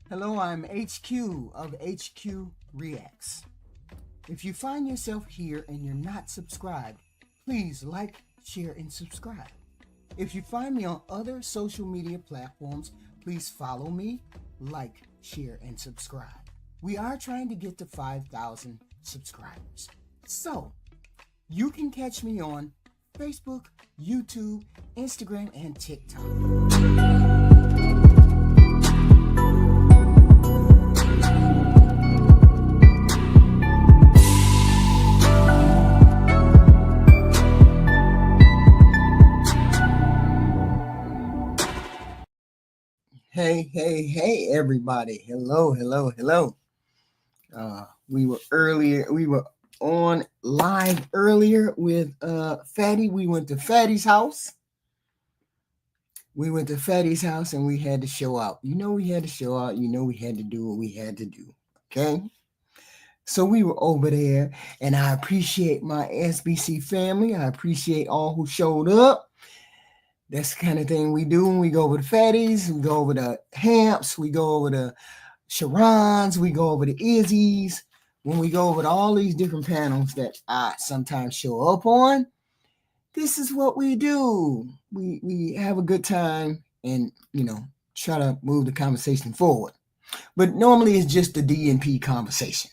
Hello, I'm HQ of HQ Reacts. If you find yourself here and you're not subscribed, please like, share, and subscribe. If you find me on other social media platforms, please follow me, like, share, and subscribe. We are trying to get to 5,000 subscribers. So, you can catch me on Facebook, YouTube, Instagram, and TikTok. Hey, everybody. Hello. We were on live earlier with Fatty. We went to Fatty's house. And we had to show out. We had to show out. We had to do what we had to do. Okay? So we were over there, and I appreciate my SBC family. I appreciate all who showed up. That's the kind of thing we do when we go over to Fatties, we go over to Hamps, we go over to Sharon's, we go over to Izzy's. When we go over to all these different panels that I sometimes show up on, this is what we do. We have a good time and, try to move the conversation forward. But normally it's just the DNP conversation.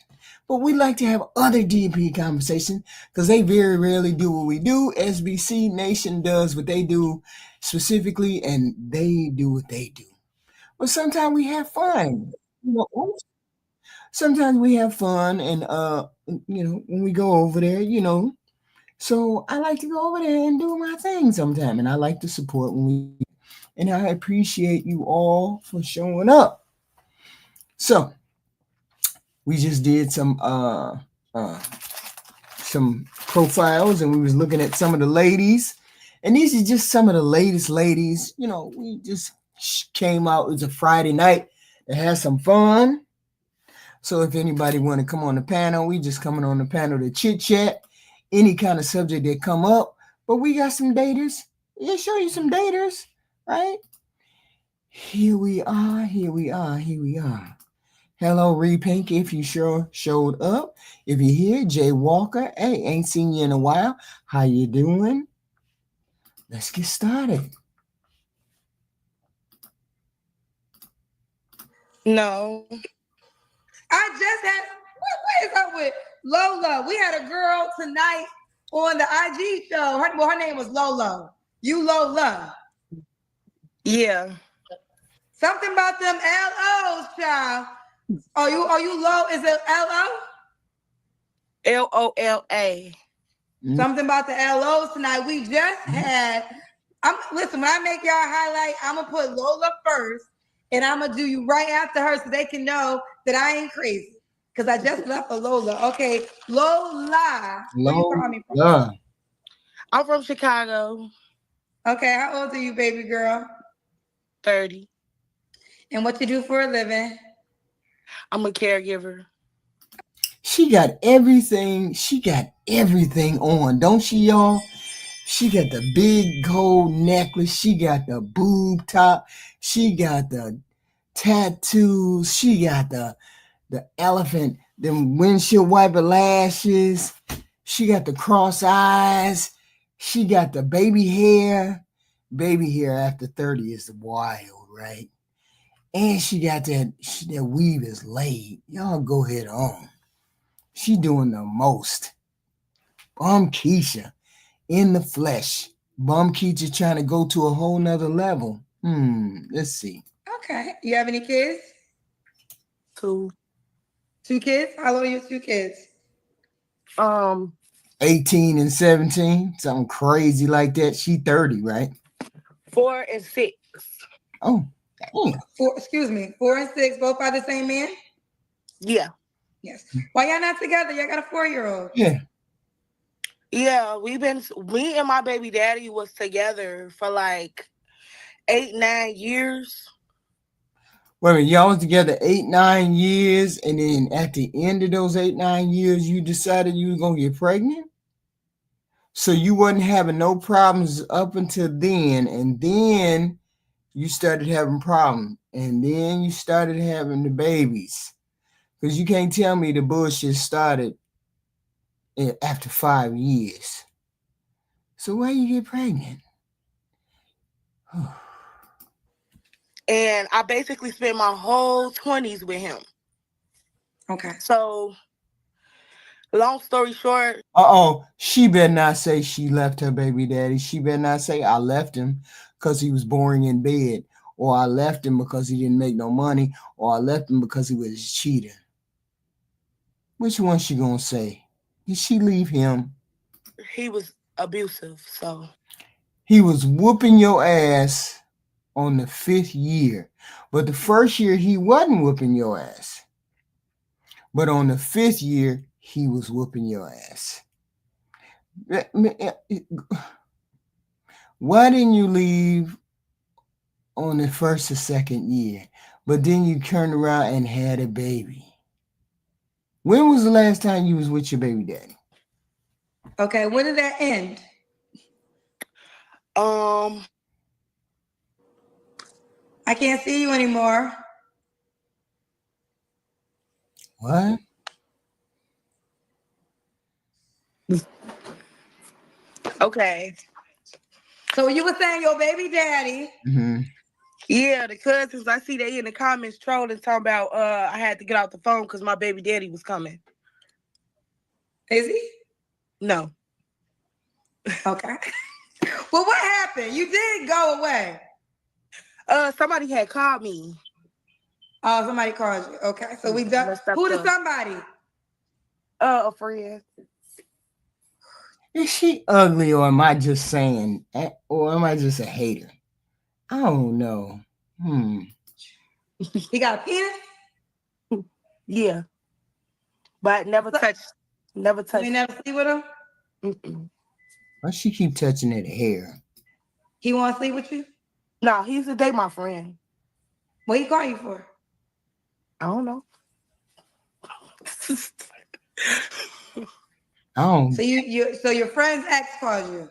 But we like to have other DNP conversation because they very rarely do what we do. SBC Nation does what they do specifically, and they do what they do. But sometimes we have fun. Sometimes we have fun, and when we go over there, So I like to go over there and do my thing sometime, and I like to support when we. And I appreciate you all for showing up. So we just did some profiles, and we was looking at some of the ladies, and these are just some of the latest ladies. We just came out. It was a Friday night to have some fun. So if anybody want to come on the panel, we just coming on the panel to chit chat any kind of subject that come up. But we got some daters. Yeah, show you some daters, right? Here we are. Hello, Repink, if you sure showed up. If you're here, Jay Walker, hey, ain't seen you in a while. How you doing? Let's get started. No. I just had, what is up with Lola? We had a girl tonight on the IG show. Her name was Lola. You Lola. Yeah. Something about them LOs, child. Are you low? Is it LO? LOLA. Something about the LOs tonight. We just had. Listen, when I make y'all highlight, I'm gonna put Lola first, and I'm gonna do you right after her so they can know that I ain't crazy. Because I just left a Lola. Okay, Lola. Where you from? I'm from Chicago. Okay, how old are you, baby girl? 30. And what you do for a living? I'm a caregiver. She got everything. On, don't she, y'all? She got the big gold necklace. She got the boob top. She got the tattoos. She got the elephant, them windshield wiper lashes. She got the cross eyes. She got the baby hair. Baby hair after 30 is wild, right? And she got that weave is laid. Y'all go ahead on. She doing the most. Bum Keisha in the flesh. Bum Keisha trying to go to a whole nother level. Let's see. Okay. You have any kids? 2. 2 kids? How old are your 2 kids? 18 and 17. Something crazy like that. She 30, right? 4 and 6. Oh, damn. 4 and 6, both by the same man? Yeah. Yes. Why y'all not together? Y'all got a 4-year-old. Yeah. Yeah, me and my baby daddy was together for like 8-9 years. Wait a minute, y'all was together 8-9 years, and then at the end of those 8-9 years, you decided you were gonna get pregnant? So you wasn't having no problems up until then, and then you started having problems, and then you started having the babies. Because you can't tell me the bullshit started after 5 years. So why you get pregnant? And I basically spent my whole 20s with him. Okay. So, long story short. She better not say she left her baby daddy. She better not say I left him because he was boring in bed, or I left him because he didn't make no money, or I left him because he was cheating. Which one she gonna say? Did she leave him? He was abusive, so. He was whooping your ass on the 5th year. But the first year he wasn't whooping your ass. But on the 5th year, he was whooping your ass. Why didn't you leave on the 1st or 2nd year? But then you turned around and had a baby. When was the last time you was with your baby daddy? Okay, when did that end? I can't see you anymore. What? Okay. So you were saying your baby daddy. Mm-hmm. Yeah, the cousins, I see they in the comments trolling, talking about I had to get out the phone because my baby daddy was coming. Is he? No. Okay. Well, what happened? You did go away. Somebody had called me. Oh, somebody called you. Okay, so we done. Who the somebody? A friend. Is she ugly, or am I just saying, or am I just a hater? I don't know. He got a penis? Yeah. But never touched. Never touched. You never sleep with him? Mm-mm. Why she keep touching that hair? He want to sleep with you? No, he used to date my friend. What he call you for? I don't know. So so your friend's ex called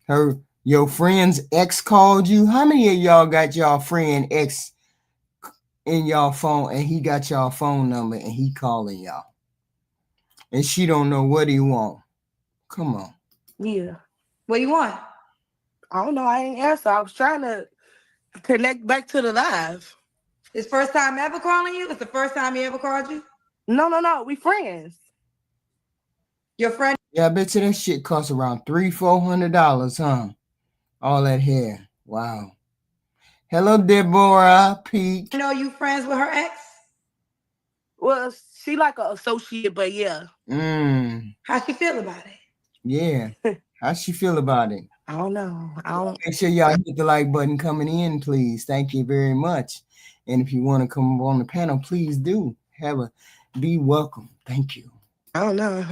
you? Your friend's ex called you? How many of y'all got y'all friend ex in y'all phone, and he got y'all phone number and he calling y'all? And she don't know what he want. Come on. Yeah. What do you want? I don't know. I ain't answer. I was trying to connect back to the live. His first time ever calling you? It's the first time he ever called you? No. We friends. Your friend? Yeah, I bet you that shit costs around $300-$400, huh? All that hair. Wow. Hello, Deborah, Pete. I know you friends with her ex? Well, she like an associate, but yeah. How she feel about it? Yeah. How she feel about it? I don't know. Make sure y'all hit the like button coming in, please. Thank you very much. And if you want to come on the panel, please do. Be welcome. Thank you. I don't know.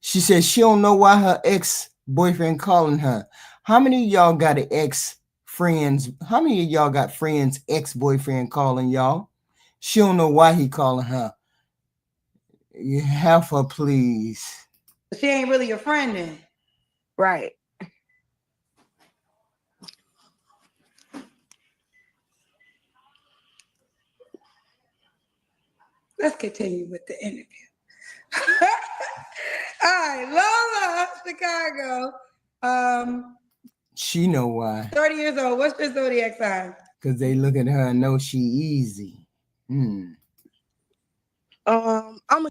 She says she don't know why her ex-boyfriend calling her. How many of y'all got an ex-friends? How many of y'all got friends ex-boyfriend calling y'all? She don't know why he calling her. You have her, please. She ain't really your friend then. Right. Let's continue with the interview. All right, Lola, Chicago. She know why. 30 years old. What's your zodiac sign? Because they look at her and know she easy.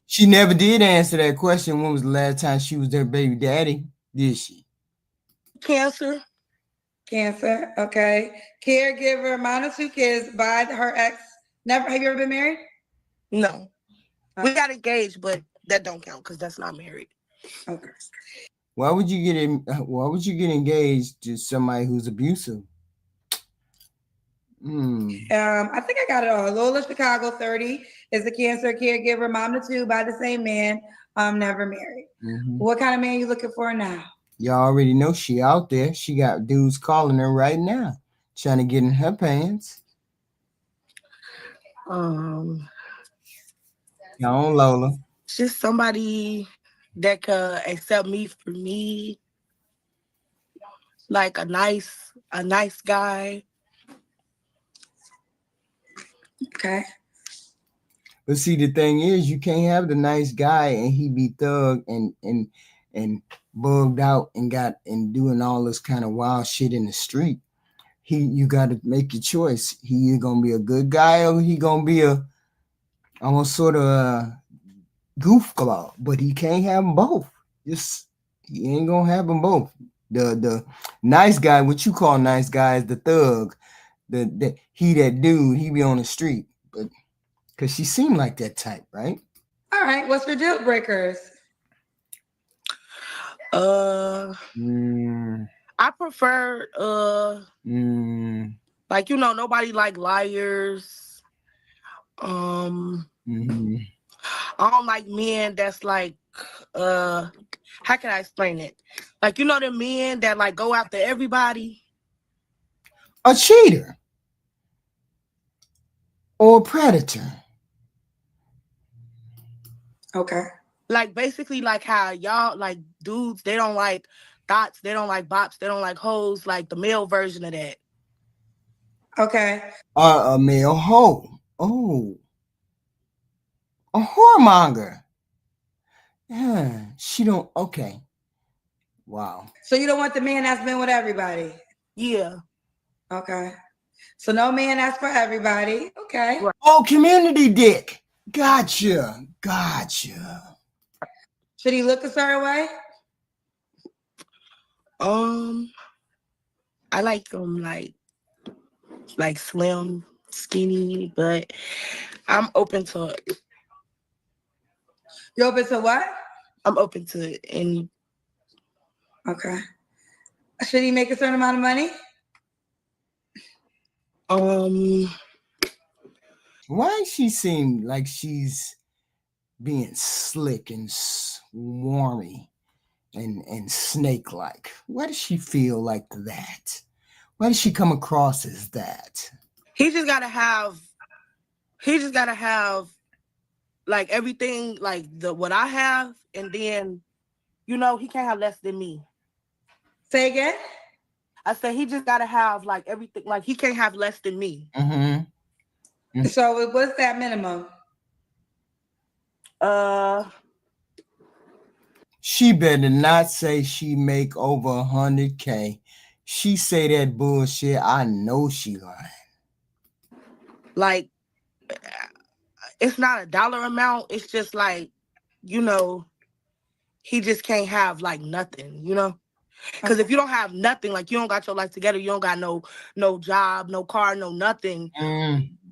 She never did answer that question. When was the last time she was their baby daddy? Did she? Cancer. Okay. Caregiver, mine of 2 kids by her ex. Never. Have you ever been married? No. We got engaged, but that don't count because that's not married. Okay. Why would you get engaged to somebody who's abusive? I think I got it all. Lola, Chicago, 30 is a Cancer caregiver, mom of 2 by the same man. Never married. What kind of man you looking for now? Y'all already know she out there. She got dudes calling her right now, trying to get in her pants. Y'all on Lola. Just somebody that could accept me for me. Like a nice guy. Okay. But see, the thing is, you can't have the nice guy and he be thug and bugged out and got and doing all this kind of wild shit in the street. You got to make your choice. He either gonna be a good guy or he gonna be a almost sort of a goofball. But he can't have them both. Just he ain't gonna have them both. The nice guy, what you call nice guy, is the thug. That dude, he be on the street, but because she seemed like that type, right? All right. What's your deal breakers? I prefer like nobody like liars. Mm-hmm. I don't like men that's like how can I explain it? Like the men that like go after everybody. A cheater or a predator. Okay. Like basically like how y'all like dudes, they don't like thoughts, they don't like bops, they don't like hoes, like the male version of that. Okay. A male hoe. Oh. A whoremonger. Yeah. She don't okay. Wow. So you don't want the man that's been with everybody? Yeah. Okay. So no man that's for everybody. Okay. Right. Oh, community dick. Gotcha. Should he look a certain way? I like them like slim, skinny, but I'm open to it. You open to what? I'm open to it. And okay. Should he make a certain amount of money? Why she seem like she's being slick and swarmy and snake-like? Why does she feel like that? Why does she come across as that? He just gotta like everything like what I have, and then he can't have less than me. Say again? I said he just gotta have like everything, like he can't have less than me. Mm-hmm. So what's that minimum? She better not say she make over 100K. She say that bullshit. I know she lying. Like it's not a dollar amount. It's just like, he just can't have like nothing, Because if you don't have nothing, like you don't got your life together, you don't got no job, no car, no nothing,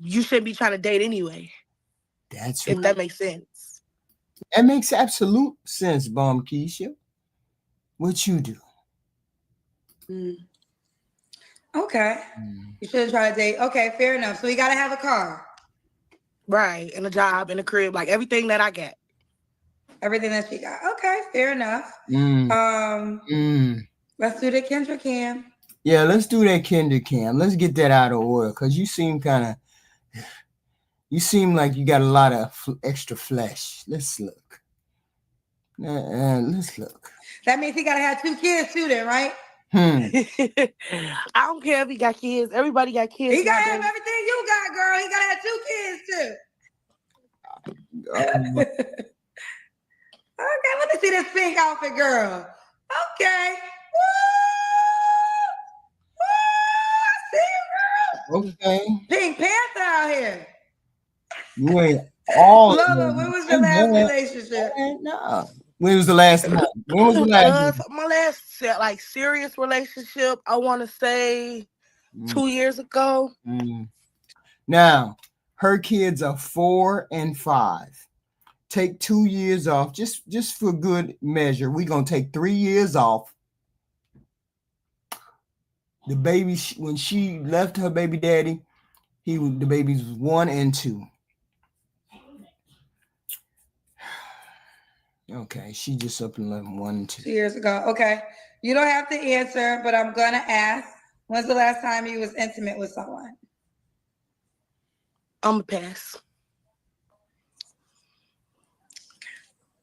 you shouldn't be trying to date anyway. That's if that makes sense. That makes absolute sense, Bomb Keisha. What you do? Okay. You shouldn't try to date. Okay, fair enough. So you gotta have a car. Right, and a job, and a crib, like everything that I got. Everything that she got. Okay, fair enough. Let's do the Kendra Cam. Yeah, let's do that Kendra Cam. Let's get that out of order because you seem like you got a lot of extra flesh. Let's look. Let's look. That means he gotta have 2 kids too, then, right? I don't care if he got kids. Everybody got kids. He gotta have everything you got, girl. He gotta have 2 kids too. Okay, let me see this pink outfit, girl. Okay. Woo! I see you, girl. Okay. Pink Panther out here. You ain't all. Lola, when was your last relationship? No. When was the last one? When was the last one? My last like serious relationship, I want to say 2 years ago. Now, her kids are 4 and 5. Take 2 years off, just for good measure. We're gonna take 3 years off. The baby, when she left her baby daddy, the babies was 1 and 2. Okay, she just up and left 1 and 2. 2 years ago. Okay, you don't have to answer, but I'm gonna ask. When's the last time you was intimate with someone? I'm a pass.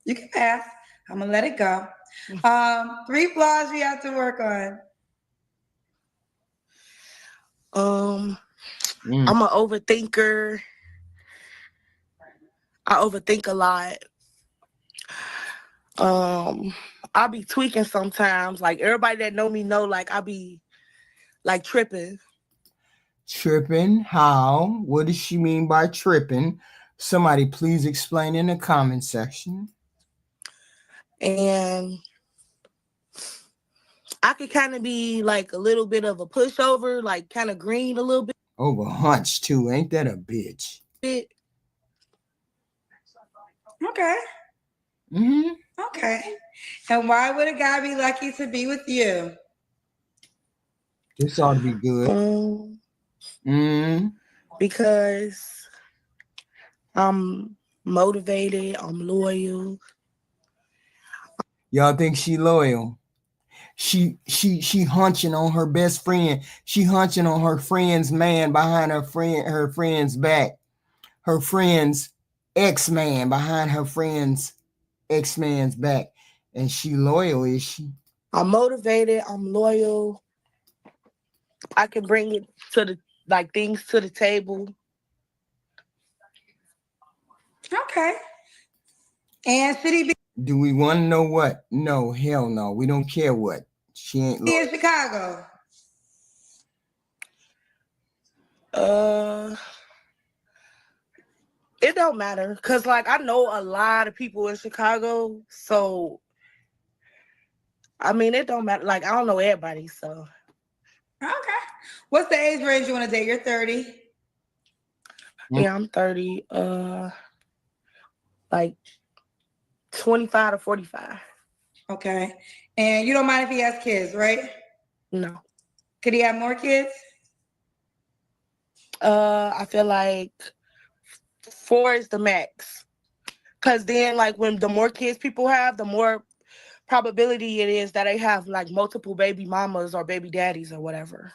You can pass. I'm gonna let it go. 3 flaws you have to work on. I'm an overthinker. I overthink a lot. I be tweaking sometimes. Like everybody that know me know, like I be like tripping. Tripping? How? What does she mean by tripping? Somebody please explain in the comment section. And I could kind of be like a little bit of a pushover, like kind of green a little bit. Over hunch too, ain't that a bitch? Okay. Mm-hmm. Okay. And why would a guy be lucky to be with you? This ought to be good. Because I'm motivated, I'm loyal. Y'all think she loyal? She hunching on her best friend. She hunching on her friend's man behind her friend's back. Her friend's ex-man behind her friend's ex-man's back. And she loyal, is she? I'm motivated, I'm loyal. I can bring it to the things to the table. Okay. And should he be Do we want to know what? No, hell no. We don't care what. She ain't loyal. in Chicago? It don't matter. Cause like I know a lot of people in Chicago. So I mean it don't matter. Like I don't know everybody, so Okay. What's the age range you want to date? You're 30. yeah, I'm 30. Like 25 to 45. Okay. And you don't mind if he has kids, right? No. Could he have more kids? I feel like 4 is the max. Cause then like when the more kids people have, the more probability it is that they have like multiple baby mamas or baby daddies or whatever.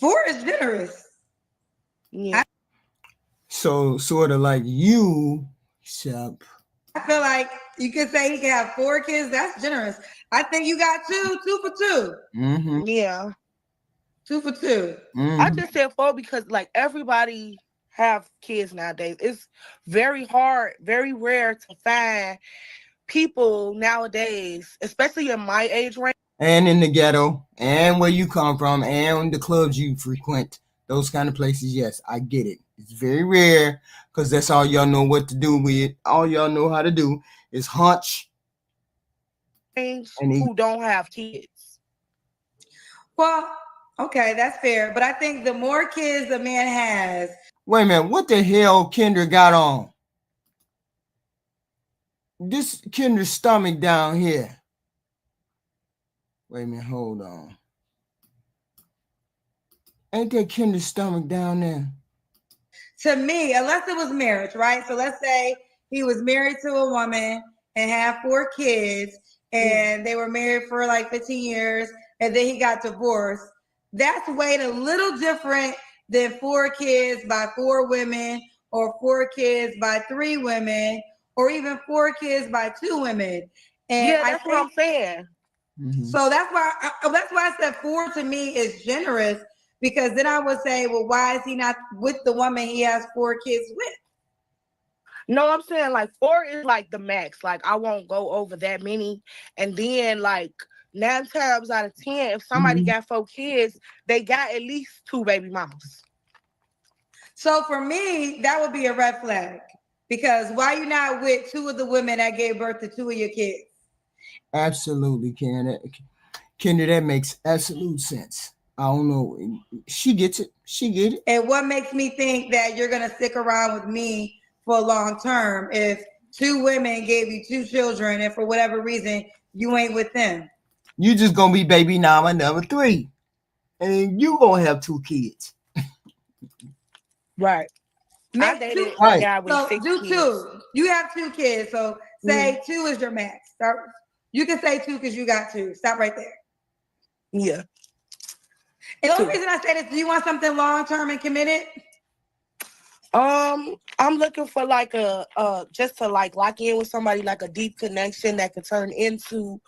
4 is generous. Yeah. So sort of like you, Shep. I feel like you could say he can have 4 kids. That's generous. I think you got 2 for 2. Mm-hmm. Yeah. 2 for 2. Mm-hmm. I just said 4 because like everybody have kids nowadays. It's very hard, very rare to find people nowadays, especially in my age range. And in the ghetto, and where you come from, and the clubs you frequent, those kind of places, yes, I get it. It's very rare because that's all y'all know what to do with. All y'all know how to do is hunch. And who don't have kids. Well, okay, that's fair. But I think the more kids a man has. Wait a minute, what the hell Kendra got on? This Kendra's stomach down here. Wait a minute, hold on. Ain't that Kendra's stomach down there? To me, unless it was marriage, right? So let's say he was married to a woman and had 4 kids, and they were married for like 15 years, and then he got divorced. That's way a little different than 4 kids by 4 women, or 4 kids by 3 women, or even 4 kids by 2 women. And yeah, that's what I'm saying. So that's why I said 4 to me is generous, because then I would say, well, why is he not with the woman he has 4 kids with? No, I'm saying like 4 is like the max. Like I won't go over that many. And then like 9 times out of 10, if somebody got 4 kids, they got at least 2 baby mamas. So for me, that would be a red flag, because why you not with 2 of the women that gave birth to 2 of your kids? Absolutely, Kendra, that makes absolute sense. I don't know. She gets it. She get it. And what makes me think that you're going to stick around with me for long term if 2 women gave you 2 children and for whatever reason you ain't with them? You just going to be baby mama number 3. And you going to have 2 kids. Right. Make 2. Right. So do kids. 2. You have 2 kids. So say 2 is your max. Start. You can say 2 because you got 2. Stop right there. Yeah. And the only reason I say this, do you want something long-term and committed? I'm looking for like just to like lock in with somebody, like a deep connection that could turn into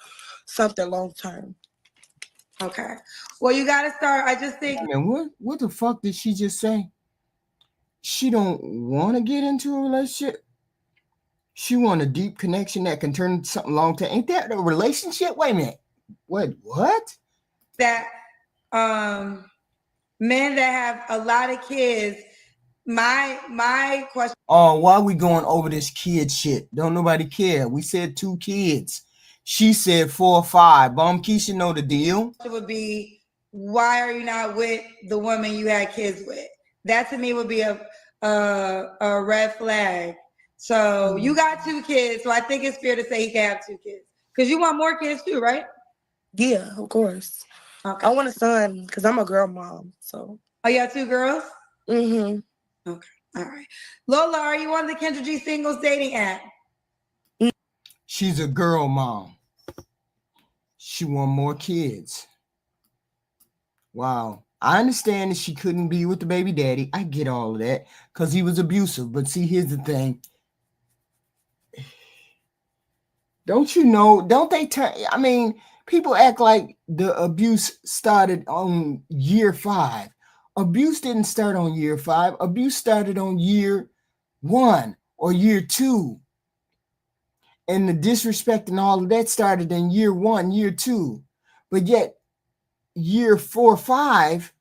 something long-term. Okay. Well, you got to start. I just think. Man, what the fuck did she just say? She don't want to get into a relationship? She want a deep connection that can turn into something long term. Ain't that a relationship? Wait a minute. What? That men that have a lot of kids. My question. Oh, why are we going over this kid shit? Don't nobody care. We said 2 kids. She said 4 or 5. Bum Keisha know the deal. Would be, why are you not with the woman you had kids with? That to me would be a red flag. So you got 2 kids, so I think it's fair to say he can have 2 kids because you want more kids too, right? Yeah, of course. Okay. I want a son because I'm a girl mom. So. Oh, you have 2 girls? Mm-hmm. Okay. All right. Lola, are you on the Kendra G Singles dating app? She's a girl mom. She want more kids. Wow. I understand that she couldn't be with the baby daddy. I get all of that because he was abusive. But see, here's the thing. Don't you know? Don't they turn? I mean, people act like the abuse started on year 5. Abuse didn't start on year 5. Abuse started on year 1 or year 2. And the disrespect and all of that started in year 1, year 2. But yet, year 4, 5,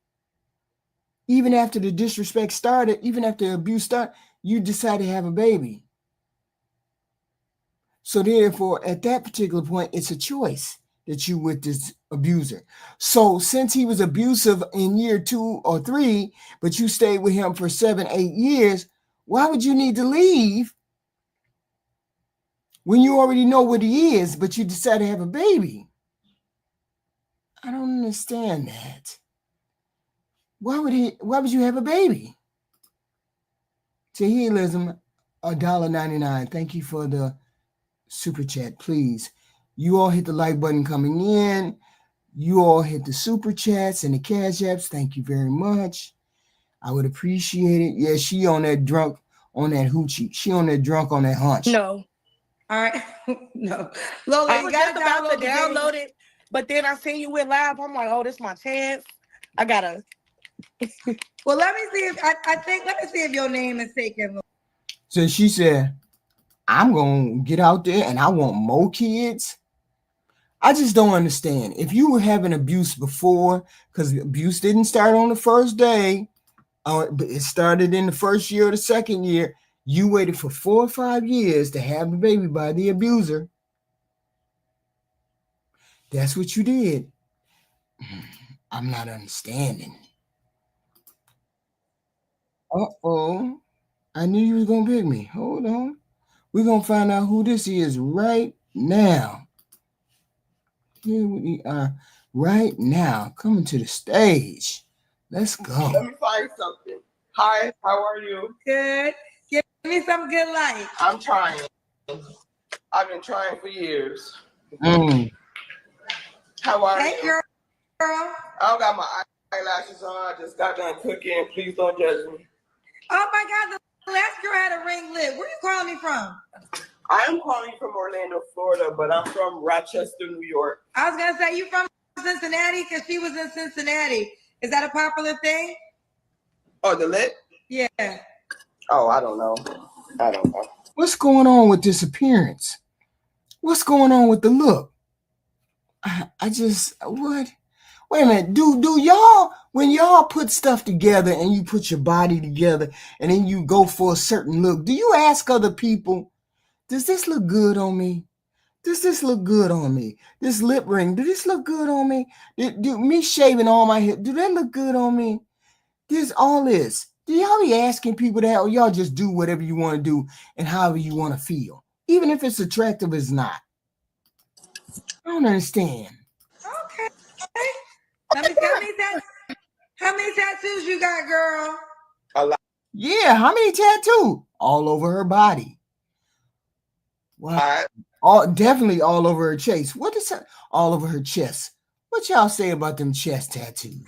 even after the disrespect started, even after the abuse started, you decided to have a baby. So therefore, at that particular point, it's a choice that you with this abuser. So since he was abusive in year 2 or 3, but you stayed with him for 7, 8 years, why would you need to leave when you already know what he is, but you decide to have a baby? I don't understand that. Why would you have a baby? Tahilism, $1.99. Thank you for the super chat, please. You all hit the like button coming in. You all hit the super chats and the cash apps. Thank you very much. I would appreciate it. Yeah, she on that drunk, on that hoochie. She on that drunk, on that hunch. No. All right. No. Lola, I was just about to download it, but then I seen you went live. I'm like, oh, this is my chance. I gotta. Well, let me see if let me see if your name is taken. So she said, I'm gonna get out there and I want more kids. I just don't understand. If you were having abuse before, because abuse didn't start on the first day, but it started in the first year or the second year, you waited for 4 or 5 years to have a baby by the abuser. That's what you did. I'm not understanding. Uh-oh. I knew you was going to pick me. Hold on. We're going to find out who this is right now. Here we are right now, coming to the stage. Let's go. Let me find something. Hi, how are you? Good. Give me some good light. I'm trying. I've been trying for years. How are you? Girl. I don't got my eyelashes on. I just got done cooking. Please don't judge me. Oh my God, the last girl had a ring lip. Where you calling me from? I am calling from Orlando, Florida, but I'm from Rochester, New York. I was gonna say you from Cincinnati because she was in Cincinnati. Is that a popular thing? Oh, the lip? Yeah. Oh, I don't know. What's going on with this appearance? What's going on with the look? I just, what? Wait a minute. Do y'all, when y'all put stuff together and you put your body together and then you go for a certain look, do you ask other people, does this look good on me? Does this look good on me? This lip ring, do this look good on me? Do me shaving all my hair, do that look good on me? This, all this. Do y'all be asking people that, or y'all just do whatever you want to do and however you want to feel? Even if it's attractive, it's not. I don't understand. Okay. How many tattoos you got, girl? A lot. Yeah, how many tattoos? All over her body. Wow. Definitely all over her chest. What is that? All over her chest. What y'all say about them chest tattoos?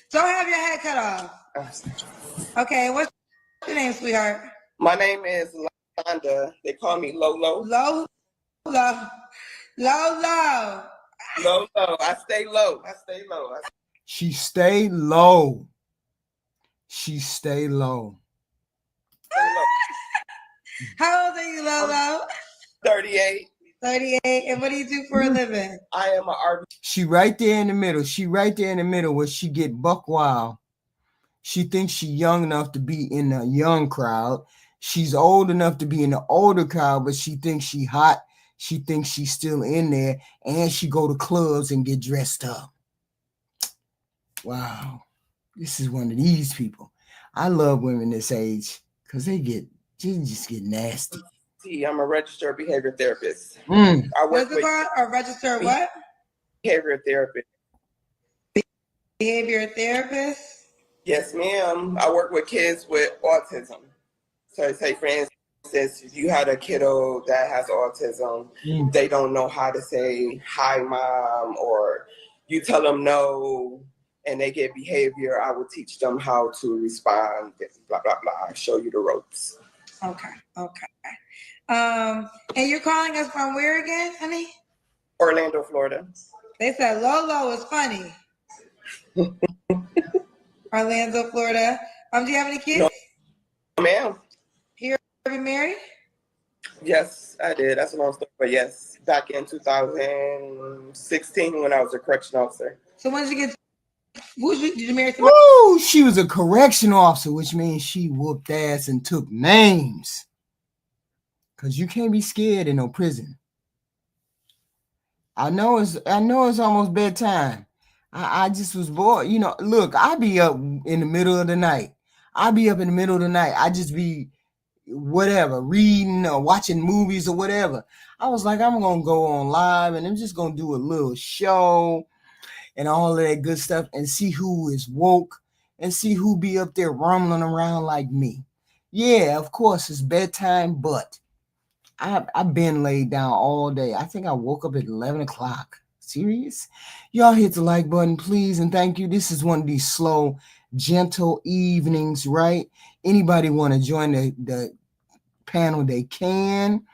So have your head cut off. Okay, what's your name, sweetheart? My name is Londa. They call me Lolo. Lolo. Lolo. I stay low. She stay low. She stay low. How old are you, Lolo? 38. 38. And what do you do for a living? I am an artist. She right there in the middle. She right there in the middle where she get buck wild. She thinks she young enough to be in the young crowd. She's old enough to be in the older crowd, but she thinks she hot. She thinks she's still in there, and she go to clubs and get dressed up. Wow. This is one of these people. I love women this age because they just get nasty. I'm a registered behavior therapist. Mm. I work What's it with called? A registered what? behavior therapist. Behavior therapist? Yes, ma'am. I work with kids with autism. So say, for instance, if you had a kiddo that has autism, they don't know how to say hi, mom, or you tell them no, and they get behavior. I will teach them how to respond. Blah blah blah. I show you the ropes. Okay. And you're calling us from where again, honey? Orlando, Florida. They said Lolo is funny. Orlando, Florida. Do you have any kids? No, ma'am. You're married? Yes, I did. That's a long story, but yes, back in 2016 when I was a correction officer. So when did you get? Did you marry somebody? Woo! She was a correction officer, which means she whooped ass and took names. Cause you can't be scared in no prison. I know it's almost bedtime. I just was bored. You know, look, I be up in the middle of the night. I just be whatever, reading or watching movies or whatever. I was like, I'm gonna go on live and I'm just gonna do a little show and all of that good stuff and see who is woke and see who be up there rumbling around like me. Yeah, of course it's bedtime, but I've been laid down all day. I think I woke up at 11 o'clock. Serious? Y'all hit the like button, please, and thank you. This is one of these slow, gentle evenings, right? Anybody want to join the panel, they can.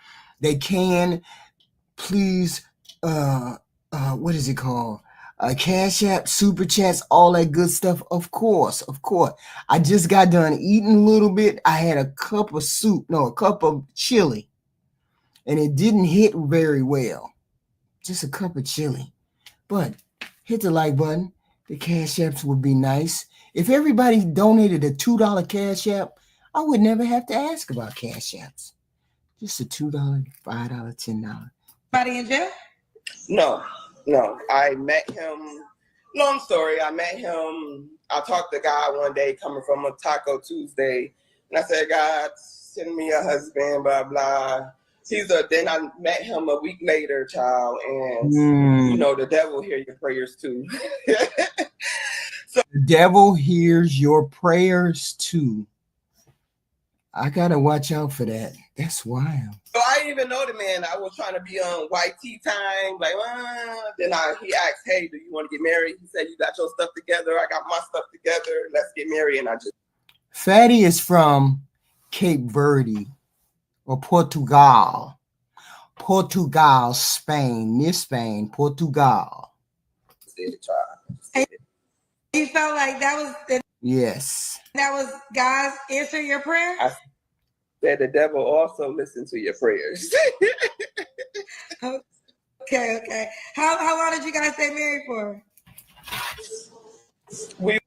Please, what is it called? Cash App, Super Chats, all that good stuff. Of course. I just got done eating a little bit. I had a cup of chili. And it didn't hit very well. Just a cup of chili. But hit the like button. The Cash Apps would be nice. If everybody donated a $2 Cash App, I would never have to ask about Cash Apps. Just a $2, $5, $10. Somebody in jail? No. I met him. Long story. I met him. I talked to God one day coming from a Taco Tuesday. And I said, God, send me a husband, blah, blah. Then I met him a week later, child, and you know the devil hear your prayers too. So the devil hears your prayers too. I gotta watch out for that. That's wild. So I didn't even know the man. I was trying to be on YT time, like. Then he asked, "Hey, do you want to get married?" He said, "You got your stuff together. I got my stuff together. Let's get married." And I just. Fatty is from Cape Verde. Or Portugal, Spain, near Spain, Portugal. And you felt like that was yes. That was God's answer your prayer? I said the devil also listens to your prayers. Okay. How long did you guys stay married for? We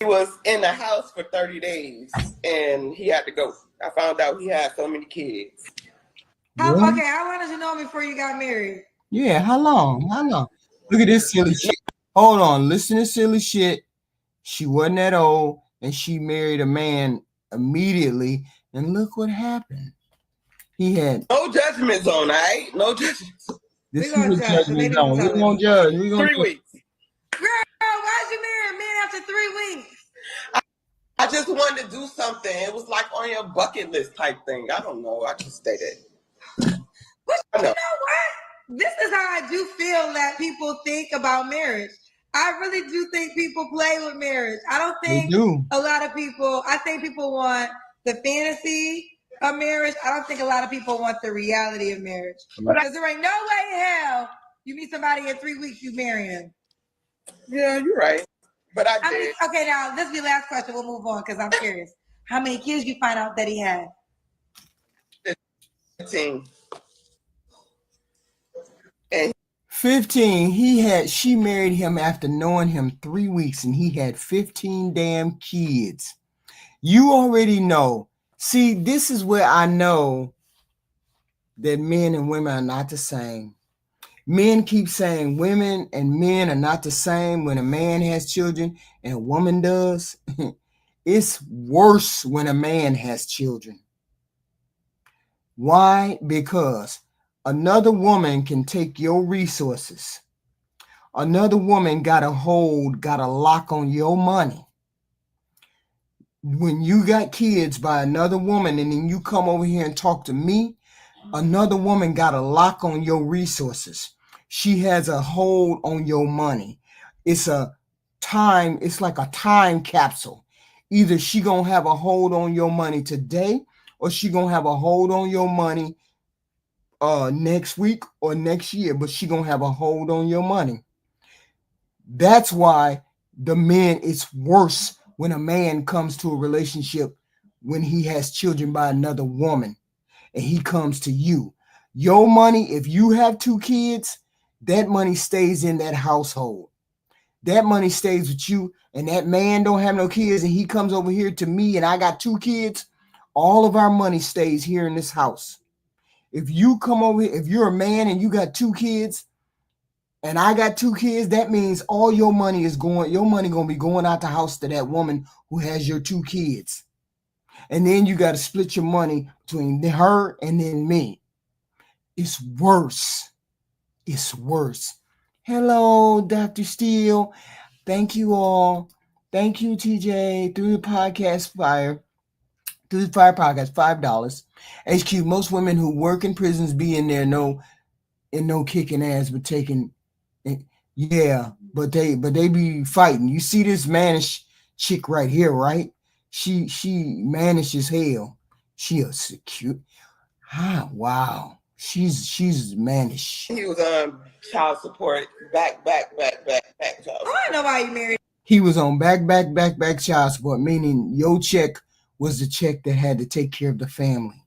was in the house for 30 days and he had to go. I found out he had so many kids. How long did you know him before you got married? Yeah, how long? Look at this silly shit. Hold on, listen to silly shit. She wasn't that old and she married a man immediately and look what happened. He had no judgment zone, all right? No judgment. We're going to judge. We're going to judge. 3 weeks. Girl, why did you marry a man after 3 weeks? I just wanted to do something. It was like on your bucket list type thing. I don't know. I just stayed it. But you know what? This is how I do feel that people think about marriage. I really do think people play with marriage. I don't think a lot of people, I think people want the fantasy of marriage. I don't think a lot of people want the reality of marriage. Because there ain't no way in hell you meet somebody in 3 weeks, you marry him. Yeah, you're right. But I did. Okay, now this will be the last question. We'll move on because I'm curious. How many kids you find out that he had? 15. And 15. She married him after knowing him 3 weeks, and he had 15 damn kids. You already know. See, this is where I know that men and women are not the same. Men keep saying women and men are not the same when a man has children and a woman does. It's worse when a man has children. Why? Because another woman can take your resources. Another woman got a lock on your money. When you got kids by another woman and then you come over here and talk to me, another woman got a lock on your resources. She has a hold on your money. It's like a time capsule. Either she gonna have a hold on your money today, or she gonna have a hold on your money next week or next year, but she gonna have a hold on your money. That's why it's worse when a man comes to a relationship when he has children by another woman and he comes to you. Your money, if you have 2 kids, that money stays in that household. That money stays with you, and that man don't have no kids and he comes over here to me and I got 2 kids, all of our money stays here in this house. If you come over here, if you're a man and you got 2 kids and I got 2 kids, that means all your money going to be going out the house to that woman who has your 2 kids. And then you got to split your money between her and then me. It's worse. It's worse. Hello, Dr. Steele. Thank you all. Thank you, TJ, through the podcast Fire. Through the Fire podcast, $5. HQ, most women who work in prisons be in there no kicking ass, but taking, yeah, but they be fighting. You see this mannish chick right here, right? She mannish as hell. She a secure. Wow. She's mannish. he was on child support, back child support. I don't know why you married. He was on back child support, meaning your check was the check that had to take care of the family.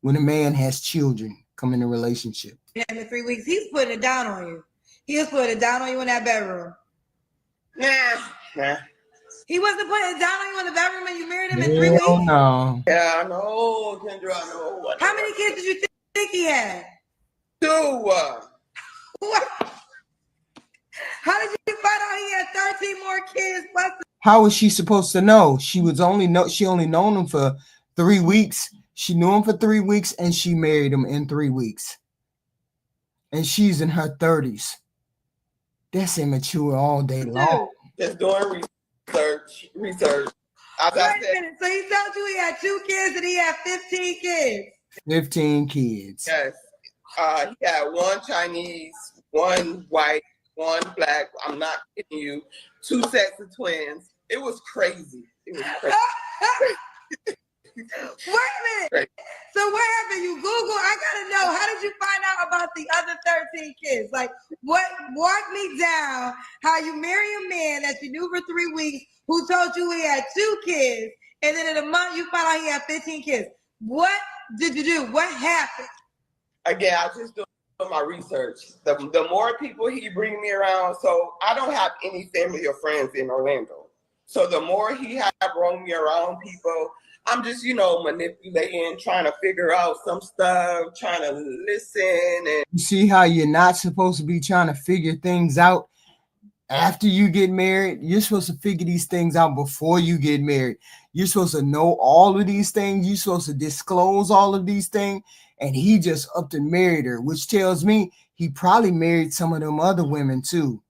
When a man has children come in a relationship. Him in 3 weeks, he's putting it down on you. He was putting it down on you in that bedroom. Nah. He wasn't putting it down on you in the bedroom and you married him in 3 weeks? No. Yeah, I know, Kendra, I know. How many kids did you think he had? 2. What? How did you find out he had 13 more kids? How was she supposed to know? She only known him for 3 weeks. She knew him for 3 weeks and she married him in 3 weeks. And she's in her 30s. That's immature all day long. Just doing research. Wait a minute. So he told you he had 2 kids and he had 15 kids. 15 kids. Yes. He had 1 Chinese, 1 white, 1 black. I'm not kidding you. 2 sets of twins. It was crazy. Wait a minute. Crazy. So what happened? You Google. I gotta know. How did you find out about the other 13 kids? Like, what? Walk me down how you marry a man that you knew for 3 weeks who told you he had 2 kids, and then in a month you found out he had 15 kids. What did you do? What happened? Again, I just do my research. The more people he bring me around, so I don't have any family or friends in Orlando. So the more he had brought me around people, I'm just, manipulating, trying to figure out some stuff, trying to listen. And you see how you're not supposed to be trying to figure things out after you get married? You're supposed to figure these things out before you get married. You're supposed to know all of these things. You're supposed to disclose all of these things. And he just upped and married her, which tells me he probably married some of them other women too.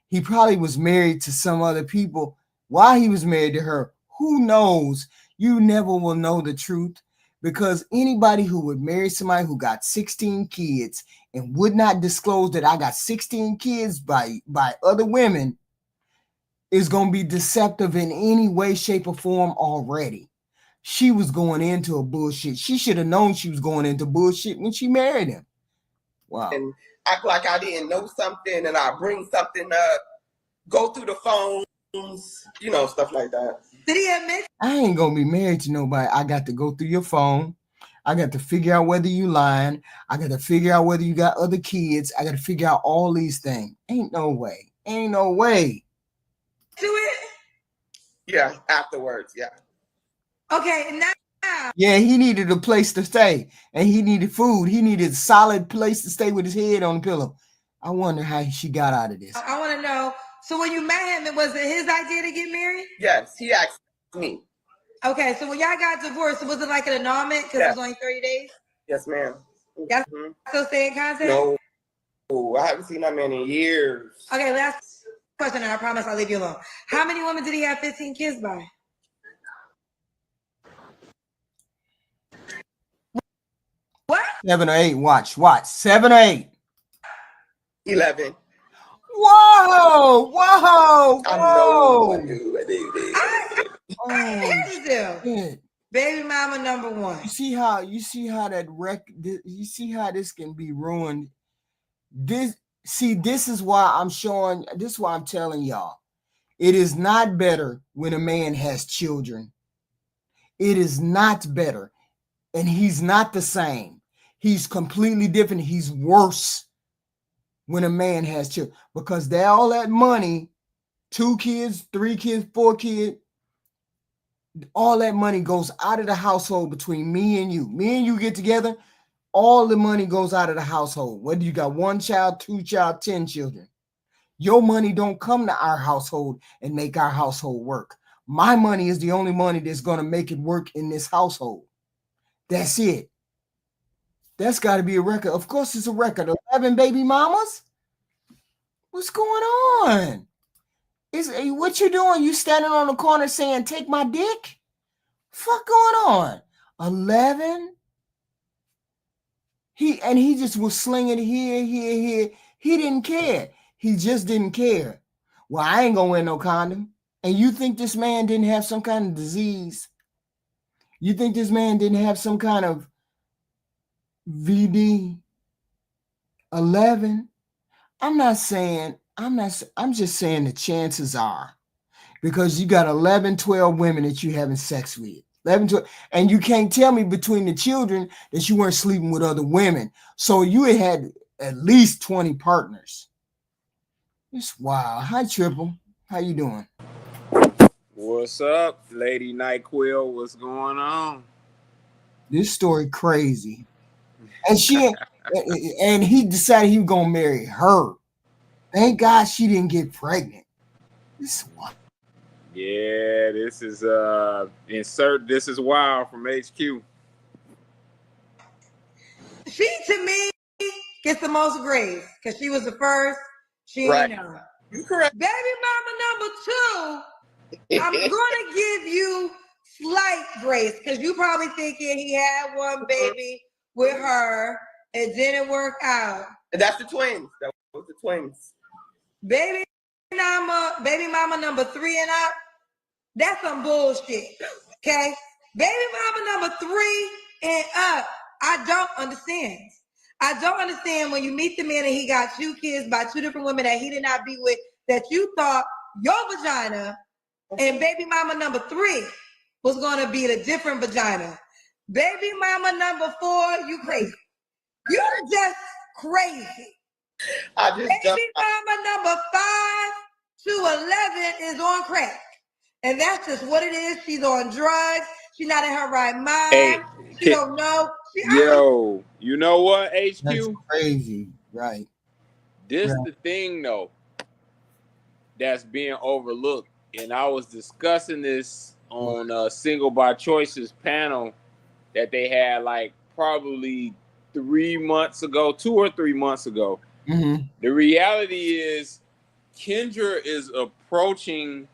He probably was married to some other people while he was married to her. Who knows? You never will know the truth, because anybody who would marry somebody who got 16 kids and would not disclose that I got 16 kids by other women is going to be deceptive in any way, shape, or form already. She was going into a bullshit. She should have known she was going into bullshit when she married him. Wow. And act like I didn't know something and I bring something up, go through the phones, stuff like that. Did he admit? I ain't going to be married to nobody. I got to go through your phone. I got to figure out whether you lying. I got to figure out whether you got other kids. I got to figure out all these things. Ain't no way. Ain't no way. Do it? Yeah, afterwards, yeah. Okay, now. Yeah, he needed a place to stay, and he needed food. He needed a solid place to stay with his head on the pillow. I wonder how she got out of this. I want to know. So when you met him, was it his idea to get married? Yes, he asked me. Okay, so when y'all got divorced, was it like an annulment because it was only 30 days? Yes, ma'am. Y'all still stay in contact? No, I haven't seen that man in years. Okay, last question, and I promise I'll leave you alone. How many women did he have 15 kids by? What? 7 or 8. Watch. 7 or 8. 11. Whoa! I know you do. Here's the deal. Shit. Baby mama number 1. You see how that you see how this can be ruined. This is why I'm showing. This is why I'm telling y'all. It is not better when a man has children. It is not better, and he's not the same. He's completely different. He's worse when a man has children because all that money, 2 kids, 3 kids, 4 kids. All that money goes out of the household between me and you. Me and you get together, all the money goes out of the household. Whether you got 1 child, 2 child, 10 children. Your money don't come to our household and make our household work. My money is the only money that's going to make it work in this household. That's it. That's got to be a record. Of course, it's a record. 11 baby mamas? What's going on? What you doing? You standing on the corner saying, take my dick? Fuck going on? 11? He just was slinging here. He didn't care. He just didn't care. Well, I ain't gonna wear no condom. And you think this man didn't have some kind of disease? You think this man didn't have some kind of VD? 11? I'm just saying the chances are. Because you got 11, 12 women that you having sex with. 11, 12, and you can't tell me between the children that you weren't sleeping with other women. So you had at least 20 partners. It's wild. Hi, Triple. How you doing? What's up, Lady NyQuil? What's going on? This story crazy. And he decided he was gonna marry her. Thank God she didn't get pregnant. This is wild. Yeah, this is This is wild from HQ. She, to me, gets the most grace because she was the first. She ain't know. You correct. Baby mama number 2, I'm gonna give you slight grace because you probably thinking he had one baby with her. It didn't work out. That's the twins. That was the twins. Baby mama number 3 and up. That's some bullshit. Okay? Baby mama number 3 and up. I don't understand. I don't understand when you meet the man and he got 2 kids by 2 different women that he did not be with, that you thought your vagina and baby mama number 3 was going to be the different vagina. Baby mama number 4, you crazy. You're just crazy. Baby mama number 5 to 11 is on crack. And that's just what it is. She's on drugs. She's not in her right mind. She don't know. Yo, you know what, HQ? That's crazy. Right. This the thing, though, that's being overlooked. And I was discussing this on Single by Choices panel that they had like probably 3 months ago, 2 or 3 months ago. Mm-hmm. The reality is Kendra is approaching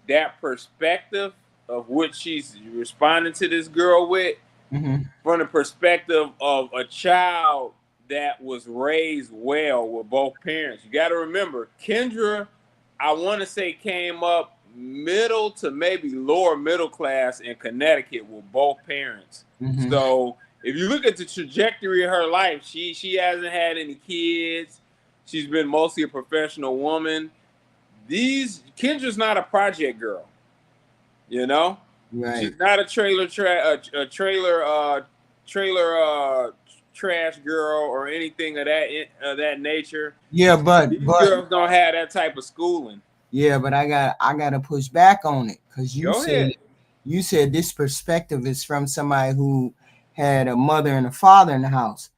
that perspective of what she's responding to this girl with from the perspective of a child that was raised well with both parents. You got to remember, Kendra, I want to say, came up middle to maybe lower middle class in Connecticut with both parents. So if you look at the trajectory of her life, she hasn't had any kids. She's been mostly a professional woman. Kendra's not a project girl, you know. Right. She's not a trailer trailer trash girl or anything of that nature. Yeah, but these girls don't have that type of schooling. Yeah, but I gotta push back on it because Go ahead. You said this perspective is from somebody who had a mother and a father in the house.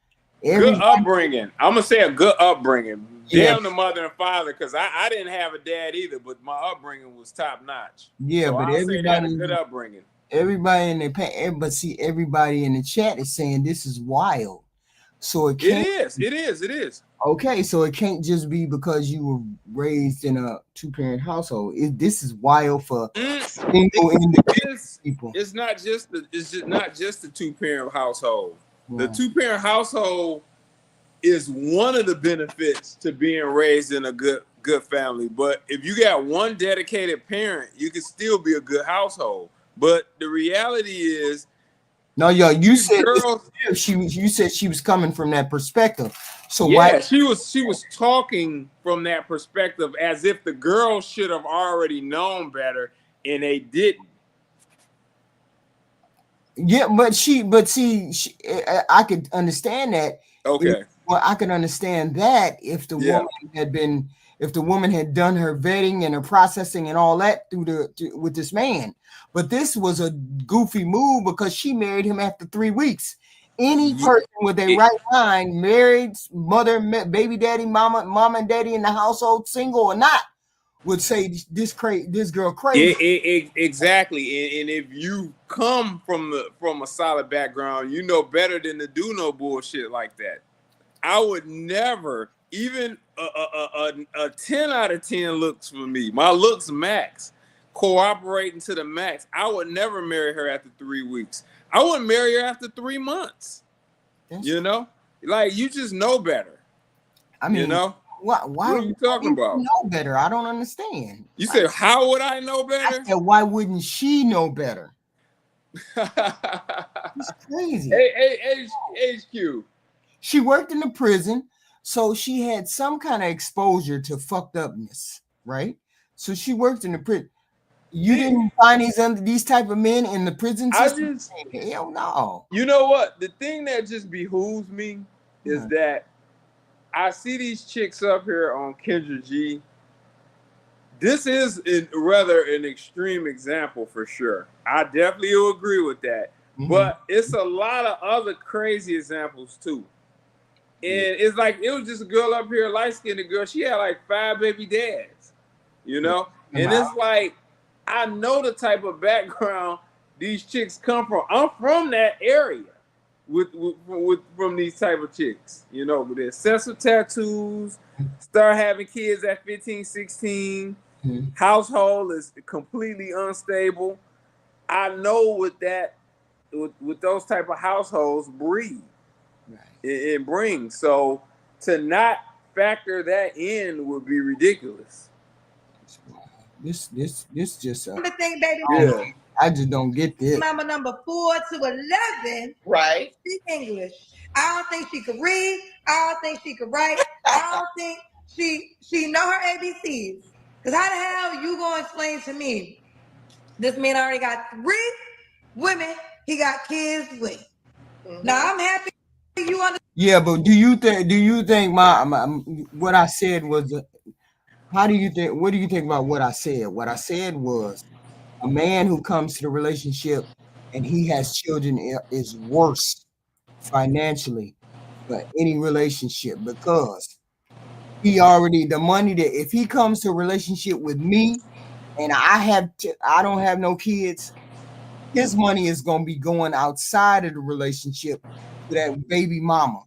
Good upbringing. I'm gonna say a good upbringing. Yeah. Damn the mother and father, because I didn't have a dad either, but my upbringing was top notch. Yeah, so but I'll say that a good upbringing. Everybody in the but see, everybody in the chat is saying this is wild. So it is. Okay, so it can't just be because you were raised in a two-parent household. This is wild for single people. It's not just the two-parent household. Wow. The two-parent household is one of the benefits to being raised in a good family. But if you got one dedicated parent, you can still be a good household. But the reality is, no, you said you said she was coming from that perspective. So yeah, why she was talking from that perspective as if the girls should have already known better and they didn't. Yeah, but see, I could understand that. Okay. I can understand that if the woman had done her vetting and her processing and all that with this man. But this was a goofy move because she married him after 3 weeks. Any person with a right mind, married, mother, baby daddy, mama and daddy in the household, single or not, would say this girl crazy. Exactly. And if you come from a solid background, you know better than to do no bullshit like that. I would never, even a 10 out of 10 looks for me. My looks max, cooperating to the max. I would never marry her after 3 weeks. I wouldn't marry her after 3 months. You know, like you just know better. I mean, you know, why are you talking about? Know better? I don't understand. You said, how would I know better? I said, why wouldn't she know better? It's crazy. HQ. She worked in the prison, so she had some kind of exposure to fucked upness, right? So she worked in the prison. You didn't find these type of men in the prison system? Hell no. You know what? The thing that just behooves me is that I see these chicks up here on Kendra G. This is rather an extreme example for sure. I definitely will agree with that. Mm-hmm. But it's a lot of other crazy examples too. And it's like, it was just a girl up here, light-skinned girl. She had like 5 baby dads, you know? Yeah. And it's like, I know the type of background these chicks come from. I'm from that area from these type of chicks, you know, with their excessive tattoos, start having kids at 15, 16, household is completely unstable. I know what those type of households breed. It brings. So to not factor that in would be ridiculous. This just the thing, baby. Yeah. I just don't get this. Mama number 4 to 11. Right. Speak English. I don't think she could read. I don't think she could write. I don't think she know her ABCs. Because how the hell you gonna explain to me this man already got 3 women he got kids with? Mm-hmm. Now I'm happy you understand. Yeah, but do you think my what I said was what do you think about what I said? What I said was a man who comes to the relationship and he has children is worse financially than any relationship because he already the money that if he comes to a relationship with me and I don't have no kids, his money is going to be going outside of the relationship to that baby mama.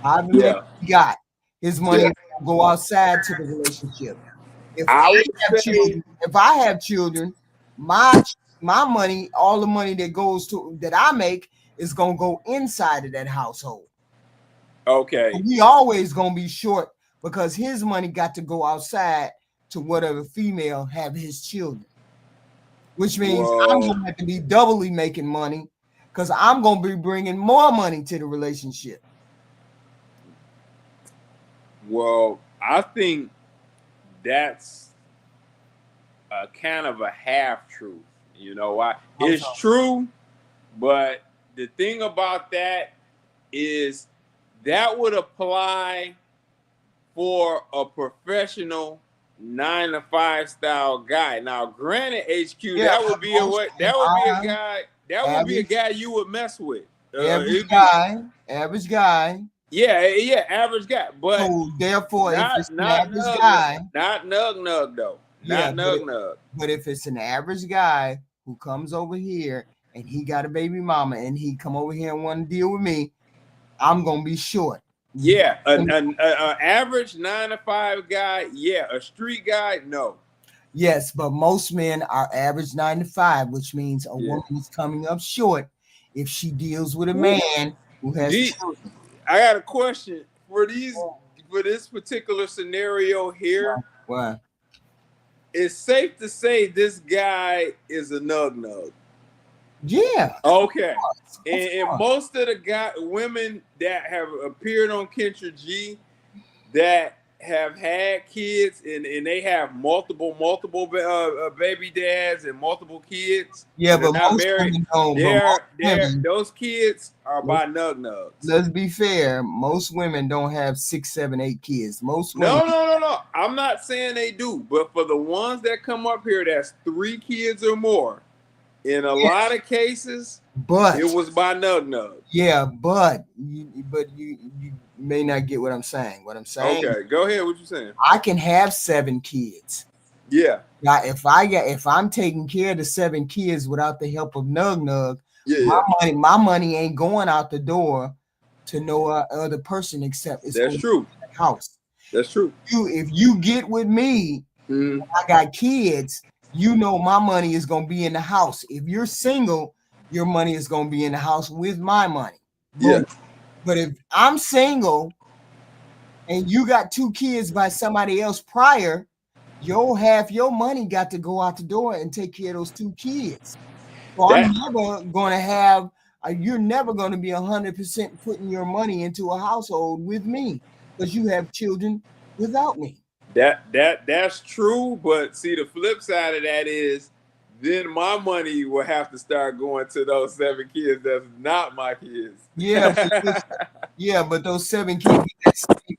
However many he got, his money will go outside to the relationship. If I have children, my money, all the money that I make is gonna go inside of that household. Okay. So we always gonna be short because his money got to go outside to whatever female have his children. Which means I'm gonna have to be doubly making money because I'm gonna be bringing more money to the relationship. Well, I think that's a kind of a half truth. You know why? It's true, but the thing about that is that would apply for a professional 9-to-5 style guy. Now, granted, HQ, Yeah, that would be a what? That would be a guy. That would be a average- guy you would mess with. Average guy. Yeah, average guy. But So therefore, if it's an average nug, guy, not nug though. yeah, Not nug. but if it's an average guy who comes over here and he got a baby mama and he come over here and want to deal with me, I'm gonna be short. Yeah, an average 9-to-5 guy. Yeah, a street guy. No. Yes, but most men are average 9-to-5, which means a woman is coming up short if she deals with a man who has children. I got a question for this particular scenario here. Why? It's safe to say this guy is a nug. Yeah. Okay. And most of the women that have appeared on Kendra G that have had kids and they have multiple baby dads and multiple kids. Yeah, but not most married. Those kids are by nugs. Let's be fair. Most women don't have 6, 7, 8 kids. Most women. No. I'm not saying they do, but for the ones that come up here, that's 3 kids or more. In a lot of cases, but it was by nug. Yeah, but you may not get what I'm saying. What I'm saying. Okay, go ahead. What you saying? I can have 7 kids. Yeah. Now, if I'm taking care of the 7 kids without the help of nug, my money ain't going out the door to no other person except it's that's true. The house. That's true. If you get with me, I got kids. You know my money is gonna be in the house. If you're single, your money is gonna be in the house with my money. Yeah. But if I'm single and you got 2 kids by somebody else prior, half your money got to go out the door and take care of those 2 kids. So I'm never gonna have. You're never gonna be 100% putting your money into a household with me because you have children without me. That's true, but see the flip side of that is then my money will have to start going to those 7 kids that's not my kids. Yeah, but those 7 kids, that 7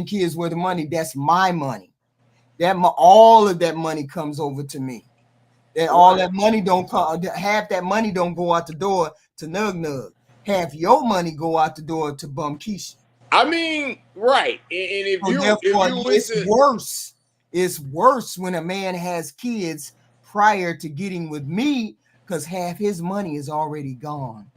kids worth of money, that's my money. All of that money comes over to me. All that money don't come. Half that money don't go out the door to nug. Half your money go out the door to bum Keisha. I mean, right. And it's worse when a man has kids prior to getting with me because half his money is already gone.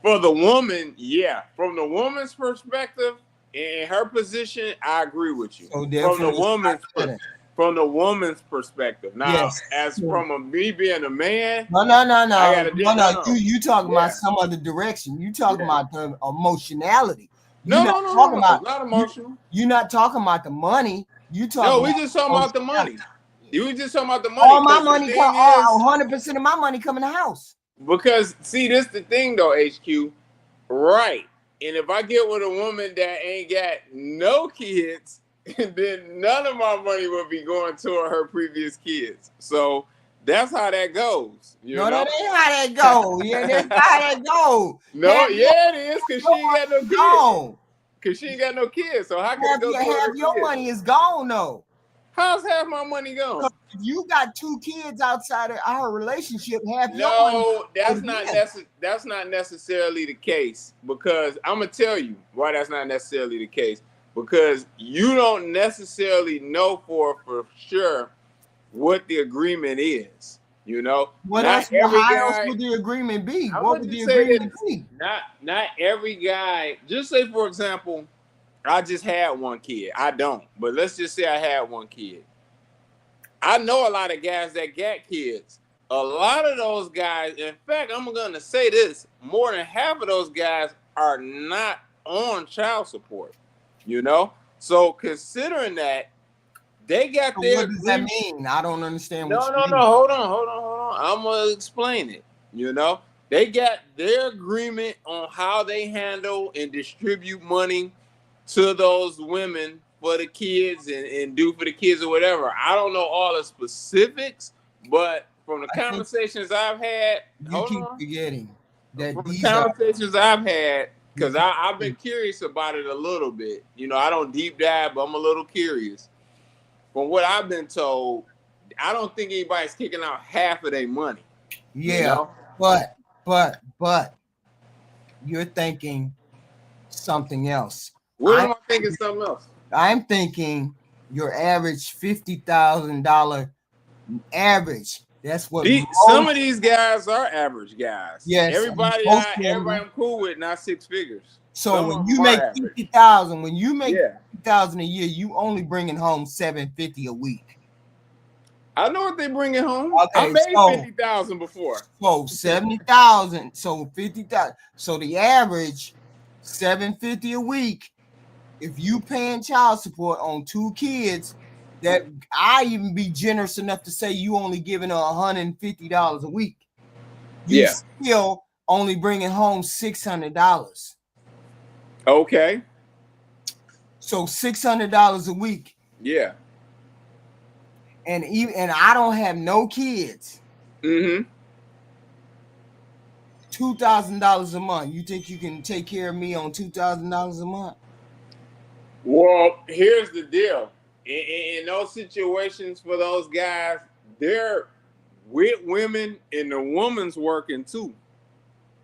For the woman, yeah. From the woman's perspective, in her position, I agree with you. So from the woman's perspective. Now, from me being a man, no. You talking about some other direction. You talking about the emotionality. No, not emotional. You're not talking about the money. You talking? No, we just talking about the money. You just talking about the money. All my money, 100% of my money come in the house. Because see, this the thing though, HQ. Right. And if I get with a woman that ain't got no kids, then none of my money will be going toward her previous kids. So that's how that goes. That ain't how that goes. Yeah, that's how that goes. It is, because she ain't got no kids. Because she ain't got no kids. So how can it go toward her kids? Your money is gone, though. How's half my money gone? If you got 2 kids outside of our relationship, half your money. That's not necessarily the case, because I'm gonna tell you why that's not necessarily the case. Because you don't necessarily know for sure what the agreement is. How else would the agreement be? What would the agreement be? Not every guy. Just say, for example, I just had 1 kid. I don't, but let's just say I had 1 kid. I know a lot of guys that got kids. A lot of those guys, in fact, I'm gonna say this: more than half of those guys are not on child support. So considering that, they got their. What does that mean? I don't understand. No. Hold on. I'm gonna explain it. They got their agreement on how they handle and distribute money to those women for the kids and do for the kids or whatever. I don't know all the specifics, but from the conversations I've had, you keep forgetting that from the these conversations I've had, because I've been curious about it a little bit. You know, I don't deep dive, but I'm a little curious. From what I've been told, I don't think anybody's kicking out half of their money. Yeah, you know? but you're thinking something else. What am I thinking? Something else. I'm thinking your average $50,000 average. That's what some of these guys are average guys. Yes, everybody I'm cool with, not six figures. So when you make 50,000, when you make 50,000 a year, you only bringing home $750 a week. I know what they bringing home. Okay, I made 50,000 before. So 70,000. So 50,000. So the average $750 a week. If you paying child support on 2 kids, that I even be generous enough to say you only giving her $150 a week. You still only bringing home $600. Okay. So $600 a week. Yeah. And I don't have no kids. Mm-hmm. $2,000 a month. You think you can take care of me on $2,000 a month? Well, here's the deal. In those situations for those guys, they're with women and the woman's working too.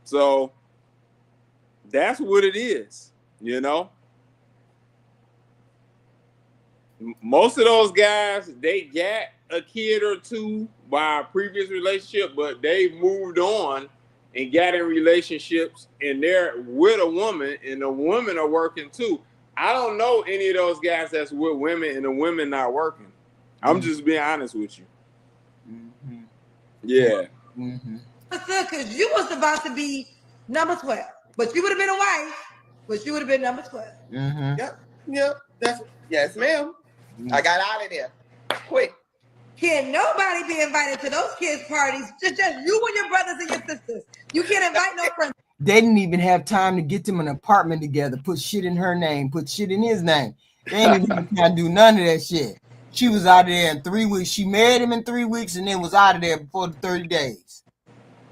So that's what it is, you know? Most of those guys, they got a kid or two by a previous relationship, but they've moved on and got in relationships and they're with a woman and the women are working too. I don't know any of those guys that's with women and the women not working. I'm just being honest with you. Mm-hmm. Yeah. Mm-hmm. Because you was about to be number 12, but you would have been a wife, but you would have been number 12. Mm-hmm. Yep. Yes, ma'am. Mm-hmm. I got out of there quick. Can't nobody be invited to those kids' parties. Just you and your brothers and your sisters. You can't invite no friends. They didn't even have time to get them an apartment together, put shit in her name, put shit in his name. They ain't even trying to do none of that shit. She was out of there in 3 weeks. She married him in 3 weeks and then was out of there before the 30 days.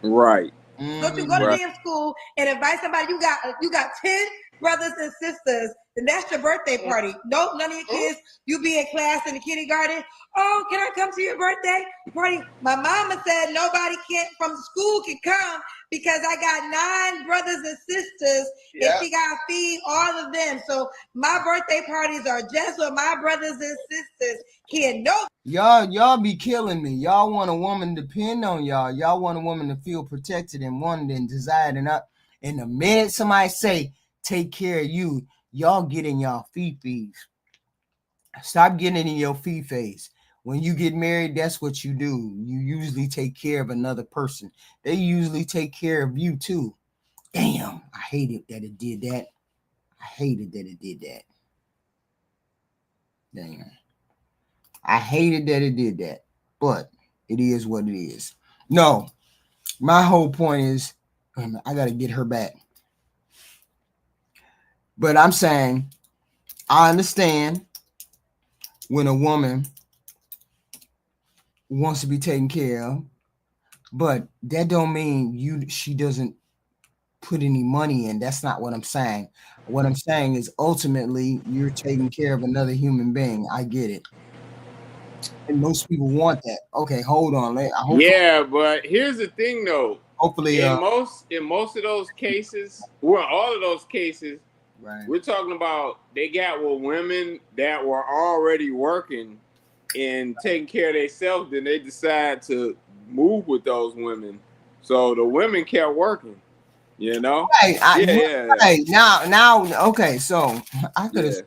Right. Don't you go to damn school and invite somebody? You got 10 brothers and sisters, and that's your birthday party. Nope, none of your kids. You be in class in the kindergarten. Oh, can I come to your birthday party? My mama said nobody from school can come because I got 9 brothers and sisters, and she got to feed all of them. So my birthday parties are just with my brothers and sisters. Can't no. Y'all be killing me. Y'all want a woman to depend on y'all. Y'all want a woman to feel protected and wanted and desired and up. And the minute somebody say take care of you, y'all get in y'all fee-fees. Stop getting in your fee-face. When you get married, that's what you do. You usually take care of another person. They usually take care of you too. Damn, I hated that it did that. I hated that it did that. Damn. I hated that it did that. But it is what it is. No, my whole point is I got to get her back. But I'm saying I understand when a woman wants to be taken care of, but that don't mean she doesn't put any money in. That's not what I'm saying. What I'm saying is ultimately you're taking care of another human being. I get it. And most people want that. Okay, hold on. But here's the thing though. Hopefully in most of those cases, well, all of those cases, right, we're talking about they got with women that were already working and taking care of themselves, then they decide to move with those women. So the women kept working, you know? Right. Now, okay, so I could have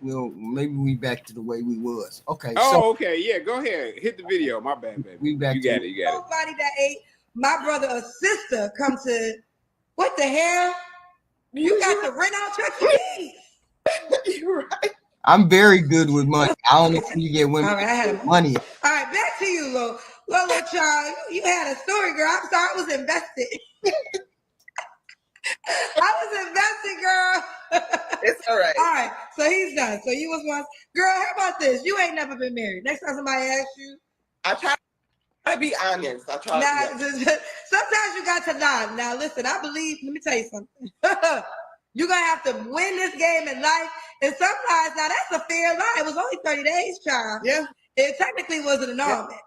well, maybe we back to the way we was. Okay. Okay, yeah, go ahead. Hit the video. My bad, baby. We back you got it. Nobody that ate my brother or sister come to what the hell? You got to rent out Chuck E. Cheese. You're right. I'm very good with money. I don't know if you get women money. All right, back to you, Lolo Child. You had a story, girl. I'm sorry, I was invested. I was invested, girl. It's all right. All right, so he's done. So you was once, girl. How about this? You ain't never been married. Next time somebody asks you, I tried I be honest. I try. Now, sometimes you got to lie. Now, listen, I believe, let me tell you something. You're going to have to win this game in life. And sometimes, now that's a fair lie. It was only 30 days, child. Yeah. It technically was an annulment.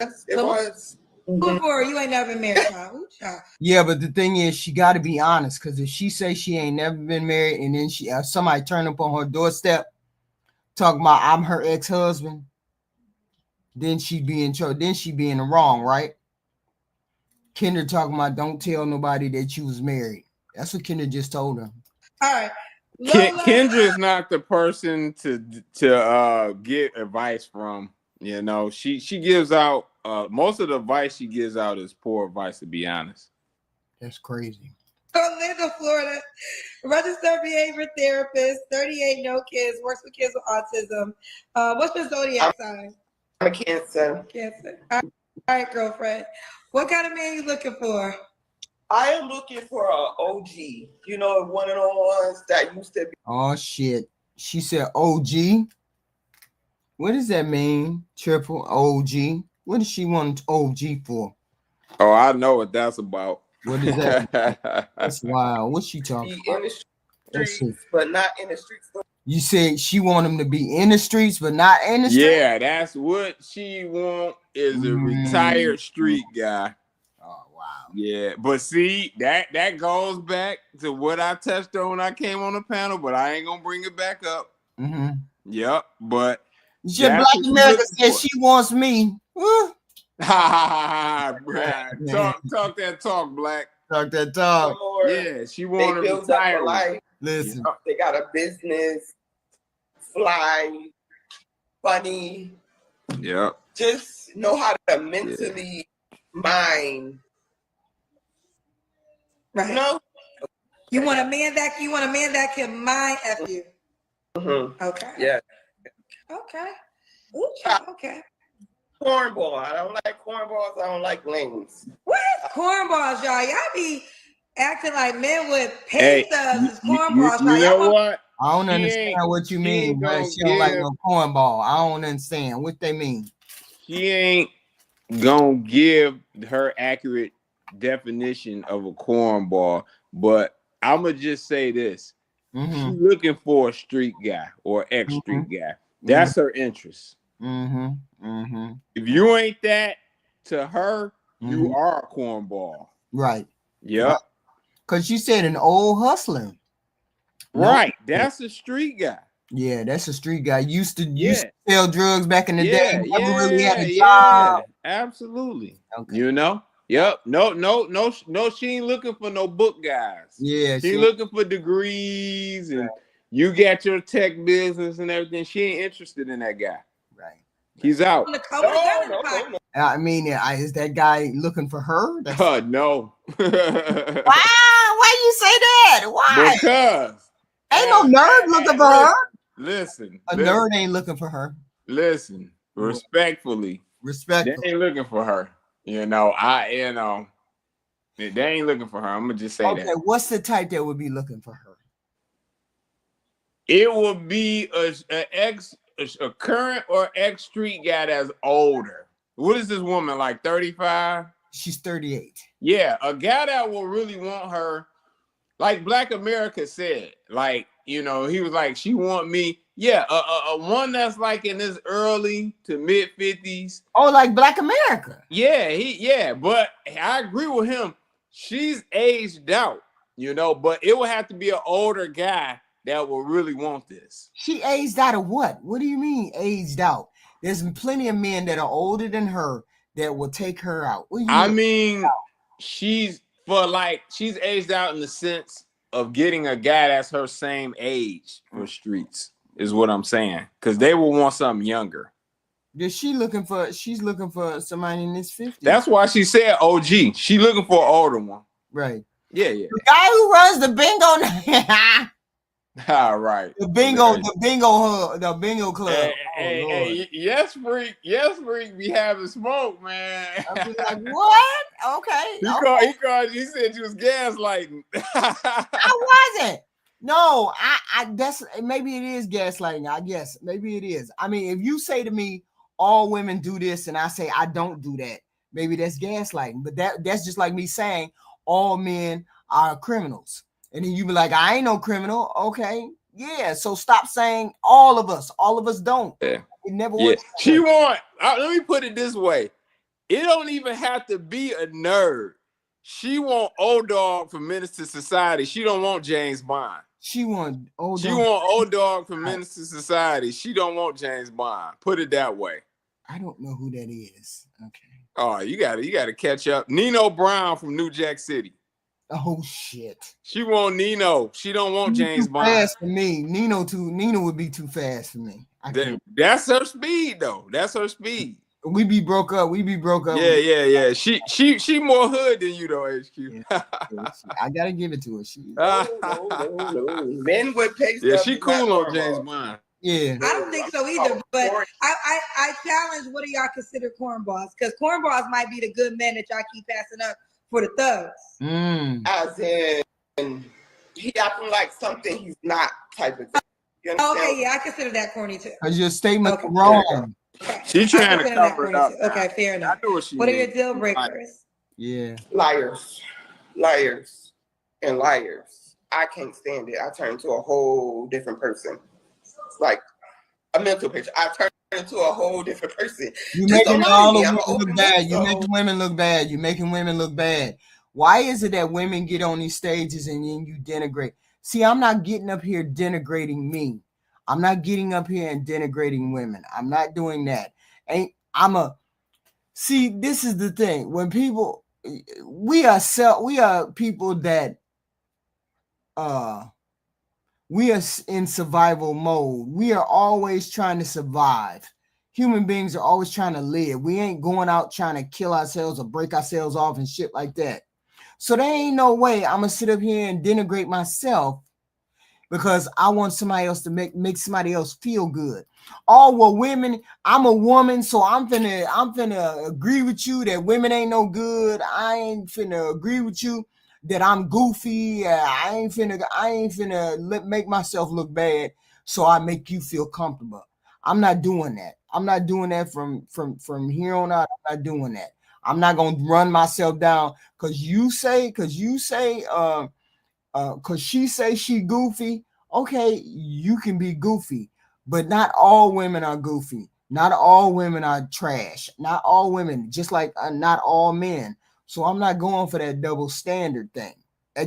Yes, it was. Before you ain't never been married, child. Ooh, child. Yeah, but the thing is, she got to be honest, because if she say she ain't never been married, and then she somebody turn up on her doorstep talking about I'm her ex-husband, then she be in trouble. Then she be in the wrong, right? Kendra talking about don't tell nobody that you was married. That's what Kendra just told her. All right. Kendra is not the person to get advice from. You know, she gives out most of the advice she gives out is poor advice, to be honest. That's crazy. Orlando, Florida, registered behavior therapist, 38, no kids, works with kids with autism. What's your zodiac sign? I'm a Cancer. Cancer. All right, girlfriend. What kind of man you looking for? I am looking for an OG. You know, one of the ones that used to be. Oh shit! She said OG. What does that mean? Triple OG. What does she want OG for? Oh, I know what that's about. What is that? That's wild. What's she talking about? In the streets, but not in the streets. You said she want him to be in the streets, but not in the streets? Yeah, that's what she want is a retired street guy. Oh, wow. Yeah, but see, that goes back to what I touched on when I came on the panel, but I ain't going to bring it back up. Mm-hmm. Yep, but... Black America says she wants me. Talk that talk, Black. Talk that talk. Yeah, she want to retire. Life. Listen, they got a business, fly, funny. Yep. Just know how to mentally mind. Right. You know? You want a man that can mind F you. Mm-hmm. Okay. Yeah. Okay. Okay. Cornball. I don't like cornballs. I don't like lanes. What is cornballs, y'all? Y'all be acting like men with pay stubs is cornballs. You know what? I don't understand what you mean, but she don't like no cornball. I don't understand what they mean. She ain't gonna give her accurate definition of a cornball, but I'm gonna just say this. She's looking for a street guy or ex-street guy. That's her interest. If you ain't that to her, you are a cornball. Right. Yep. Because you said an old hustler. Right. That's a street guy. Yeah, that's a street guy. Used to sell drugs back in the day. Never really had a job. Yeah, absolutely. Okay. You know? Yep. No, she ain't looking for no book guys. Yeah. She looking for degrees and you got your tech business and everything. She ain't interested in that guy. Right. He's out. No. I mean, is that guy looking for her? No. Wow, why you say that? Why? Because ain't no nerd looking for her. Listen. Nerd ain't looking for her. Listen, respectfully. They ain't looking for her. They ain't looking for her. I'm gonna just say that. Okay, what's the type that would be looking for her? It would be a current or ex street guy that's older. What is this woman, like 35? She's 38. Yeah, a guy that will really want her, like Black America said, like, you know, he was like, she want me. Yeah, a one that's like in his early to mid 50s. Oh, like Black America. Yeah, but I agree with him. She's aged out, you know, but it would have to be an older guy that will really want this. She aged out of what? What do you mean aged out? There's plenty of men that are older than her that will take her out. I mean, she's aged out in the sense of getting a guy that's her same age for streets, is what I'm saying. Because they will want something younger. She's looking for somebody in his 50s. That's why she said OG. She looking for an older one. Right. Yeah. The guy who runs the bingo. All right. The bingo club. Hey, yes, freak, be having smoke, man. I be like, what? Okay. He said you was gaslighting. I wasn't. No, I that's maybe it is gaslighting. I guess maybe it is. I mean, if you say to me, all women do this, and I say I don't do that, maybe that's gaslighting. But that's just like me saying all men are criminals. And then you be like, I ain't no criminal. Okay. Yeah. So stop saying all of us. All of us don't. Yeah. It never Yeah. works. She want, let me put it this way. It don't even have to be a nerd. She want old dog from Menace to Society. She don't want James Bond. She want old dog from Menace to Society. She don't want James Bond. Put it that way. I don't know who that is. Okay. Oh, you gotta catch up. Nino Brown from New Jack City. Oh shit. She want Nino. She don't want James Bond. Fast for me. Nino would be too fast for me. That's her speed though. That's her speed. We be broke up. Yeah. She more hood than you though, HQ. Yeah. I gotta give it to her. No. Men with pay yeah, she cool on James Bond. Yeah. I don't think so either. But I challenge, what do y'all consider cornballs? Because cornballs might be the good men that y'all keep passing up for the thugs. As in, he acting like something he's not type of thing. Okay, yeah, I consider that corny too. Because your statement wrong. She's trying to cover it up. Okay, fair enough. I know what are your deal breakers? Yeah. Liars. I can't stand it. I turn into a whole different person. Like a mental picture. I turn into a whole different person. You're making all the women look bad. You're making women look bad. You're making women look bad. Why is it that women get on these stages and then you denigrate? See, I'm not getting up here denigrating me. I'm not getting up here and denigrating women. I'm not doing that. See, this is the thing. When people, we are people that we are in survival mode. We are always trying to survive. Human beings are always trying to live. We ain't going out trying to kill ourselves or break ourselves off and shit like that. So there ain't no way I'm gonna sit up here and denigrate myself because I want somebody else to make somebody else feel good. Oh, well, women, I'm a woman, so I'm finna agree with you that women ain't no good. I ain't finna agree with you that I'm goofy. I ain't finna make myself look bad, so I make you feel comfortable. I'm not doing that. I'm not doing that from here on out. I'm not doing that. I'm not gonna run myself down because she say she goofy. Okay, you can be goofy, but not all women are goofy. Not all women are trash. Not all women, just like not all men. So I'm not going for that double standard thing. I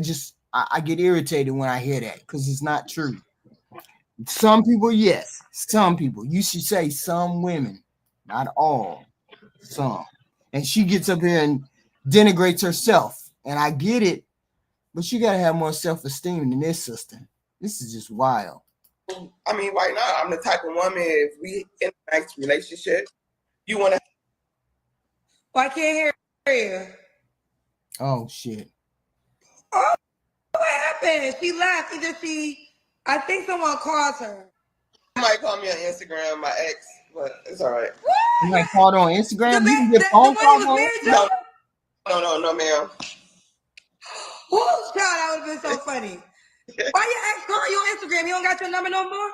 get irritated when I hear that because it's not true. Some people, yes. Some people. You should say some women, not all. Some. And she gets up here and denigrates herself. And I get it, but you got to have more self-esteem than this, sister. This is just wild. I mean, why not? I'm the type of woman, if we in a nice relationship, you want to... Well, I can't hear you. Oh, shit. Oh, what happened? She left. I think someone called her. You might call me on Instagram, my ex, but it's all right. You might call her on Instagram? You can get phone calls on Instagram? No, ma'am. Oh, child, that would have been so funny. Why your ex calling you on Instagram? He don't got your number no more?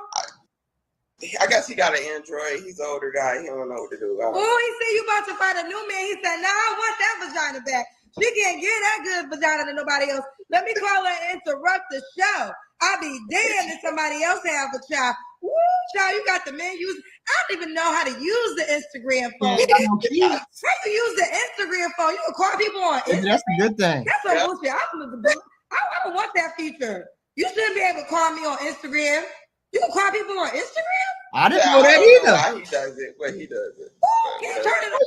I guess he got an Android. He's an older guy. He don't know what to do. Oh, he said you about to find a new man. He said, I want that vagina back. She can't get that good vagina to nobody else. Let me call her and interrupt the show. I'll be damned if somebody else have a child. Woo, child, you got the men use. I don't even know how to use the Instagram phone. How you use the Instagram phone? You can call people on Instagram. That's a good thing. That's some bullshit. I don't want that feature. You shouldn't be able to call me on Instagram. You can call people on Instagram? I didn't know that either. Why he does it, but he does it. Can't turn it on. I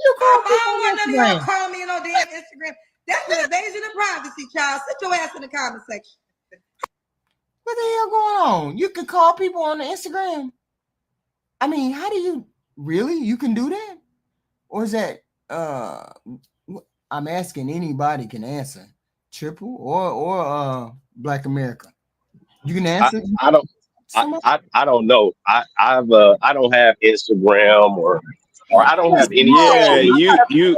don't want none of y'all call me on damn Instagram. That's an invasion of privacy, child. Sit your ass in the comment section. What the hell going on? You can call people on the Instagram. I mean, how do you really? You can do that? Or is that I'm asking, anybody can answer. Triple or Black America. You can answer. I don't know. I don't have Instagram or I don't have any. You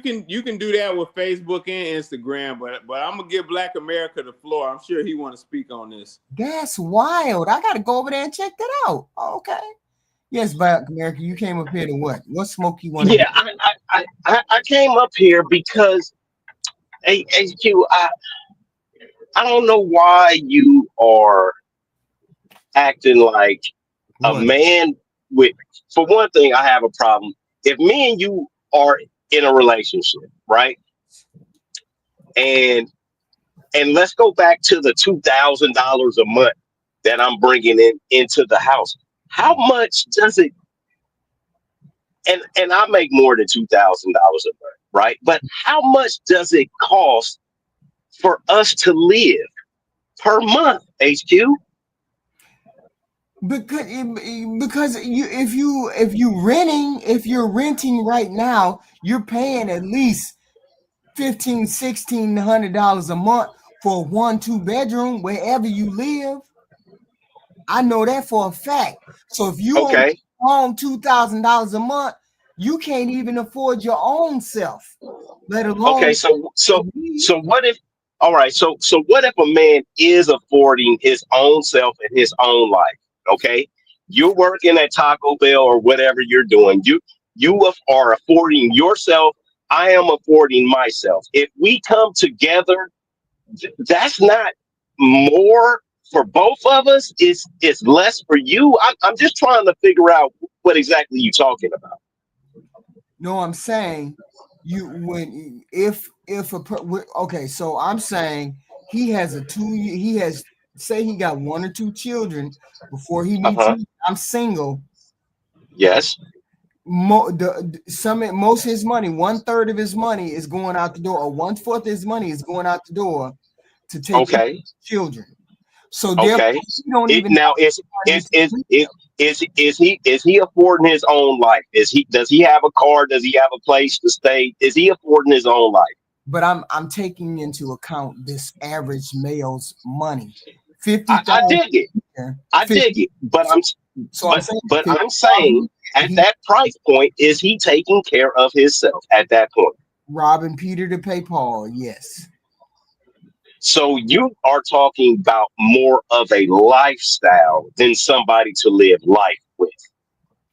can do that with Facebook and Instagram, but I'm gonna give Black America the floor. I'm sure he want to speak on this. That's wild. I gotta go over there and check that out. Okay. Yes, Black America, you came up here to what? What smoke you want? Yeah, I came up here because HQ, I don't know why you are acting like a What? man with, for one thing, I have a problem. If me and you are in a relationship, right? And let's go back to the $2,000 a month that I'm bringing into the house. How much does it? And I make more than $2,000 a month, right? But how much does it cost for us to live per month? HQ. Because you if you're renting right now, you're paying at least $1,500-$1,600 a month for 1-2 bedroom wherever you live. I know that for a fact. So if you only Okay. own $2,000 a month, you can't even afford your own self, let Okay. alone me. So what if? All right. So what if a man is affording his own self and his own life? Okay. You're working at Taco Bell or whatever you're doing. Are affording yourself. I am affording myself. If we come together, that's not more for both of us. It's less for you. I'm just trying to figure out what exactly you're talking about. No, I'm saying you when if okay, so I'm saying he has say he got 1 or 2 children before he Uh meets huh. me. I'm single. Yes. Most of his money, 1/3 of his money is going out the door, or 1/4 of his money is going out the door to take care of Okay. children. So therefore, Okay. he don't It even now have money to sleep. is he affording his own life? Does he have a car? Does he have a place to stay? Is he affording his own life? But I'm taking into account this average male's money, I 50,000. dig it. I 50. dig it. But So, I'm saying I'm saying 50,000. at He that price point, is he taking care of himself at that point? robbing Peter to pay Paul. Yes. So you are talking about more of a lifestyle than somebody to live life with.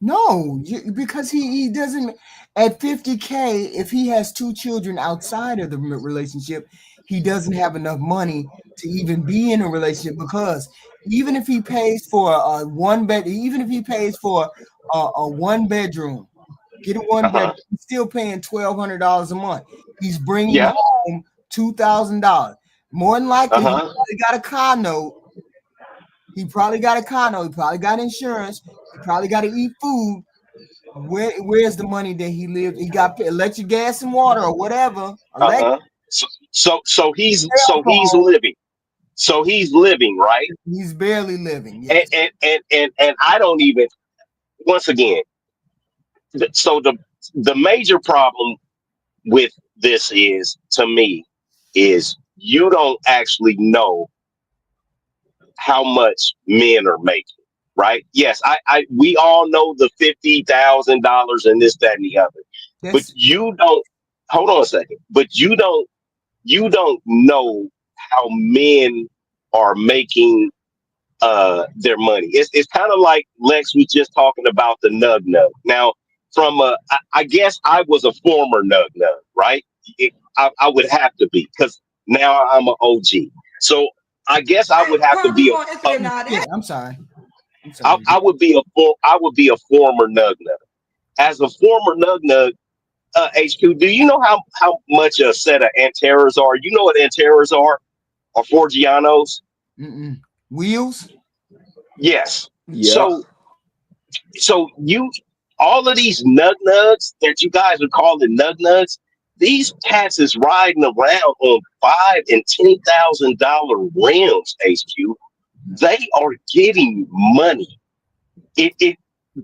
No, because he doesn't at 50K. If he has 2 children outside of the relationship, he doesn't have enough money to even be in a relationship. Because even if he pays for a one bed, even if he pays for a 1 bedroom, get a one Uh huh. bedroom, he's still paying $1,200 a month. He's bringing Yeah. home $2,000. More than Uh likely, he huh. probably got a car note. He probably got a car note. He probably got insurance. He probably got to eat food. Where's the money that he lived? He got electric, gas, and water, or whatever. Uh Electric, huh. So cell he's phone. living. So he's living, right? He's barely living. And Yes. and I don't even. Once again, so the major problem with this is, to me, is you don't actually know how much men are making, right? Yes, we all know the $50,000 and this, that, and the other, but That's you don't. Hold on a second, but you don't know how men are making their money. It's kind of like Lex was just talking about the nug nug. Now, I guess I was a former nug nug, right? I would have to be, because now I'm an OG. So I guess I would have to Carl, we be going into it now. yeah. That I'm sorry. I'm sorry. I would be I would be a former nug nug. As a former nug nug, HQ, do you know how much a set of Anteras are? You know what Anteras are? Or Forgianos? Mm-mm. Wheels. Yes. Yep. So you, all of these nug nugs that you guys are calling nug nugs, these cats is riding around on $5,000 and $10,000 rims. HQ, they are getting money. It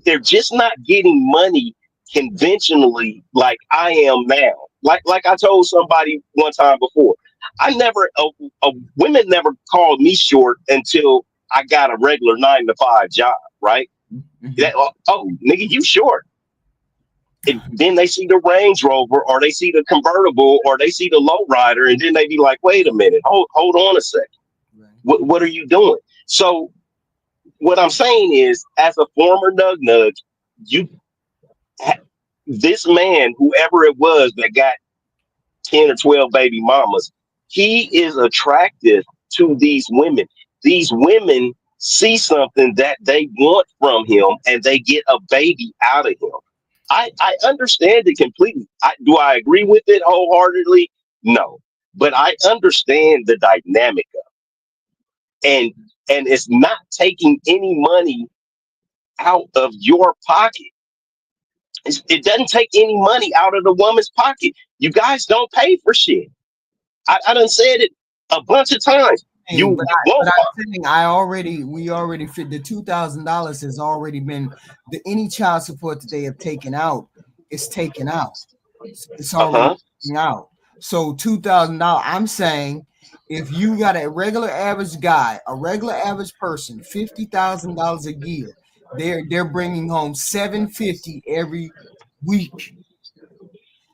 they're just not getting money conventionally like I am now. Like I told somebody one time before, I never women never called me short until I got a regular 9 to 5 job, right? Mm-hmm. That, oh, nigga, you short. And then they see the Range Rover, or they see the convertible, or they see the lowrider, and then they be like, wait a minute, hold on a second. Right. What are you doing? So what I'm saying is, as a former nug nug, you this man, whoever it was that got 10 or 12 baby mamas, he is attractive to these women. These women see something that they want from him and they get a baby out of him. I understand it completely. Do I agree with it wholeheartedly? No. But I understand the dynamic of it. And it's not taking any money out of your pocket. It doesn't take any money out of the woman's pocket. You guys don't pay for shit. I done said it a bunch of times. You But won't. I'm saying we already fit the $2,000 has already been any child support that they have taken out is taken out. It's already taken out. So $2,000. I'm saying if you got a regular average guy, a regular average person, $50,000 a year, they're bringing home $750 every week.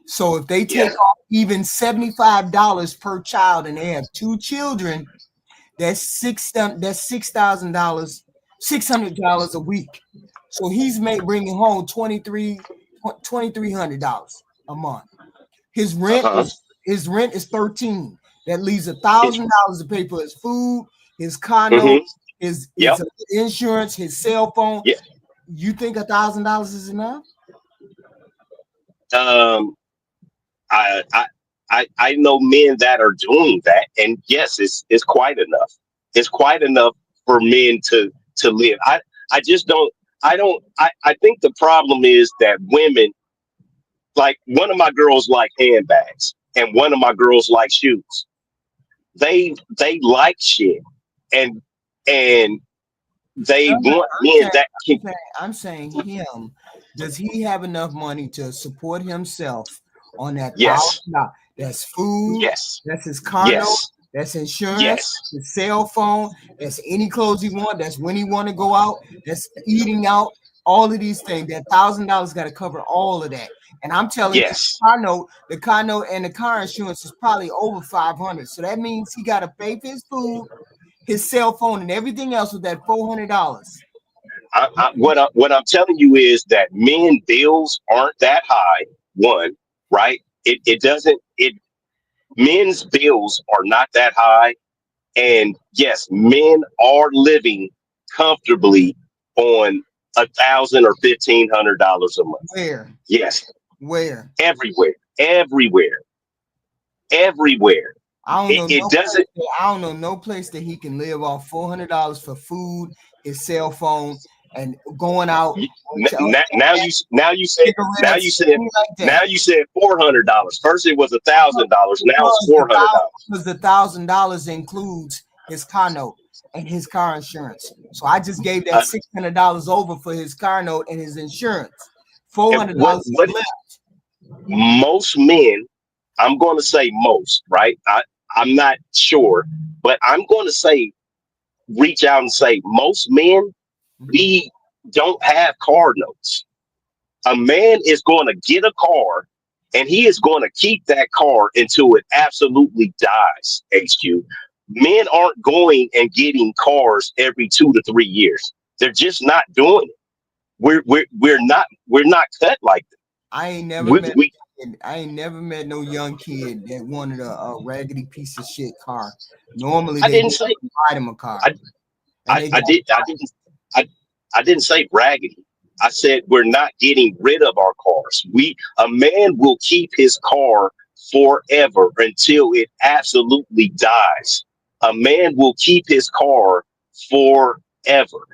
So if they take off even $75 per child and they have 2 children, that's $6,000, $600 a week. So he's bringing home $2,300 a month. His rent is $13. That leaves $1,000 to pay for his food, his condo, his insurance, his cell phone. Yeah. You think $1,000 is enough? I know men that are doing that, and yes, it's quite enough. It's quite enough for men to live. I just don't. I think the problem is that women, like one of my girls like handbags, and one of my girls like shoes. They like shit, and they want men that can. I'm saying him. Does he have enough money to support himself on that Yes. $1,000? That's food. Yes. That's his condo. Yes. That's insurance. Yes. His cell phone. That's any clothes he want. That's when he want to go out. That's eating out. All of these things. That $1,000 got to cover all of that. And I'm telling you, the condo and the car insurance is probably over $500. So that means he got to pay for his food, his cell phone, and everything else with that $400. What I'm telling you is that men bills aren't that high. One, right? It doesn't. Men's bills are not that high, and yes, men are living comfortably on $1,000 or $1,500 a month. Where? Yes. Where? Everywhere. It doesn't. I don't know no place that he can live off $400 for food, his cell phone, and going out. Now you said $400. First it was $1,000. Now it's $400. Because the $1,000 includes his car note and his car insurance. So I just gave that $600 over for his car note and his insurance. $400 left. Most men, I'm going to say most, right? I'm not sure, but I'm going to say, reach out and say, most men, we don't have car notes. A man is going to get a car and he is going to keep that car until it absolutely dies. HQ. Men aren't going and getting cars every 2 to 3 years. They're just not doing it. We're not cut like that. I ain't never met no young kid that wanted a raggedy piece of shit car. Normally, they didn't buy them a car. I didn't say raggedy. I said we're not getting rid of our cars. A man will keep his car forever until it absolutely dies. A man will keep his car forever.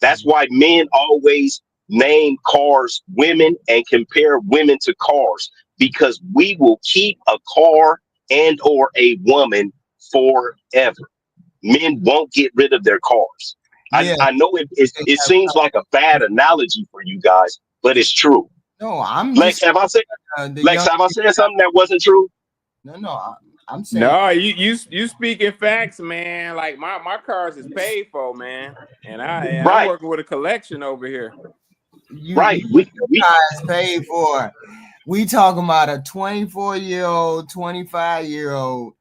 That's why men always name cars women and compare women to cars, because we will keep a car and or a woman forever. Men won't get rid of their cars. Yeah. I know it seems like a bad analogy for you guys, but it's true. No, I'm Lex, have I said something that wasn't true? No, I'm saying no. You speaking facts, man. Like my cars is paid for, man, and I'm working with a collection over here. We guys paid for. We talking about a 24-year-old, 25-year-old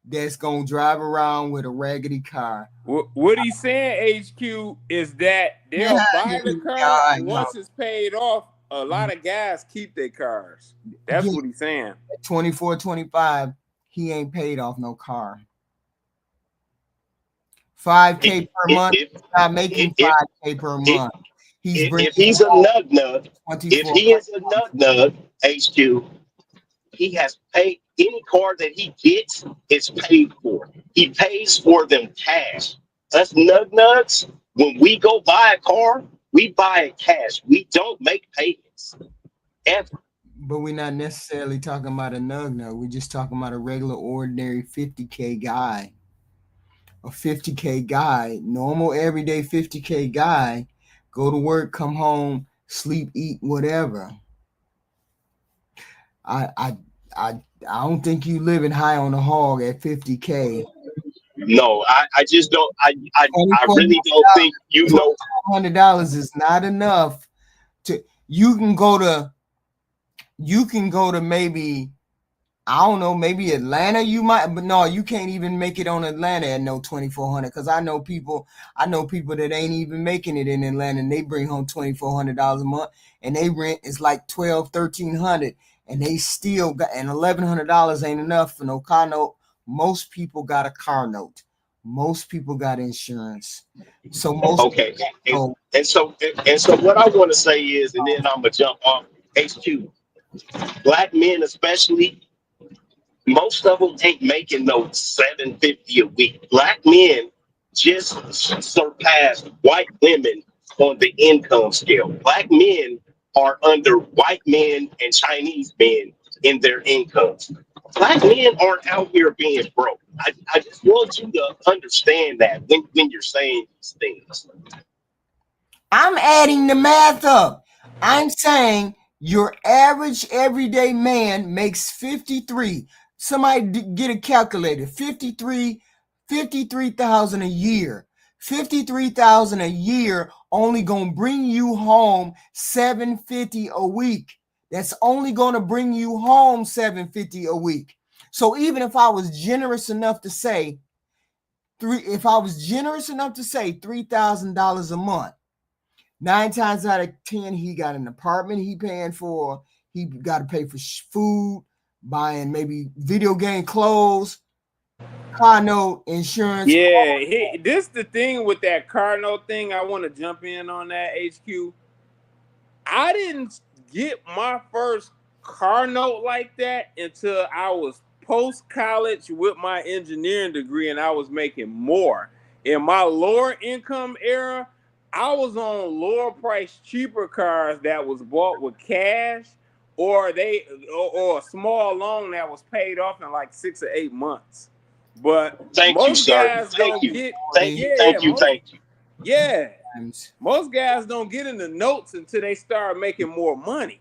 that's gonna drive around with a raggedy car. What he's saying, HQ, is that they'll buy the car once it's paid off, a lot of guys keep their cars. That's what he's saying. At 24, 25, he ain't paid off no car. $5K per month. He's not making $5K per month. If he's a nug nug, if he is a nug nug, HQ, he has paid any car that he gets is paid for. He pays for them cash. Us nug nugs, when we go buy a car, we buy it cash. We don't make payments ever. But we're not necessarily talking about a nug nug. We're just talking about a regular, ordinary 50K guy. A 50K guy, normal, everyday 50K guy, go to work, come home, sleep, eat, whatever. I don't think you living high on the hog at 50K. No, I just don't. I really don't think you know. $100 is not enough to. You can go to maybe, I don't know, maybe Atlanta. You might, but no, you can't even make it on Atlanta at no $2,400. Because I know people that ain't even making it in Atlanta, and they bring home $2,400 a month, and they rent is like $1,200-$1,300, and they still got, and $1,100 ain't enough for no car note. Most people got a car note. Most people got insurance. So most okay, and so what I want to say is, and then I'm gonna jump off HQ. Black men especially, most of them ain't making no $750 a week. Black men just surpassed white women on the income scale. Black men are under white men and Chinese men in their incomes. Black men aren't out here being broke. I just want you to understand that when you're saying these things. I'm adding the math up. I'm saying your average everyday man makes 53. Somebody get a calculator. 53,000 a year. 53,000 a year only gonna bring you home $750 a week. That's only gonna bring you home $750 a week. So even if I was generous enough to say $3,000 a month, 9 times out of 10, he got an apartment he paying for. He got to pay for food, buying maybe video game clothes, car note, insurance. Yeah, this the thing with that car note thing. I want to jump in on that, HQ. I didn't get my first car note like that until I was post-college with my engineering degree, and I was making more. In my lower income era, I was on lower price, cheaper cars that was bought with cash, or a small loan that was paid off in like 6 or 8 months. But Thank you, most sir. guys Thank don't you. get. Thank you. Yeah. Most guys don't get in the notes until they start making more money.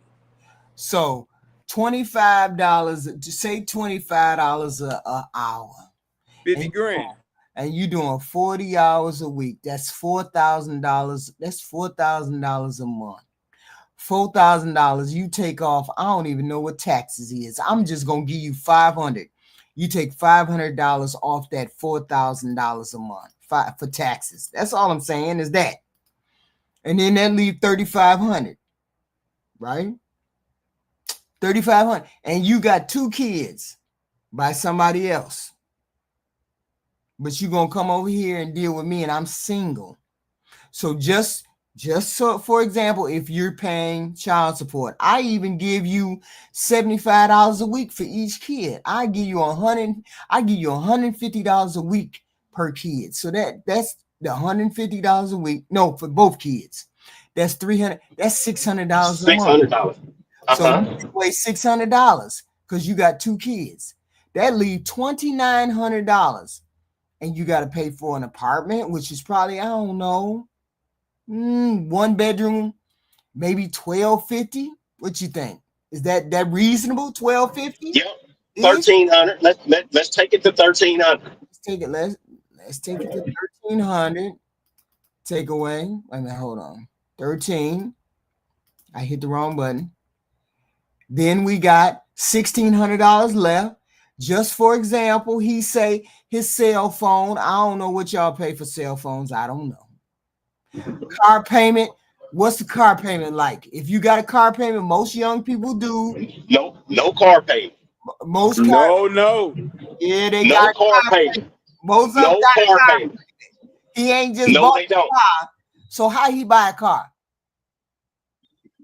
So $25, to say $25 an hour. 50 grand. And you doing 40 hours a week. That's $4,000. That's $4,000 a month. $4,000. You take off. I don't even know what taxes is. I'm just gonna give you $500. You take $500 off that $4,000 a month for taxes. That's all I'm saying is that. And then that leave $3,500, right? $3,500, and you got 2 kids by somebody else. But you gonna come over here and deal with me, and I'm single. So just so, for example, if you're paying child support, I even give you $75 a week for each kid. I give you $150 a week per kid. So that's the $150 a week. No, for both kids. That's $300. That's $600 a month. $600. So you take away $600 because you got 2 kids. That leaves $2,900, and you got to pay for an apartment, which is probably, I don't know, 1 bedroom, maybe $1,250. What you think? Is that reasonable? $1,250? Yep. 1,300. Let's take it to 1,300. Let's take it. Let's take it to 1,300. Take away. Wait a minute. Hold on. 13. I hit the wrong button. Then we got $1,600 left. Just for example, he say his cell phone. I don't know what y'all pay for cell phones. I don't know. Car payment. What's the car payment like? If you got a car payment, most young people do. No car payment. Most car, No. yeah, they No got car car payment. payment. Most of them No got car car. payment. He ain't just No, bought they don't. a car. So how he buy a car?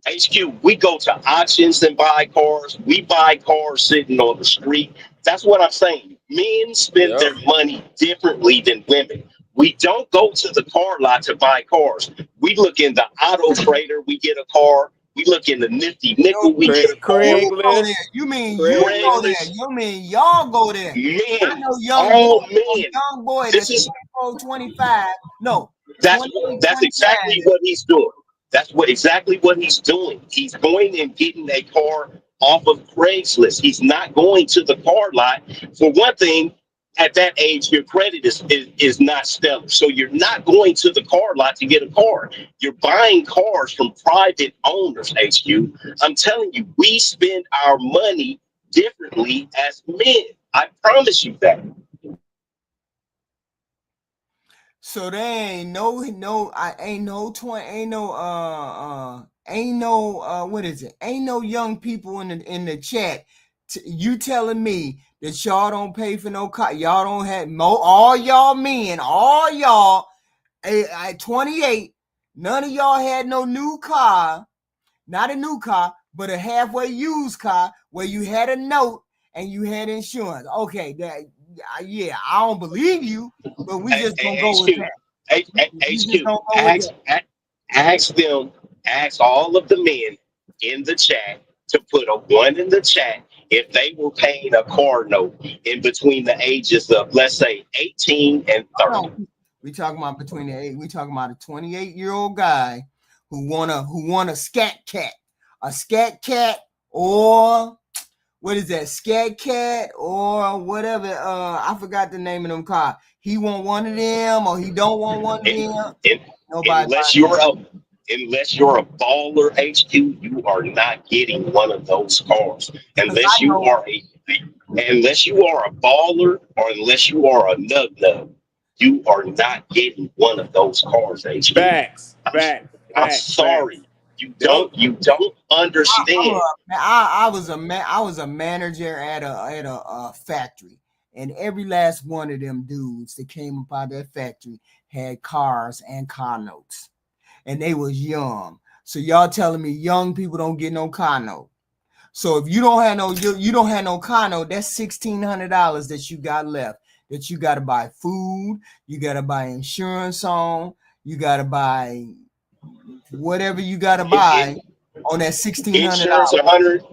HQ, we go to auctions and buy cars. We buy cars sitting on the street. That's what I'm saying. Men spend Yep. their money differently than women. We don't go to the car lot to buy cars. We look in the auto trader, we get a car. We look in the nifty No, nickel, we get a car. you go there. Craigslist. You mean you go there. Craigslist. Craigslist, You mean y'all go there. I men, know all men. young boy This that's is 24, 25. No, That's 28, that's 29. exactly what he's doing. That's what exactly what he's doing. He's going and getting a car off of Craigslist. He's not going to the car lot. For one thing, at that age, your credit is not stellar. So you're not going to the car lot to get a car. You're buying cars from private owners, HQ. I'm telling you, we spend our money differently as men. I promise you that. So they I ain't no what is it? Ain't no young people in the chat. You telling me that y'all don't pay for no car? Y'all don't have all y'all men, all y'all at 28. None of y'all had no new car, not a new car, but a halfway used car where you had a note and you had insurance. Okay, that yeah, I don't believe you, but we just gonna go with HQ, that. We just HQ, gonna go with that. ask them, ask all of the men in the chat to put a one in the chat if they were paying a car note in between the ages of, let's say, 18 and 30. No, we talking about between the eight. We talking about a 28-year-old guy who want a scat cat, or what is that, scat cat or whatever? I forgot the name of them car. He want one of them, or he don't want one of And, them. and Nobody buy unless you're a baller HQ, you are not getting one of those cars. because I know. Unless you are a baller or unless you are a nub nub, you are not getting one of those cars, HQ. Facts. I'm, Facts. I'm Facts. Facts. sorry. Yep. You don't understand. I was a manager at a factory, and every last one of them dudes that came up out of that factory had cars and car notes, and they was young. So y'all telling me young people don't get no car note? So if you don't have you don't have no car note, that's $1,600 that you got left. That you got to buy food, you got to buy insurance on, you got to buy whatever you got to buy on that Insurance $1,600. 100.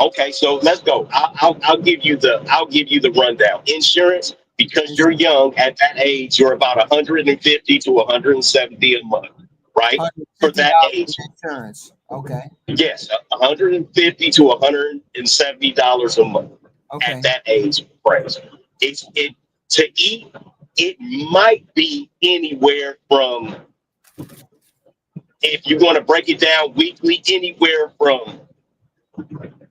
Okay, so let's go. I'll I'll give you the rundown. Insurance, because you're young at that age, you're about 150 to 170 a month, right? For that $150 age, insurance. Okay. yes, 150 to 170 dollars a month at Okay. that age range. It to eat. It might be anywhere from, if you're going to break it down weekly, anywhere from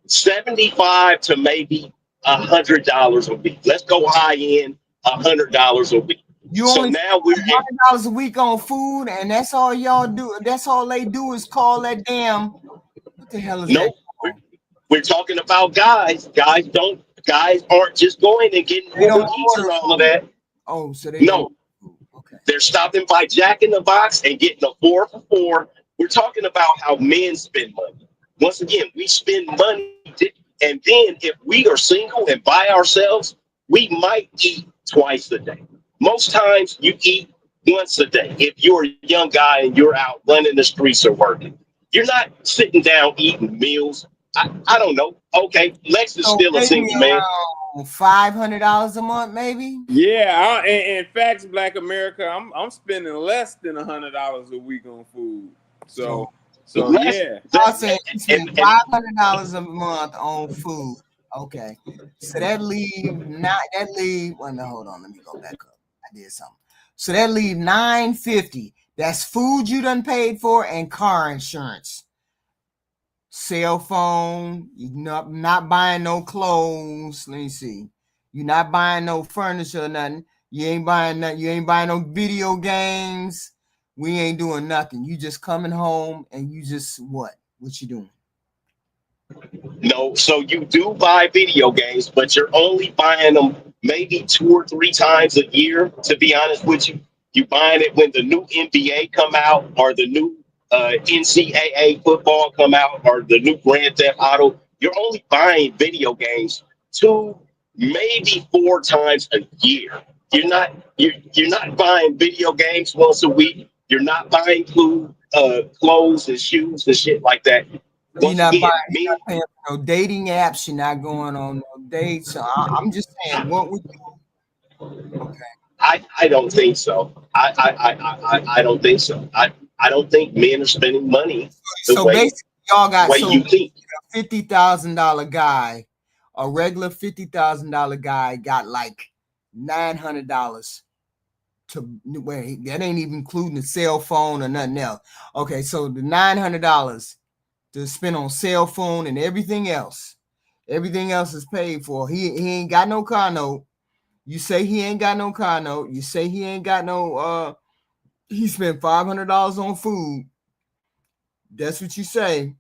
75 to maybe $100 a week. Let's go high end, $100 a week. You So only now we're spend at, $100 a week on food, and that's all y'all do. That's all they do is call that damn. What the hell is that no, we're, called? we're talking about guys. Guys aren't just going and getting They don't Uber Eats order and all of food. that. Oh, so they don't No, order food. Okay. they're stopping by Jack in the Box and getting a 4 for $4. We're talking about how men spend money. Once again, we spend money, and then if we are single and by ourselves, we might eat twice a day. Most times, you eat once a day. If you're a young guy and you're out running the streets or working, you're not sitting down eating meals. I don't know. Okay, Lex is So still a maybe single man. around $500 a month, maybe. Yeah. In fact, Black America, I'm spending less than $100 a week on food. So So Less yeah. y'all that, saying you spend and $500 a month on food. Okay. So that leave well no, hold on, let me go back up. I did something. So that leave $950. That's food you done paid for and car insurance. Cell phone, you not buying no clothes. Let me see. You're not buying no furniture or nothing. You ain't buying nothing. You ain't buying no video games. we ain't doing nothing. You just coming home and you just what you doing? No, so you do buy video games, but you're only buying them maybe 2 or 3 times a year. To be honest with you, you buying it when the new NBA come out, or the new NCAA football come out, or the new Grand Theft Auto. You're only buying video games 2, maybe 4 times a year. You're not buying video games once a week. You're not buying food, clothes, and shoes and shit like that. You're Once not again, buying, you're men. not paying for no dating apps. You're not going on no dates. So I'm just saying, what would you? Okay. I don't think so. I don't think so. I don't think men are spending money the So way basically, y'all got you think. $50,000 guy, a regular $50,000 guy got like $900 to where that ain't even including the cell phone or nothing else. Okay, so the $900 to spend on cell phone and everything else. Everything else is paid for. He ain't got no car note. You say he ain't got no car note. You say he ain't got no he spent $500 on food. That's what you say.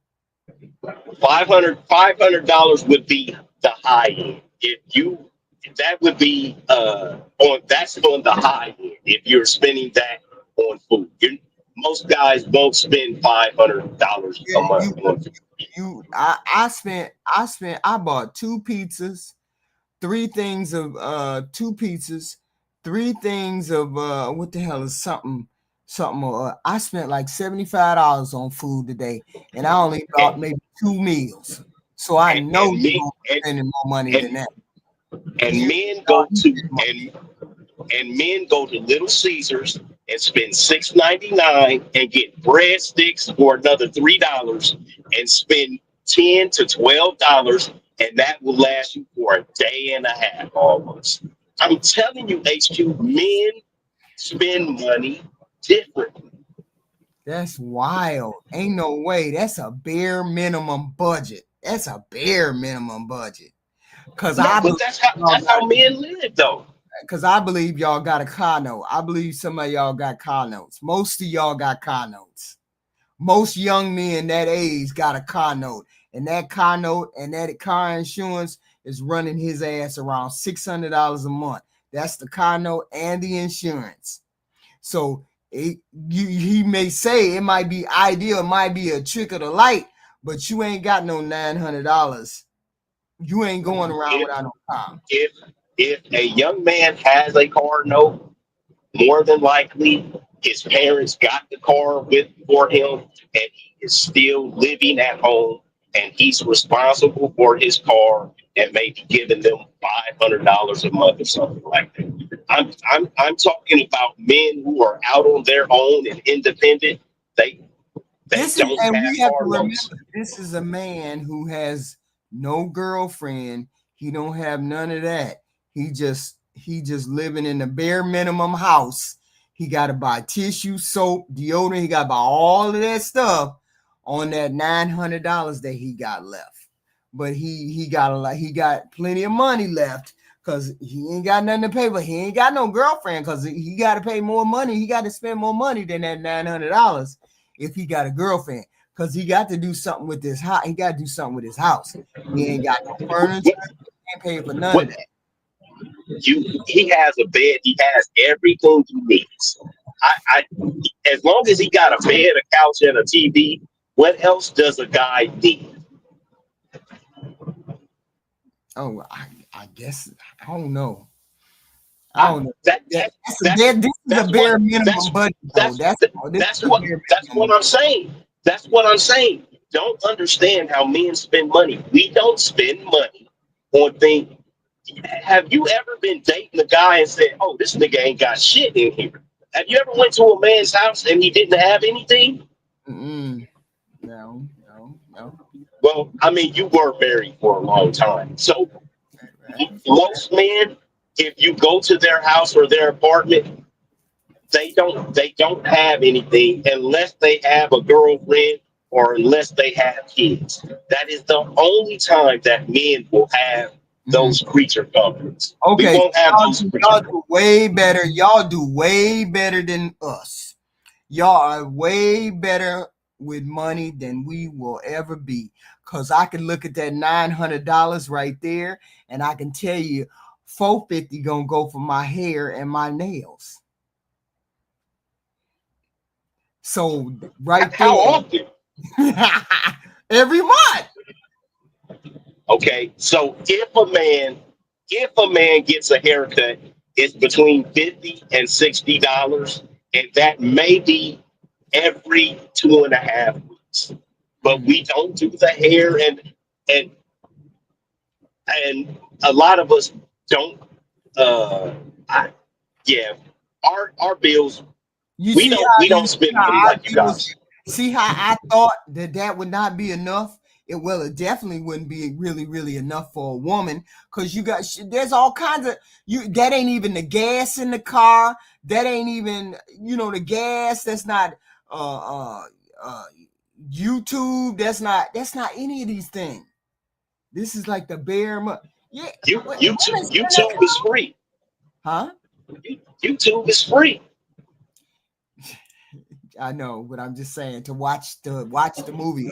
$500 would be the high end. If you That would be on that's on the high end. If you're spending that on food, most guys won't spend $500 a Yeah, month on food. I bought two pizzas, two pizzas, three things of what the hell is something I spent like $75 on food today, and I only bought And maybe 2 meals. So I and, know and you're men gonna be spending more money than and that. and You men y'all go you to spend money. men go to Little Caesars and spend $6.99 and get breadsticks for another $3 and spend $10 to $12, and that will last you for a day and a half almost. I'm telling you, HQ, men spend money differently. That's wild. Ain't no way. That's a bare minimum budget. That's a bare minimum budget. Cause No, I but believe y'all that's got how men live though. because I believe y'all got a car note. I believe some of y'all got car notes. Most of y'all got car notes. Most young men that age got a car note. And that car note and that car insurance is running his ass around $600 a month. That's the car note and the insurance. So he may say it might be ideal, it might be a trick of the light, but you ain't got no $900. You ain't going around If without no car. if if a young man has a car note, more than likely his parents got the car with for him, and he is still living at home, and he's responsible for his car and maybe giving them $500 a month or something like that. I'm talking about men who are out on their own and independent. They they This is, don't and have we have car to notes. remember, this is a man who has no girlfriend. He don't have none of that. He just living in the bare minimum house. He got to buy tissue, soap, deodorant. He got to buy all of that stuff on that $900 that he got left. But he got a lot. He got plenty of money left because he ain't got nothing to pay. But he ain't got no girlfriend because he got to pay more money. He got to spend more money than that $900 if he got a girlfriend, because he got to do something with this house. He got to do something with his house. He ain't got no furniture. What He ain't paying for none of what that. he has a bed, he has everything he needs. I As long as he got a bed, a couch, and a TV, what else does a guy need? Oh, I guess I don't know. I I, don't know. that, That, that that's this is a that's what bare minimum that's budget, though. that's This that's is a what bare that's what minimum. I'm saying. That's what I'm saying. Don't understand how men spend money. We don't spend money on things. Have you ever been dating a guy and said, "Oh, this nigga ain't got shit in here"? Have you ever went to a man's house and he didn't have anything? Mm-mm. No, no, no. Well, I mean, you were married for a long time. So Right. most men, if you go to their house or their apartment, they don't have anything unless they have a girlfriend or unless they have kids. That is the only time that men will have Mm-hmm. those creature comforts. We Okay, so won't have those creature y'all comforts. do way better. Y'all do way better than us. Y'all are way better with money than we will ever be. Cause I can look at that $900 right there, and I can tell you, $450 gonna go for my hair and my nails. So right How there, often? every month. Okay, so if a man gets a haircut, it's between $50 and $60, and that may be every 2.5 weeks. But we don't do the hair, and and a lot of us don't. I, yeah, our bills, You we see don't how we don't spend money our like you bills. guys. See how I thought that would not be enough. It definitely wouldn't be really enough for a woman, because you got there's all kinds of you that ain't even the gas in the car. That ain't even the gas. That's not uh uh uh YouTube. That's not any of these things. This is like the bare yeah. YouTube Women spend that YouTube is free. huh? YouTube is free. I know, but I'm just saying to watch the movie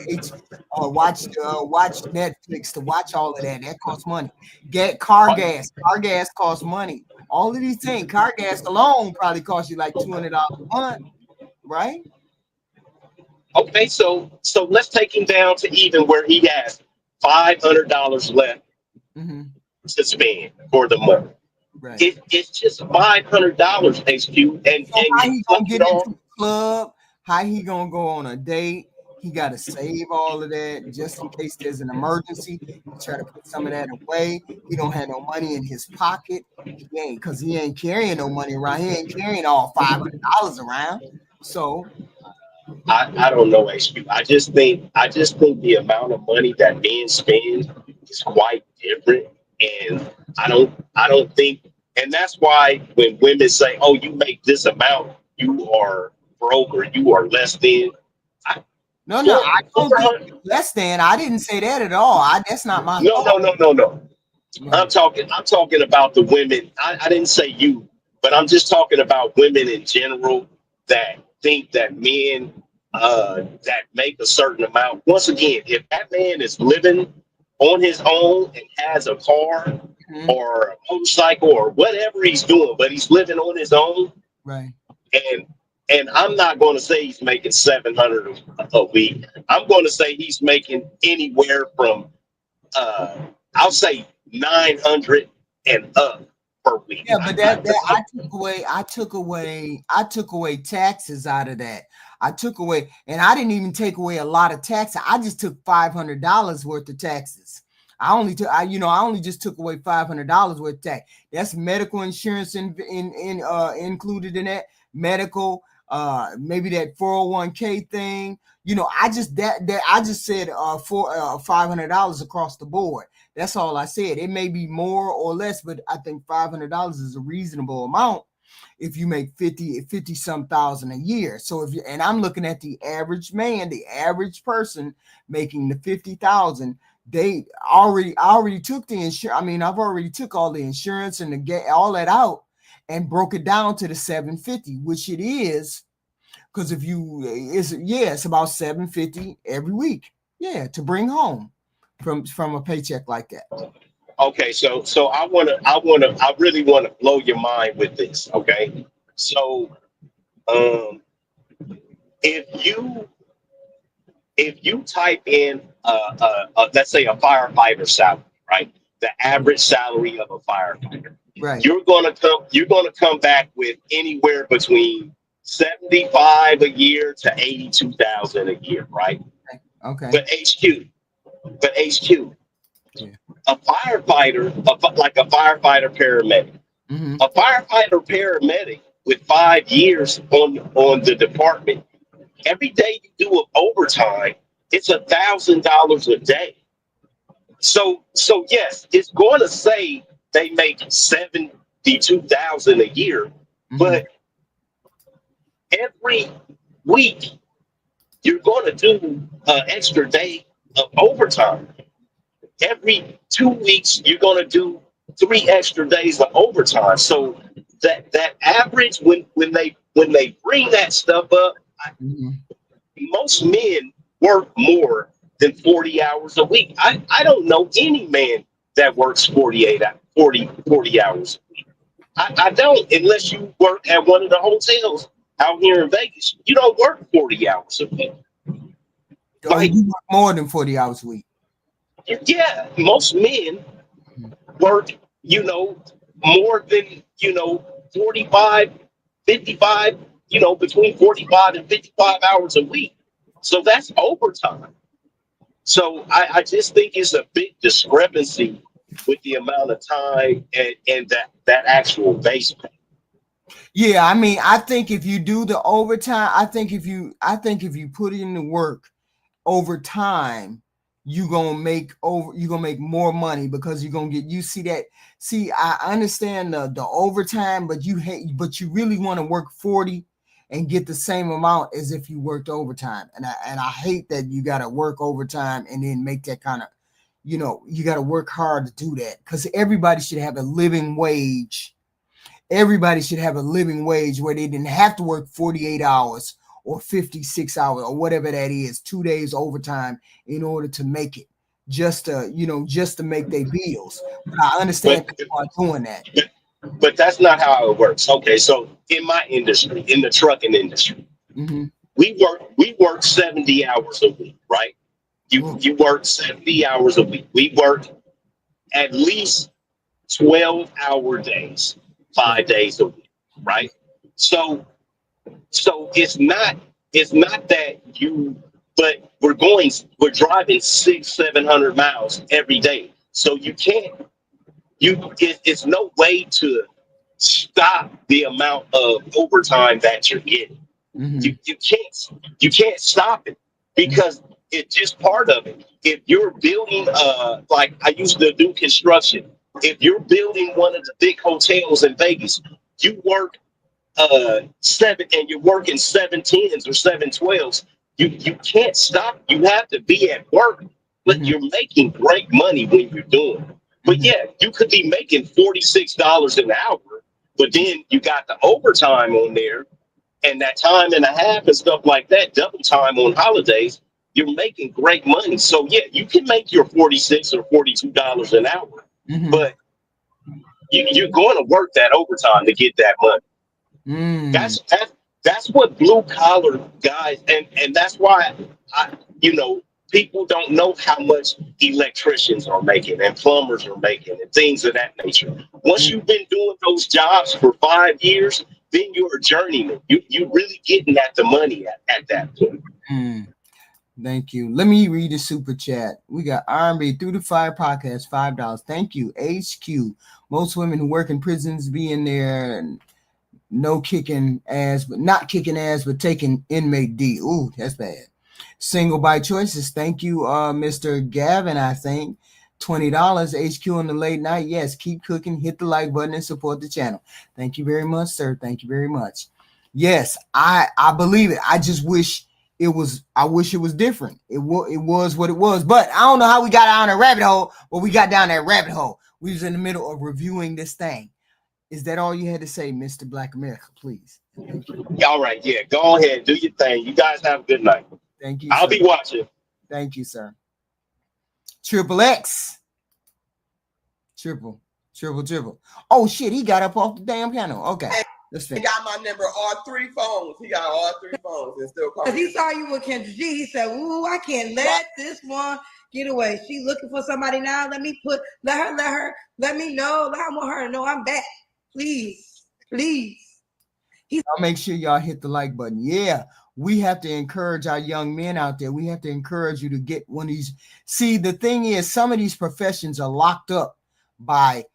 or watch Netflix, to watch all of that. That costs money. Get car gas. Car gas costs money. All of these things. Car gas alone probably costs you like $200 a month, right? Okay, so let's take him down to even where he has $500 left Mm-hmm. to spend for the month. Right. It's just $500, HQ, So and how you he cut gonna it get into off. the club? How he gonna go on a date? He gotta save all of that just in case there's an emergency. He try to put some of that away. He don't have no money in his pocket. He ain't carrying no money around. He ain't carrying all $500 around. So I don't know, HQ. I just think the amount of money that men spend is quite different, and I don't think, and that's why when women say, "Oh, you make this amount, you are broke or you are less than," I, no, four, I don't think 400. you're less than. I didn't say that at all. That's not my No, thought. no, no, no, no. Right. I'm talking about the women. I didn't say you, but I'm just talking about women in general that think that men that make a certain amount. Once again, if that man is living on his own and has a car Mhm. or a motorcycle or whatever he's doing, but he's living on his own, Right. and I'm not going to say he's making 700 a week. I'm going to say he's making anywhere from uh, I'll say 900 and up per week. Yeah, but that I took away taxes out of that. I took away, and I didn't even take away a lot of taxes. I just took $500 worth of taxes. I only just took away $500 worth of tax. That's medical insurance included in that. Medical, maybe that 401k thing. I just I just said for $500 across the board. That's all I said. It may be more or less, but I think $500 is a reasonable amount if you make 50 some thousand a year. So and I'm looking at the average man, the average person making the 50,000. They I already took the insurance. I mean, I've already took all the insurance and all that out and broke it down to the 750, which it is. Because it's about 750 every week. Yeah, to bring home from a paycheck like that. Okay, so I really want to blow your mind with this. Okay, so um, if you type in let's say a firefighter salary, right? The average salary of a firefighter, Right. you're gonna come back with anywhere between 75 a year to 82,000 a year, right? Okay. But HQ, Yeah. a firefighter, like a firefighter paramedic, Mm-hmm. a firefighter paramedic with 5 years on the department, every day you do of overtime, it's $1,000 a day. So yes, it's going to say they make 72,000 a year, Mm-hmm. but every week you're going to do an extra day of overtime. Every 2 weeks you're going to do 3 extra days of overtime. So that average, when they bring that stuff up, Most men work more than 40 hours a week. I don't know any man that works 40 hours a week. I don't, unless you work at one of the hotels out here in Vegas. You don't work 40 hours a week. Oh, you work more than 40 hours a week. Yeah, most men work, more than, 45, 55, between 45 and 55 hours a week. So that's overtime. So I just think it's a big discrepancy with the amount of time and that actual base pay. Yeah, I mean, I think if you do the overtime, I think if you put in the work over time, you're gonna make more money because you're gonna get I understand the overtime, but you really want to work 40 and get the same amount as if you worked overtime. And I hate that you gotta work overtime and then make that kind of, you gotta work hard to do that, because everybody should have a living wage. Everybody should have a living wage where they didn't have to work 48 hours or 56 hours or whatever that is, 2 days overtime in order to make it, just to make their bills. But I understand But people are doing that. but that's not how it works. Okay, so in my industry, in the trucking industry, we work 70 hours a week, right? You work 70 hours a week. We work at least 12-hour days, 5 days a week, right? So it's not that but we're driving 600-700 miles every day. So it's no way to stop the amount of overtime that you're getting. You can't stop it because it's just part of it. If you're building, like I used to do construction, if you're building one of the big hotels in Vegas, you work seven and you're working 7 10s or 7 12s. You can't stop. You have to be at work, but you're making great money when you're doing it. But yeah, you could be making $46 an hour, but then you got the overtime on there and that time and a half and stuff like that, double time on holidays. You're making great money. So yeah, you can make your $46 or $42 an hour, but you're going to work that overtime to get that money. That's what blue collar guys, and that's why people don't know how much electricians are making and plumbers are making and things of that nature. Once you've been doing those jobs for 5 years, then you're a journeyman. You're really getting at the money at that point. Thank you. Let me read the super chat. We got R&B Through the Fire podcast, $5. Thank you. HQ. Most women who work in prisons be in there and not kicking ass, but taking inmate D. Ooh, that's bad. Single by choices. Thank you, Mr. Gavin, I think. $20. HQ in the late night. Yes, keep cooking. Hit the like button and support the channel. Thank you very much, sir. Thank you very much. Yes, I believe it. I just wish it was different. It was what it was. But I don't know how we got down that rabbit hole, but we got down that rabbit hole. We was in the middle of reviewing this thing. Is that all you had to say, Mr. Black America, please? Thank you. All right, yeah, go ahead, do your thing. You guys have a good night. Thank you. I'll be watching. Thank you, sir. Triple X. Triple. Oh shit, he got up off the damn piano. Okay. He got my number, all 3 phones. He got all 3 phones and still calling. Because he saw you with Kendra G. He said, ooh, I can't let this one get away. She looking for somebody now. Let me know. I want her to know I'm back. Please. I'll make sure y'all hit the like button. Yeah, we have to encourage our young men out there. We have to encourage you to get one of these. See, the thing is, some of these professions are locked up by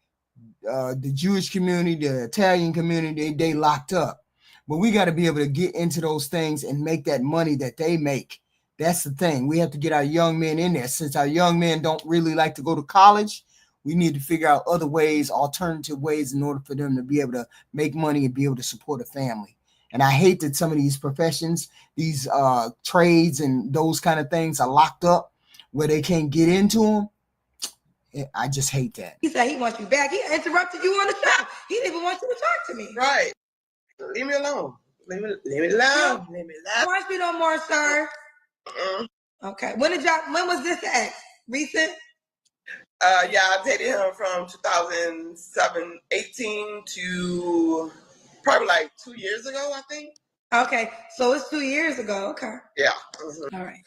the Jewish community, the Italian community. They locked up. But we got to be able to get into those things and make that money that they make. That's the thing. We have to get our young men in there. Since our young men don't really like to go to college, we need to figure out other ways, alternative ways, in order for them to be able to make money and be able to support a family. And I hate that some of these professions, these trades and those kind of things are locked up where they can't get into them. I just hate that. He said he wants you back. He interrupted you on the show. He didn't even want you to talk to me. Right. Leave me alone. Leave me alone. Leave me I alone. want you no more, sir. Okay. When was this ex? Recent? Yeah, I dated him from 2018 to probably like 2 years ago, I think. Okay, so it's 2 years ago. Okay. Yeah. All right.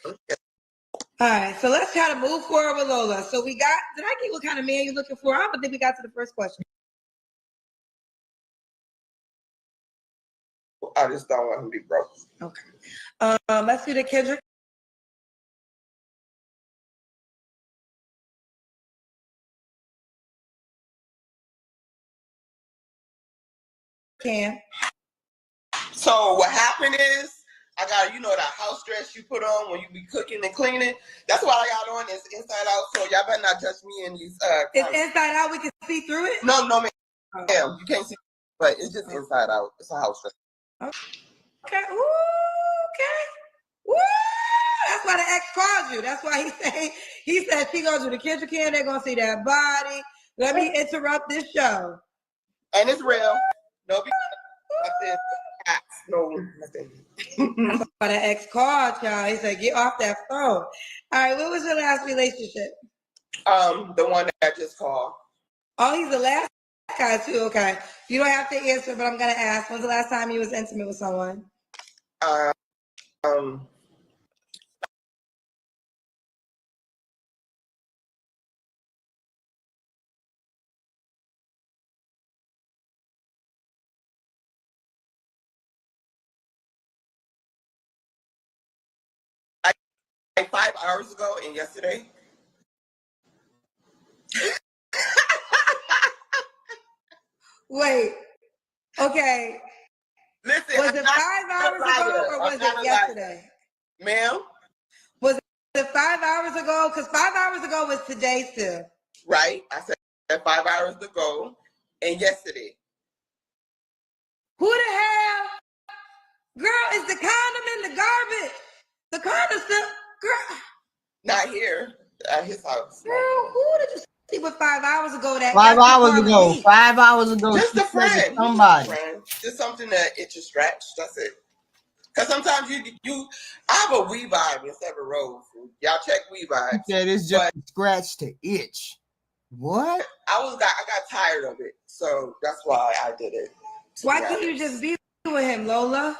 All right, so let's try to move forward with Lola. So did I get what kind of man you're looking for? I don't think we got to the first question. I just don't want him to be broke. Okay. Let's do the Kendrick. So what happened is, I got, that house dress you put on when you be cooking and cleaning. That's what I got on. It's inside out. So y'all better not judge me in these. It's inside out. We can see through it. No, ma'am. Oh. You can't see, but it's just inside out. It's a house dress. Okay. Ooh, okay. Woo! That's why the ex called you. That's why he said she gonna do the kitchen can. They're gonna see that body. Let me interrupt this show. And it's real. No, nothing. No, nothing. That's why the ex called y'all. He said, "Get off that phone." All right. What was your last relationship? The one that I just called. Oh, he's the last guy too. Okay. You don't have to answer, but I'm gonna ask. When's the last time you was intimate with someone? Like 5 hours ago and yesterday. Wait. Okay. Listen, was it 5 hours ago or was it yesterday? Ma'am? Was it 5 hours ago? Because 5 hours ago was today still. Right. I said 5 hours ago and yesterday. Who the hell? Girl, is the condom in the garbage? The condom still, girl. Not here. At his house. Girl, who did you see with 5 hours ago? 5 hours ago. 5 hours ago. Just a friend. Somebody. Just something that itch a scratch. That's it. Because sometimes I have a We Vibe instead of a Rose. Y'all check We Vibe. Yeah, it's just a scratch to itch. What? I got tired of it, so that's why I did it. Why can't you just be with him, Lola?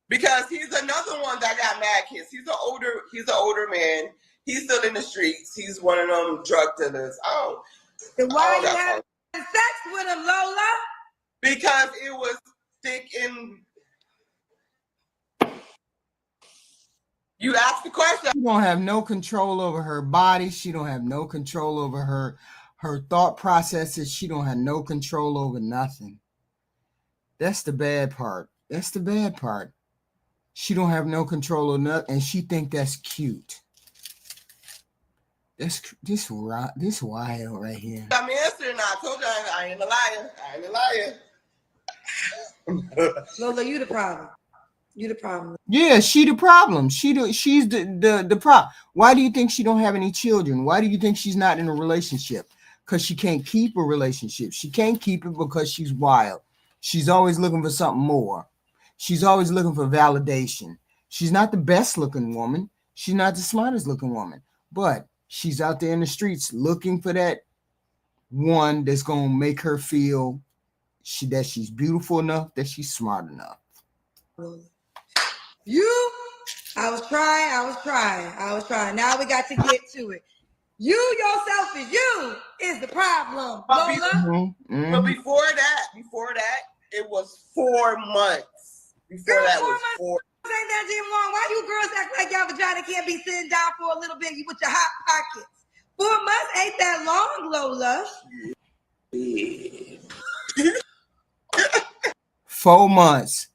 Because he's another one that got mad kids. He's an older man. He's still in the streets. He's one of them drug dealers. Oh. Then why are you having sex with him, Lola? Because it was thick and you asked the question. She don't have no control over her body. She don't have no control over her thought processes. She don't have no control over nothing. That's the bad part. That's the bad part. She don't have no control of nothing, and she think that's cute. This wild right here. I'm answering. I told you I ain't a liar. I ain't a liar. Lola, you the problem. You the problem. Yeah, she the problem. She's the problem. Why do you think she don't have any children? Why do you think she's not in a relationship? Because she can't keep a relationship. She can't keep it because she's wild. She's always looking for something more. She's always looking for validation. She's not the best looking woman. She's not the smartest looking woman. But she's out there in the streets looking for that one that's going to make her feel that she's beautiful enough, that she's smart enough. I was trying. Now we got to get to it. You yourself is the problem, Lola. But before that, it was 4 months. Before that was 4. Ain't that damn long? Why you girls act like y'all vagina can't be sitting down for a little bit with your hot pockets? 4 months ain't that long, Lola. 4 months.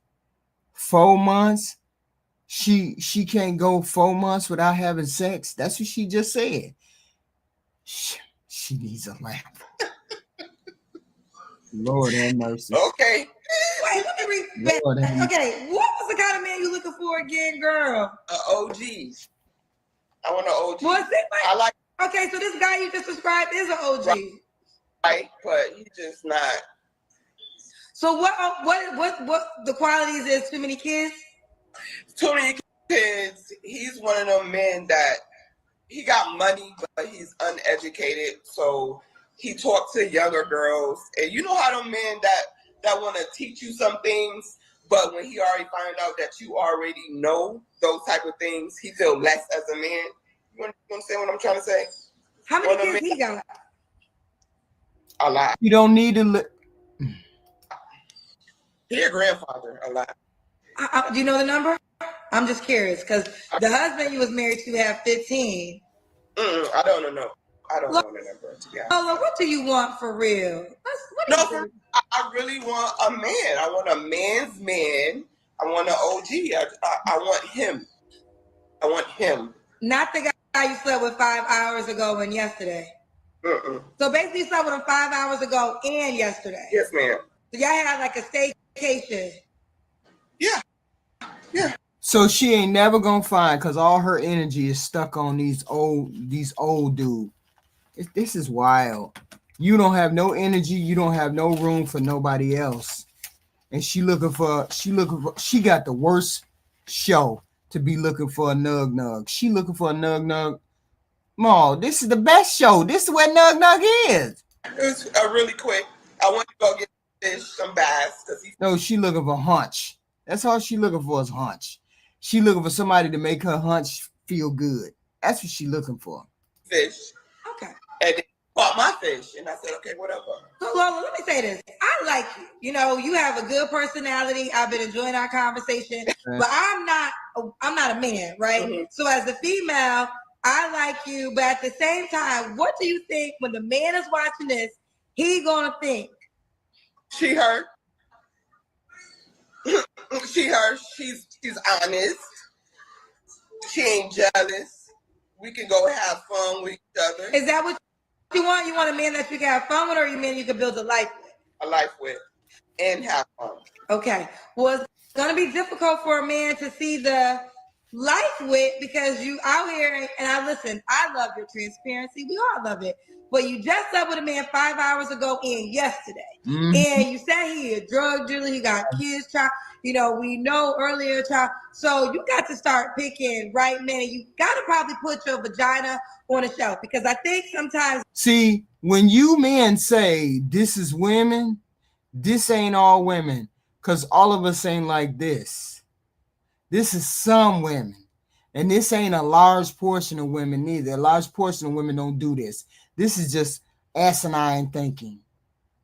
4 months. She can't go 4 months without having sex. That's what she just said. She needs a lamp. Lord have mercy. Okay. Wait, let me read. Okay, what was the kind of man you looking for again, girl? OG. I want an OG. Was it like? Okay, so this guy you just described is an OG. Right, but he's just not. So what the qualities is too many kids? Too many kids. He's one of them men that he got money, but he's uneducated. So he talks to younger girls, and you know how them men that want to teach you some things, but when he already found out that you already know those type of things, he feel less as a man. You understand what I'm trying to say? How many kids he got? A lot. You don't need to. He a grandfather. A lot. Do you know the number? I'm just curious because the husband you was married to had 15. I don't know. I don't know the number. To be honest. Lola, what do you want for real? I really want a man. I want a man's man. I want an OG. I want him. I want him. Not the guy you slept with 5 hours ago and yesterday. So basically you slept with him 5 hours ago and yesterday. Yes, ma'am. So y'all had like a staycation. Yeah. Yeah. So she ain't never gonna find, because all her energy is stuck on these old dudes. This is wild. You don't have no energy. You don't have no room for nobody else. And she got the worst show to be looking for a nug. She looking for a nug. Ma, this is the best show. This is what nug is. It was really quick. I want to go get fish, some bass. No, she looking for hunch. That's all she looking for is hunch. She looking for somebody to make her hunch feel good. That's what she looking for. Fish. Okay. And they caught my fish. And I said, okay, whatever. So Lola, let me say this. I like you. You know, you have a good personality. I've been enjoying our conversation. But I'm not a man, right? Mm-hmm. So as a female, I like you. But at the same time, what do you think when the man is watching this, he gonna think? She hurt. She's honest. She ain't jealous. We can go have fun with each other. Is that what you want? You want a man that you can have fun with, or you mean you can build a life with? A life with, and have fun. Okay. Well, it's gonna be difficult for a man to see the life with, because you out here, and I love your transparency. We all love it. But you just slept with a man 5 hours ago and yesterday. Mm-hmm. And you said he a drug dealer, he got kids, child. You know, we know earlier, child. So you got to start picking right men. You got to probably put your vagina on a shelf, because I think sometimes. See, when you men say this is women, this ain't all women, because all of us ain't like this. This is some women. And this ain't a large portion of women neither. A large portion of women don't do this. This is just asinine thinking.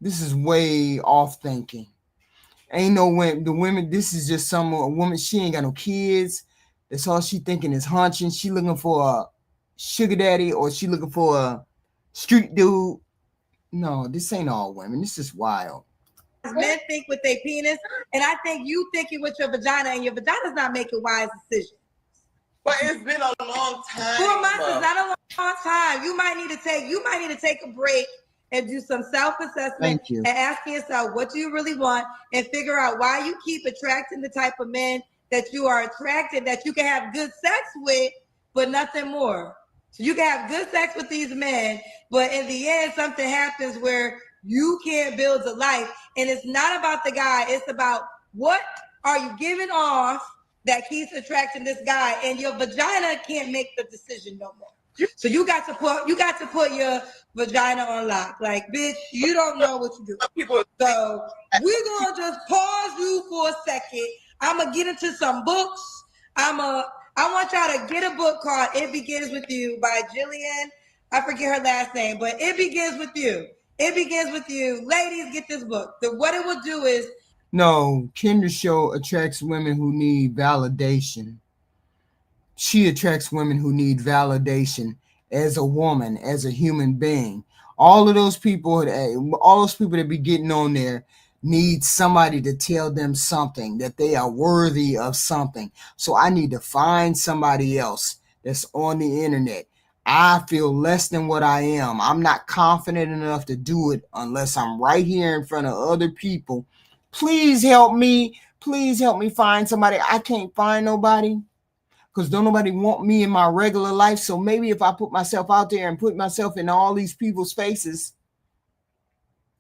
This is way off thinking. Ain't no women. The women, this is just a woman. She ain't got no kids. That's all she thinking is hunching. She looking for a sugar daddy, or she looking for a street dude. No, this ain't all women. This is wild. Men think with their penis, and I think you thinking with your vagina, and your vagina's not making wise decisions. But it's been a long time. 4 months is not a long time. You might need to take a break and do some self-assessment and ask yourself, what do you really want, and figure out why you keep attracting the type of men that you are attracted, that you can have good sex with, but nothing more. So you can have good sex with these men, but in the end, something happens where you can't build a life. And it's not about the guy. It's about what are you giving off that keeps attracting this guy, and your vagina can't make the decision no more. So you got to put your vagina on lock. Like, bitch, you don't know what you do. So we're gonna just pause you for a second. I'm gonna get into some books. I want y'all to get a book called "It Begins with You" by Jillian. I forget her last name, but it begins with you. It begins with you. Ladies, get this book. What it will do is. No, Kendra Show attracts women who need validation. She attracts women who need validation as a woman, as a human being. All those people that be getting on there need somebody to tell them something, that they are worthy of something. So I need to find somebody else that's on the internet. I feel less than what I am. I'm not confident enough to do it unless I'm right here in front of other people. Please help me. Please help me find somebody. I can't find nobody because don't nobody want me in my regular life. So maybe if I put myself out there and put myself in all these people's faces,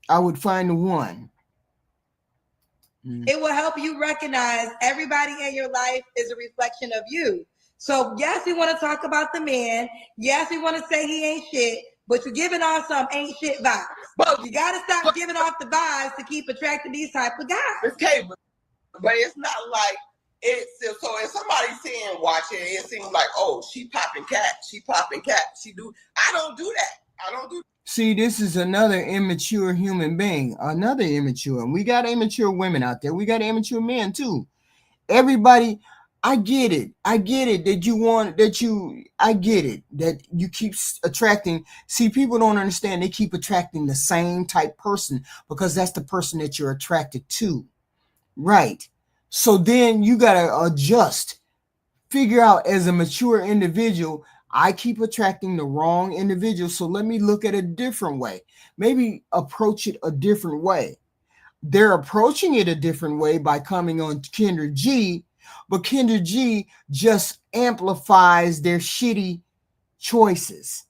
I would find the one. It will help you recognize everybody in your life is a reflection of you. So yes, we want to talk about the man. Yes, we want to say he ain't shit, but you're giving off some ain't shit vibes. But you got to stop giving off the vibes to keep attracting these type of guys. Okay, but it's not like it's so if somebody's saying watching, it seems like, oh, she popping cat, she do. I don't do that. See, this is another immature human being, another immature. And we got immature women out there. We got immature men too. Everybody, I get it that you keep attracting. See, people don't understand. They keep attracting the same type person because that's the person that you're attracted to. Right. So then you got to adjust, figure out as a mature individual, I keep attracting the wrong individual. So let me look at a different way, maybe approach it a different way. They're approaching it a different way by coming on Kendra G, but Kendra G just amplifies their shitty choices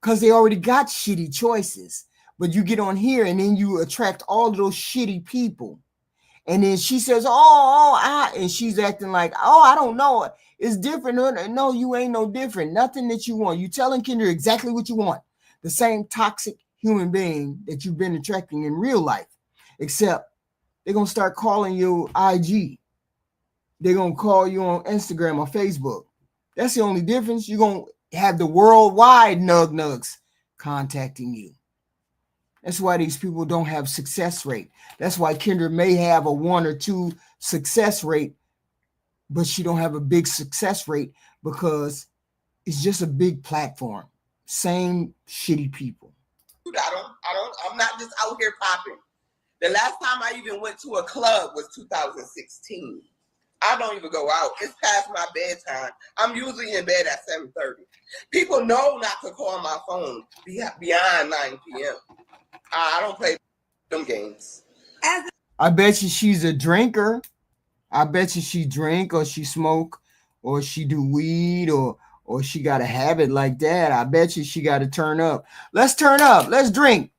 because they already got shitty choices. But you get on here and then you attract all of those shitty people. And then she says, and she's acting like, I don't know. It's different. No, you ain't no different. Nothing that you want. You telling Kendra exactly what you want. The same toxic human being that you've been attracting in real life. Except they're going to start calling you IG. They're going to call you on Instagram or Facebook. That's the only difference. You're going to have the worldwide nugs contacting you. That's why these people don't have success rate. That's why Kendra may have a 1 or 2 success rate, but she don't have a big success rate because it's just a big platform. Same shitty people. I'm not just out here popping. The last time I even went to a club was 2016. I don't even go out. It's past my bedtime. I'm usually in bed at 7:30. People know not to call my phone beyond 9 p.m. I don't play them games. I bet you she's a drinker. I bet you she drink or she smoke or she do weed or she got a habit like that. I bet you she got to turn up. Let's turn up. Let's drink.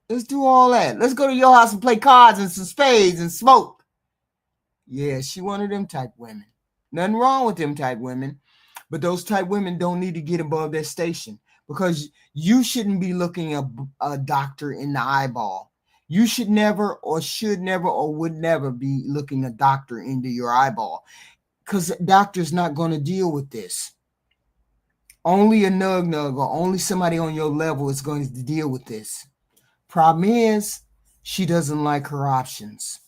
Let's do all that. Let's go to your house and play cards and some spades and smoke. Yeah, she one of them type women. Nothing wrong with them type women. But those type women don't need to get above their station because you shouldn't be looking a doctor in the eyeball. You should never or would never be looking a doctor into your eyeball because the doctor's not going to deal with this. Only a nug or only somebody on your level is going to deal with this. Problem is, she doesn't like her options.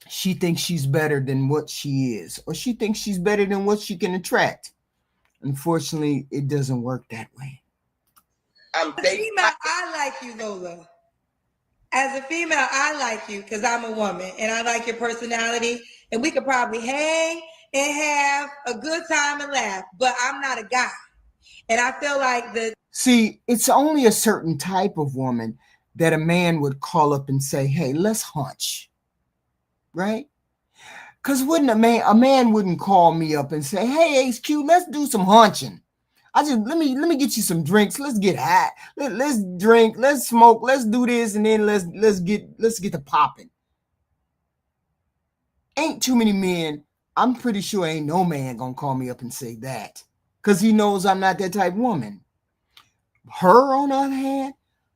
She thinks she's better than what she is, or she thinks she's better than what she can attract. Unfortunately, it doesn't work that way. As a female, I like you, Lola. As a female, I like you because I'm a woman and I like your personality. And we could probably hang and have a good time and laugh, but I'm not a guy. And I feel like See, it's only a certain type of woman that a man would call up and say, hey, let's hunch. Right? Because wouldn't a man wouldn't call me up and say, hey, HQ, let's do some hunching. Let me get you some drinks. Let's get high. Let's drink. Let's smoke. Let's do this, and then let's get the popping. Ain't too many men. I'm pretty sure ain't no man gonna call me up and say that, because he knows I'm not that type of woman. Her, on the other hand,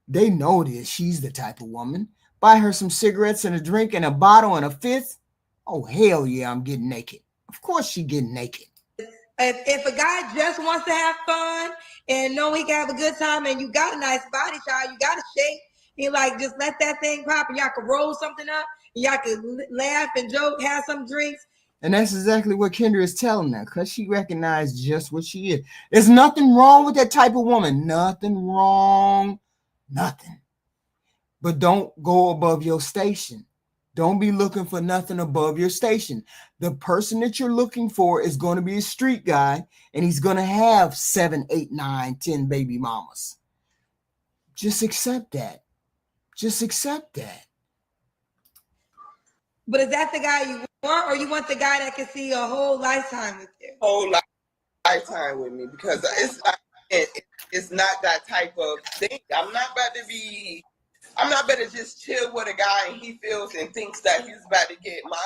they know this. She's the type of woman. Buy her some cigarettes and a drink and a bottle and a fifth. Oh, hell yeah, I'm getting naked. Of course she getting naked. If a guy just wants to have fun and know he can have a good time and you got a nice body, child, you got a shape, you like just let that thing pop and y'all can roll something up and y'all can laugh and joke, have some drinks. And that's exactly what Kendra is telling her because she recognized just what she is. There's nothing wrong with that type of woman. Nothing wrong. Nothing. But don't go above your station. Don't be looking for nothing above your station. The person that you're looking for is going to be a street guy, and he's going to have 7, 8, 9, 10 baby mamas. Just accept that. Just accept that. But is that the guy you want, or you want the guy that can see a whole lifetime with you? Whole lifetime with me, because it's not that type of thing. I'm not about to be I'm not gonna just chill with a guy and he feels and thinks that he's about to get my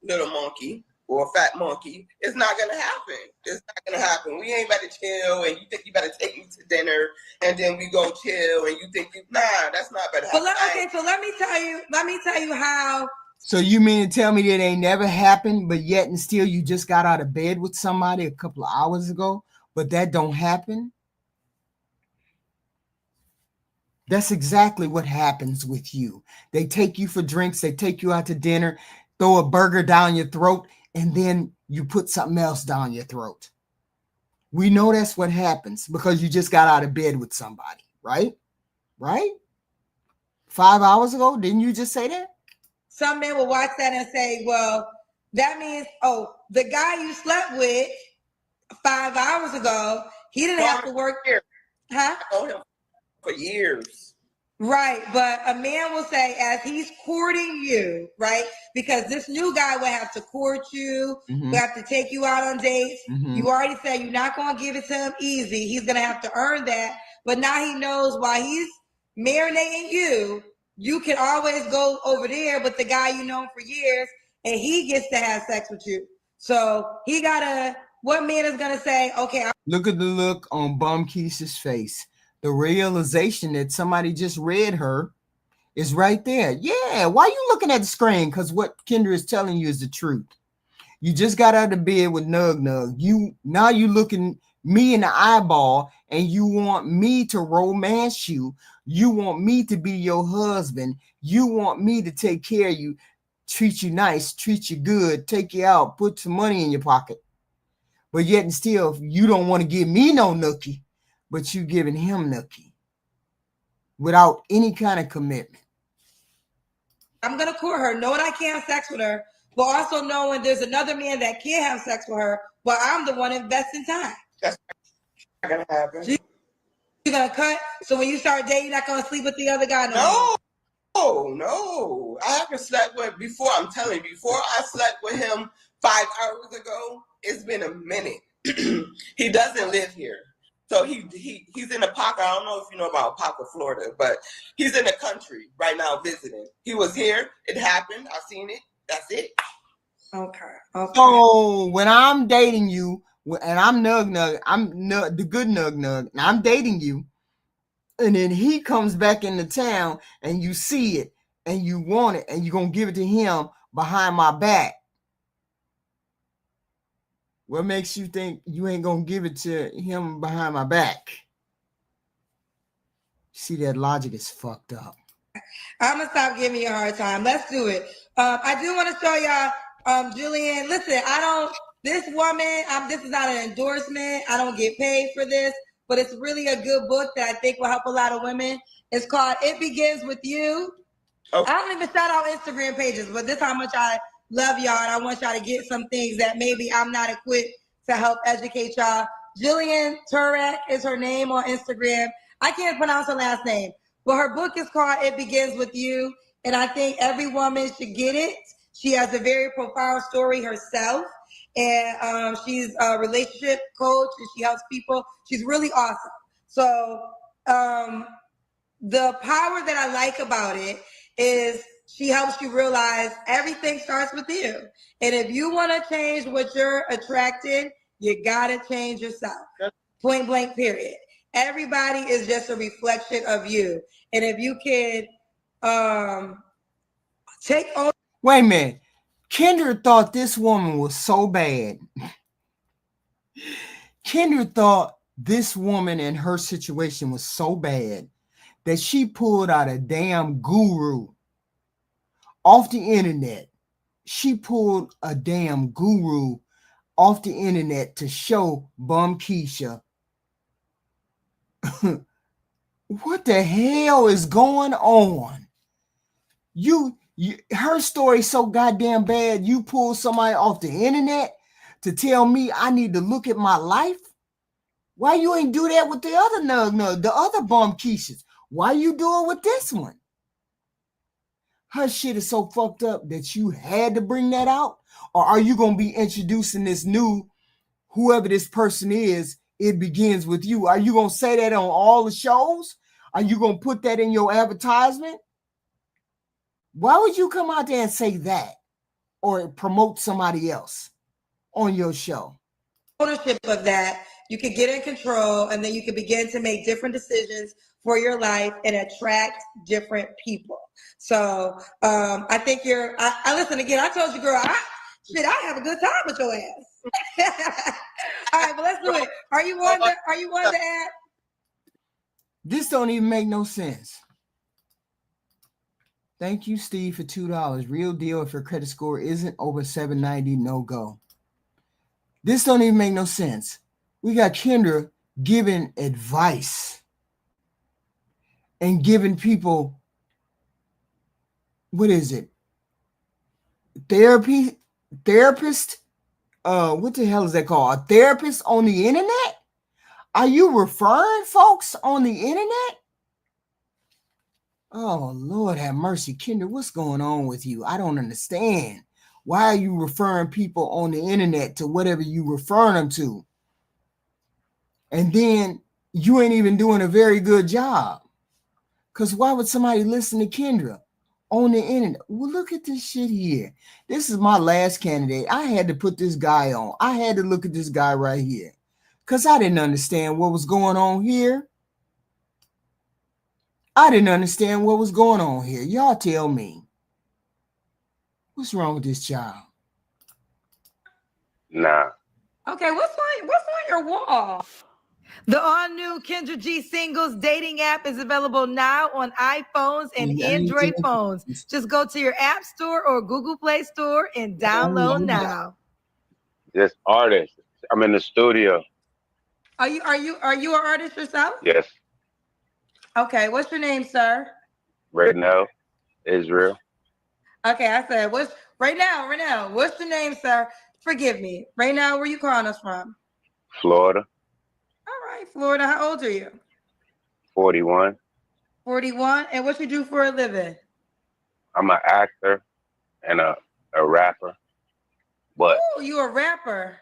little monkey or a fat monkey. It's not gonna happen. It's not gonna happen. We ain't about to chill and you think you better take me to dinner and then we go chill and you think that's not about to happen. Okay, so let me tell you how. So you mean to tell me that ain't never happened, but yet and still you just got out of bed with somebody a couple of hours ago, but that don't happen? That's exactly what happens with you. They take you for drinks, they take you out to dinner, throw a burger down your throat, and then you put something else down your throat. We know that's what happens because you just got out of bed with somebody, right? Right? 5 hours ago, didn't you just say that? Some men will watch that and say, well, that means, the guy you slept with 5 hours ago, he didn't have to work. Huh? I know him for years. Right, but a man will say, as he's courting you, right? Because this new guy will have to court you, will have to take you out on dates. You already said you're not going to give it to him easy. He's going to have to earn that. But now he knows while he's marinating you, you can always go over there with the guy you know for years, and he gets to have sex with you. So what man is going to say, okay. Look at the look on Bum Keisha's face. The realization that somebody just read her is right there. Yeah, why are you looking at the screen? Because what Kendra is telling you is the truth. You just got out of bed with Nug Nug. Now you looking me in the eyeball and you want me to romance you. You want me to be your husband. You want me to take care of you, treat you nice, treat you good, take you out, put some money in your pocket. But yet and still, you don't want to give me no nookie, but you giving him nookie without any kind of commitment. I'm going to court her, knowing I can't have sex with her, but also knowing there's another man that can have sex with her, but I'm the one investing time. That's not going to happen. You're going to cut? So when you start dating, you're not going to sleep with the other guy? No. I haven't slept with before. I'm telling you, before I slept with him 5 hours ago, it's been a minute. He doesn't live here. So he's in the pocket. I don't know if you know about Pocket, Florida, but he's in the country right now visiting. He was here. It happened. I seen it. That's it. Okay. So when I'm dating you, and I'm Nug Nug, the good Nug Nug, and I'm dating you, and then he comes back into town, and you see it, and you want it, and you're going to give it to him behind my back. What makes you think you ain't going to give it to him behind my back? See, that logic is fucked up. I'm going to stop giving you a hard time. Let's do it. I do want to show y'all, Julian, listen, this woman, this is not an endorsement. I don't get paid for this, but it's really a good book that I think will help a lot of women. It's called It Begins With You. Okay. I don't even shout out Instagram pages, but this is how much I love y'all, and I want y'all to get some things that maybe I'm not equipped to help educate y'all. Jillian Turek is her name on Instagram. I can't pronounce her last name, but her book is called It Begins With You, and I think every woman should get it. She has a very profound story herself, and she's a relationship coach, and she helps people. She's really awesome. So the power that I like about it is she helps you realize everything starts with you. And if you want to change what you're attracted, you got to change yourself. Point blank, period. Everybody is just a reflection of you. And if you can take on. Wait a minute. Kendra thought this woman was so bad. Kendra thought this woman and her situation was so bad that she pulled out a damn guru off the internet. She pulled a damn guru off the internet to show Bum Keisha what the hell is going on. Her story so goddamn bad, you pull somebody off the internet to tell me I need to look at my life? Why you ain't do that with the other Nug, the other Bum Keishas? Why you do it with this one? Her shit is so fucked up that you had to bring that out? Or are you going to be introducing this new, whoever this person is, It Begins With You? Are you going to say that on all the shows? Are you going to put that in your advertisement? Why would you come out there and say that or promote somebody else on your show? Ownership of that, you could get in control, and then you can begin to make different decisions for your life and attract different people. So I think I listen again. I told you, girl, I have a good time with your ass. All right, but let's do it. Are you on the app? This don't even make no sense. Thank you, Steve, for $2. Real deal. If your credit score isn't over 790, no go. This don't even make no sense. We got Kendra giving advice and giving people, what is it? Therapist? What the hell is that called? A therapist on the internet? Are you referring folks on the internet? Oh, Lord have mercy. Kendra, what's going on with you? I don't understand. Why are you referring people on the internet to whatever you referring them to? And then you ain't even doing a very good job. Because why would somebody listen to Kendra on the internet? Well, look at this shit here. This is my last candidate. I had to put this guy on. I had to look at this guy right here. Because I didn't understand what was going on here. I didn't understand what was going on here. Y'all tell me. What's wrong with this child? Nah. Okay, what's on your wall? The all-new Kendra G Singles dating app is available now on iPhones and Android phones. Just go to your App Store or Google Play Store and download now. Just artist. I'm in the studio. Are you an artist yourself? Yes. Okay, what's your name, sir? Right now, Israel. Okay, I said right now. What's your name, sir? Forgive me. Right now, where you calling us from? Florida. All right, Florida. How old are you? 41. 41. And what you do for a living? I'm an actor and a rapper. But oh, you a rapper.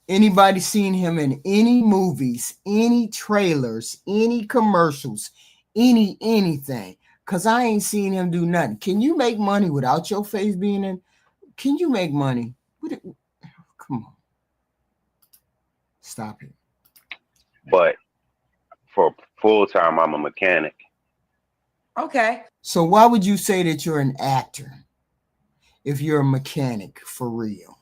Anybody seen him in any movies, any trailers, any commercials, anything? Because I ain't seen him do nothing. Can you make money without your face being in? Can you make money? Come on. Stop it. But for full time, I'm a mechanic. Okay. So why would you say that you're an actor if you're a mechanic for real?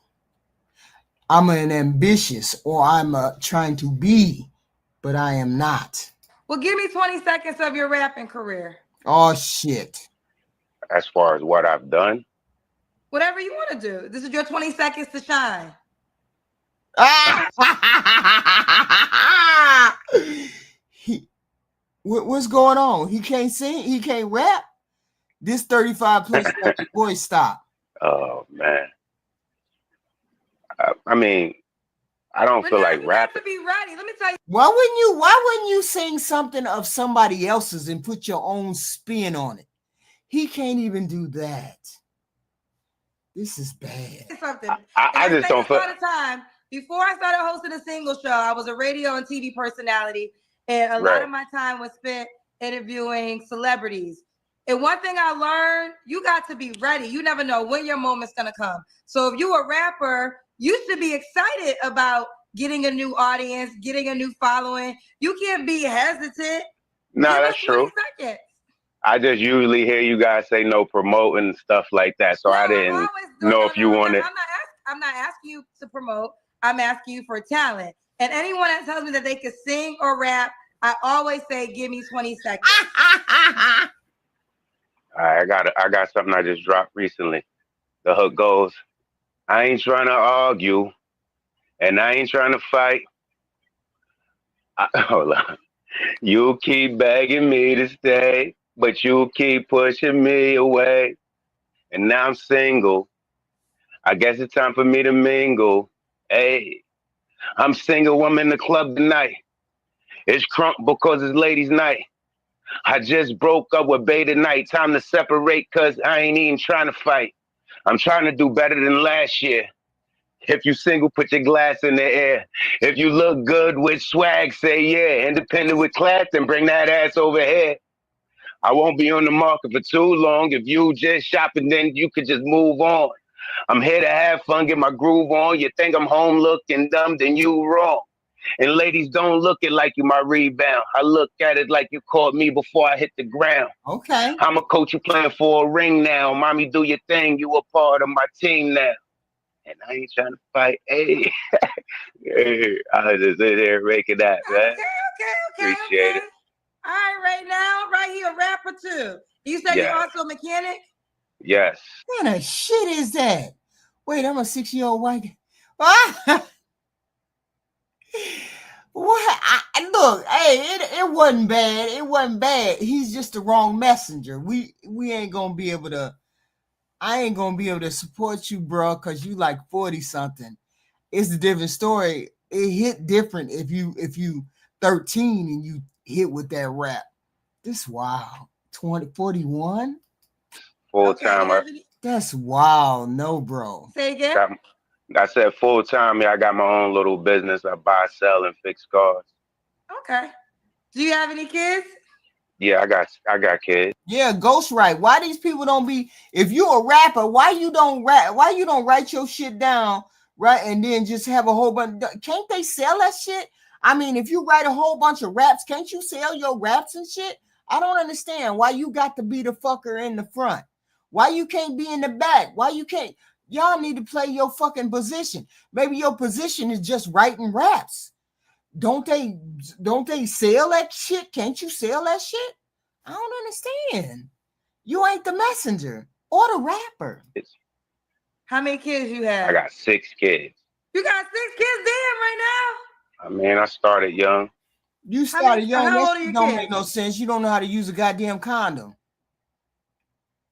I'm an ambitious, or I'm trying to be, but I am not. Well, give me 20 seconds of your rapping career. Oh, shit. As far as what I've done? Whatever you want to do. This is your 20 seconds to shine. What's going on? He can't sing? He can't rap? This 35 plus boy, stop. Oh, man. I mean, I don't feel like rapping. To be ready. Let me tell you. Why wouldn't you sing something of somebody else's and put your own spin on it? He can't even do that. This is bad. Something. I just don't feel. All the time. Before I started hosting a single show, I was a radio and TV personality, and a lot of my time was spent interviewing celebrities. And one thing I learned, you got to be ready. You never know when your moment's gonna come. So if you're a rapper, you should be excited about getting a new audience, getting a new following. You can't be hesitant. No, that's true. Seconds. I just usually hear you guys say no promoting and stuff like that. So I didn't know if you wanted. I'm not asking you to promote. I'm asking you for talent. And anyone that tells me that they can sing or rap, I always say, give me 20 seconds. I got something I just dropped recently. The hook goes, I ain't trying to argue, and I ain't trying to fight. Hold on. You keep begging me to stay, but you keep pushing me away. And now I'm single. I guess it's time for me to mingle. Hey, I'm single. I'm in the club tonight. It's crunk because it's ladies' night. I just broke up with Bay tonight. Time to separate because I ain't even trying to fight. I'm trying to do better than last year. If you single, put your glass in the air. If you look good with swag, say yeah. Independent with class, and bring that ass over here. I won't be on the market for too long. If you just shopping, then you could just move on. I'm here to have fun, get my groove on. You think I'm home looking dumb, then you wrong. And ladies, don't look it like you my rebound. I look at it like you caught me before I hit the ground. Okay. I'm a coach, you playing for a ring now. Mommy, do your thing. You a part of my team now. And I ain't trying to fight. Hey, hey, I just sit there making that, man. Appreciate it. All right, right now, right here, rapper too. You said you're also a mechanic? Yes. What kind of shit is that? Wait, I'm a 6-year-old white guy. Ah! What? Look, hey, it wasn't bad. It wasn't bad. He's just the wrong messenger. We ain't gonna be able to. I ain't gonna be able to support you, bro, because you like 40 something. It's a different story. It hit different if you 13 and you hit with that rap. This wild. 41? Full time. That's wild. No, bro. Say again. I said full time. Yeah, I got my own little business. I buy, sell, and fix cars. Okay. Do you have any kids? Yeah, I got kids. Yeah, ghostwrite. Why these people don't be? If you a rapper, why you don't rap? Why you don't write your shit down, right? And then just have a whole bunch. Can't they sell that shit? I mean, if you write a whole bunch of raps, can't you sell your raps and shit? I don't understand why you got to be the fucker in the front. Why you can't be in the back? Why you can't? Y'all need to play your fucking position. Maybe your position is just writing raps. Don't they sell that shit? Can't you sell that shit? I don't understand. You ain't the messenger or the rapper. How many kids you have? I got 6 kids. You got 6 kids, damn, right now? I mean, I started young. You started young. How old are your don't kids? make no sense. You don't know how to use a goddamn condom.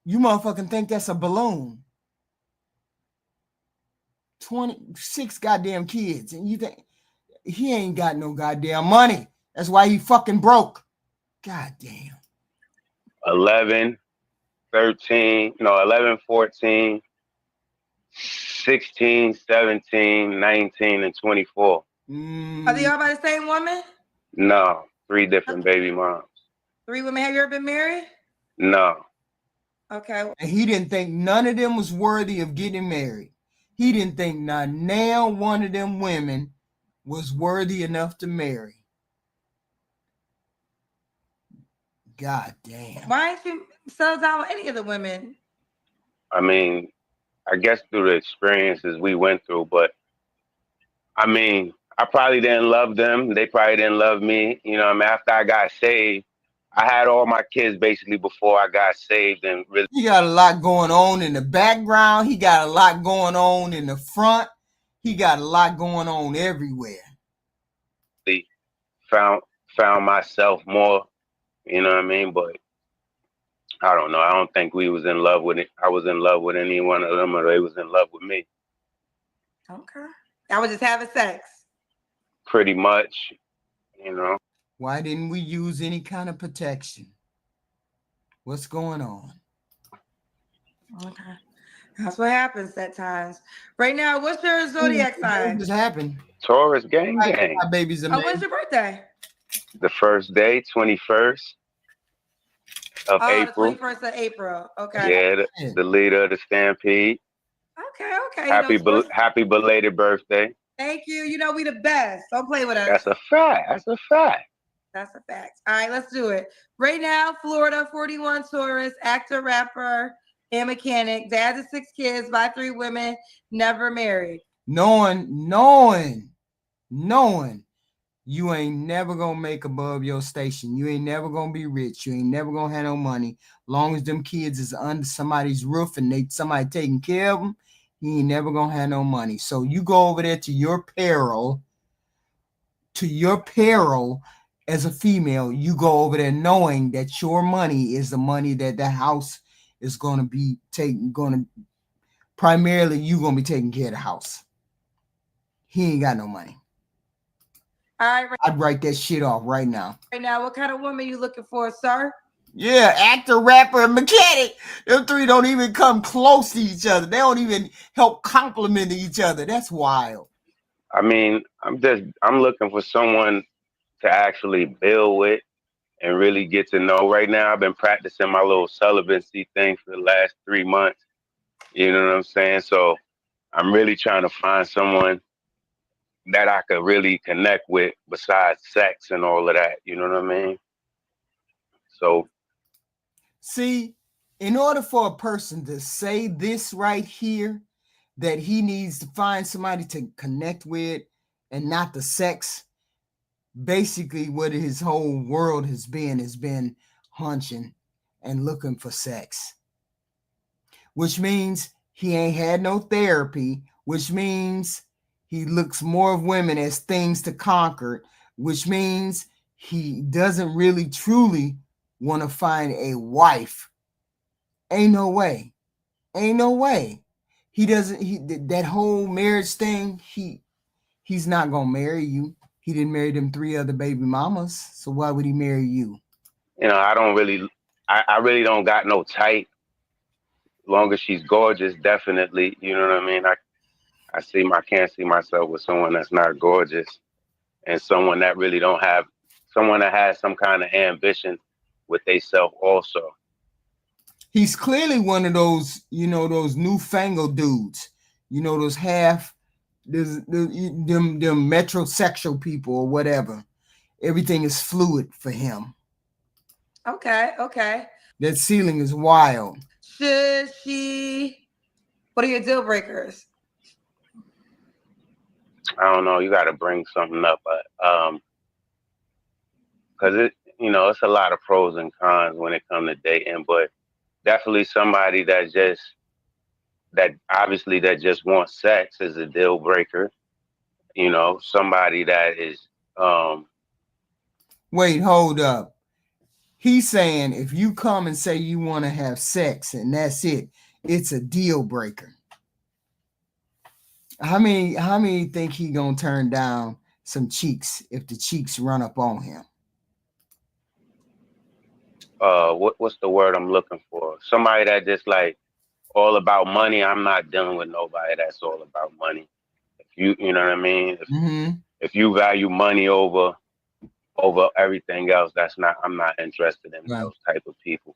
You motherfucking think that's a balloon. 26 goddamn kids, and you think he ain't got no goddamn money. That's why he fucking broke. Goddamn. 11, 14, 16, 17, 19, and 24. Are they all by the same woman? No, 3 different baby moms. 3 women. Have you ever been married? No. Okay. And he didn't think none of them was worthy of getting married. He didn't think not now one of them women was worthy enough to marry. God damn. Why ain't you settle down with any of the women? I mean, I guess through the experiences we went through, but I mean, I probably didn't love them. They probably didn't love me. You know what I mean? After I got saved, I had all my kids basically before I got saved, and really he got a lot going on in the background. He got a lot going on in the front. He got a lot going on everywhere. Found myself more, you know what I mean? But I don't know. I don't think we was in love with it. I was in love with any one of them, or they was in love with me. Okay. I was just having sex. Pretty much, you know. Why didn't we use any kind of protection? What's going on? Okay. That's what happens at times. Right now, what's your zodiac sign? What just happened? Taurus gang. My baby's a man. When's your birthday? The first day, 21st of April. The 21st of April. Okay. Yeah, the leader of the Stampede. Okay. Happy belated birthday. Thank you. You know we the best. Don't play with us. That's a fact. That's a fact. All right, let's do it. Right now, Florida, 41 Taurus, actor, rapper, and mechanic. Dad of 6 kids by 3 women, never married. Knowing you ain't never gonna make above your station. You ain't never gonna be rich. You ain't never gonna have no money. Long as them kids is under somebody's roof and somebody taking care of them, you ain't never gonna have no money. So you go over there to your peril as a female. You go over there knowing that your money is the money that the house is gonna be taking. Primarily, you gonna be taking care of the house. He ain't got no money. All right. I'd write that shit off right now. Right now, what kind of woman you looking for, sir? Yeah, actor, rapper, and mechanic. Them 3 don't even come close to each other. They don't even help compliment each other. That's wild. I mean, I'm looking for someone to actually build with and really get to know right now. I've been practicing my little celibacy thing for the last 3 months. You know what I'm saying? So I'm really trying to find someone that I could really connect with besides sex and all of that. You know what I mean? So, see, in order for a person to say this right here, that he needs to find somebody to connect with and not the sex, basically what his whole world has been hunching and looking for sex, which means he ain't had no therapy, which means he looks more of women as things to conquer, which means he doesn't really truly want to find a wife. Ain't no way. He doesn't, that whole marriage thing, he's not gonna marry you. He didn't marry them 3 other baby mamas, so why would he marry you? I don't really, I really don't got no type. Long as she's gorgeous, definitely. You know what I mean? I can't see myself with someone that's not gorgeous, and someone that really don't have, someone that has some kind of ambition with they self also. He's clearly one of those, those newfangled dudes, those them metrosexual people or whatever. Everything is fluid for him. Okay. That ceiling is wild. Should she? What are your deal breakers? I don't know. You got to bring something up, but because it's a lot of pros and cons when it comes to dating, but definitely somebody that obviously that just wants sex is a deal breaker. Somebody that is Wait, hold up. He's saying if you come and say you want to have sex and that's it, it's a deal breaker. How many think he gonna turn down some cheeks if the cheeks run up on him? what's the word I'm looking for? Somebody that just like all about money. I'm not dealing with nobody that's all about money. If you know what I mean? If you value money over everything else, I'm not interested in those type of people.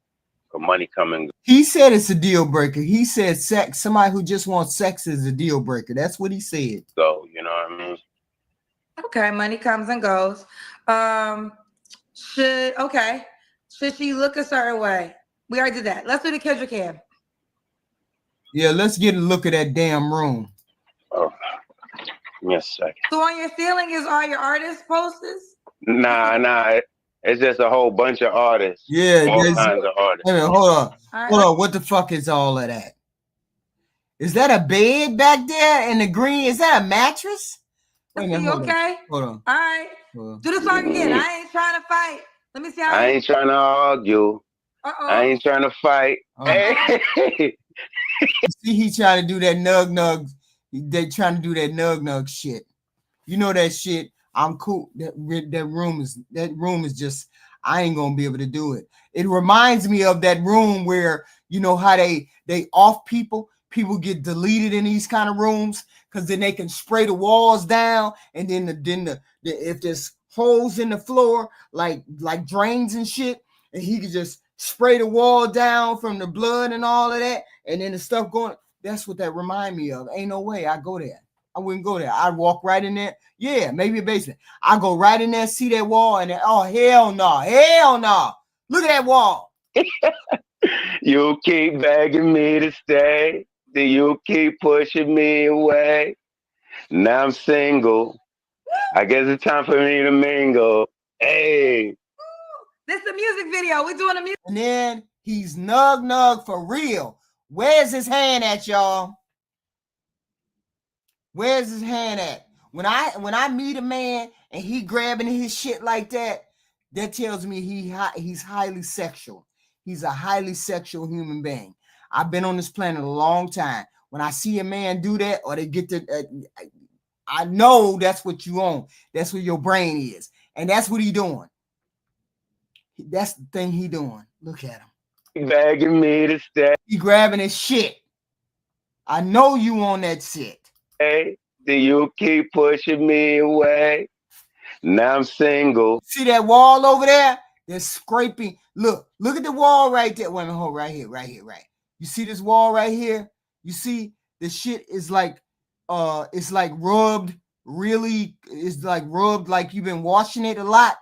For money coming. He said it's a deal breaker. He said sex. Somebody who just wants sex is a deal breaker. That's what he said. So you know what I mean? Okay, money comes and goes. Should she look a certain way? We already did that. Let's do the Kendrick Cam. Yeah, let's get a look at that damn room. Oh, give me a second. So on your ceiling is all your artist posters? Nah. It's just a whole bunch of artists. Yeah, all kinds of artists. Wait a minute, hold on. What the fuck is all of that? Is that a bed back there in the green? Is that a mattress? Wait a minute, okay? Hold on. All right. Do the song again. I ain't trying to fight. Let me see how I ain't trying to argue. I ain't trying to fight. Hey. See, he trying to do that nug. They trying to do that nug shit. You know that shit. I'm cool. That room is just. I ain't gonna be able to do it. It reminds me of that room where how they off people. People get deleted in these kind of rooms because then they can spray the walls down, and then the if there's holes in the floor like drains and shit, and he could just spray the wall down from the blood and all of that, and then the stuff going. That's what that remind me of. Ain't no way I go there. I wouldn't go there. I'd walk right in there. Yeah, maybe a basement. I go right in there, see that wall, and then, oh hell no. Look at that wall. You keep begging me to stay. Do you keep pushing me away? Now I'm single. I guess it's time for me to mingle. Hey. This is the music video. We're doing a music. And then he's nug for real. Where's his hand at, y'all? Where's his hand at? When I meet a man and he grabbing his shit like that, that tells me he's highly sexual. He's a highly sexual human being. I've been on this planet a long time. When I see a man do that, or they get to, I know that's what you own. That's where your brain is, and that's what he doing. That's the thing he doing. Look at him. Begging me to stay. He grabbing his shit. I know you on that shit. Hey, do you keep pushing me away? Now I'm single. See that wall over there? They're scraping. Look at the wall right there. Wait a minute, hold right here. You see this wall right here? You see the shit is like, it's like rubbed. Really, it's like rubbed like you've been washing it a lot.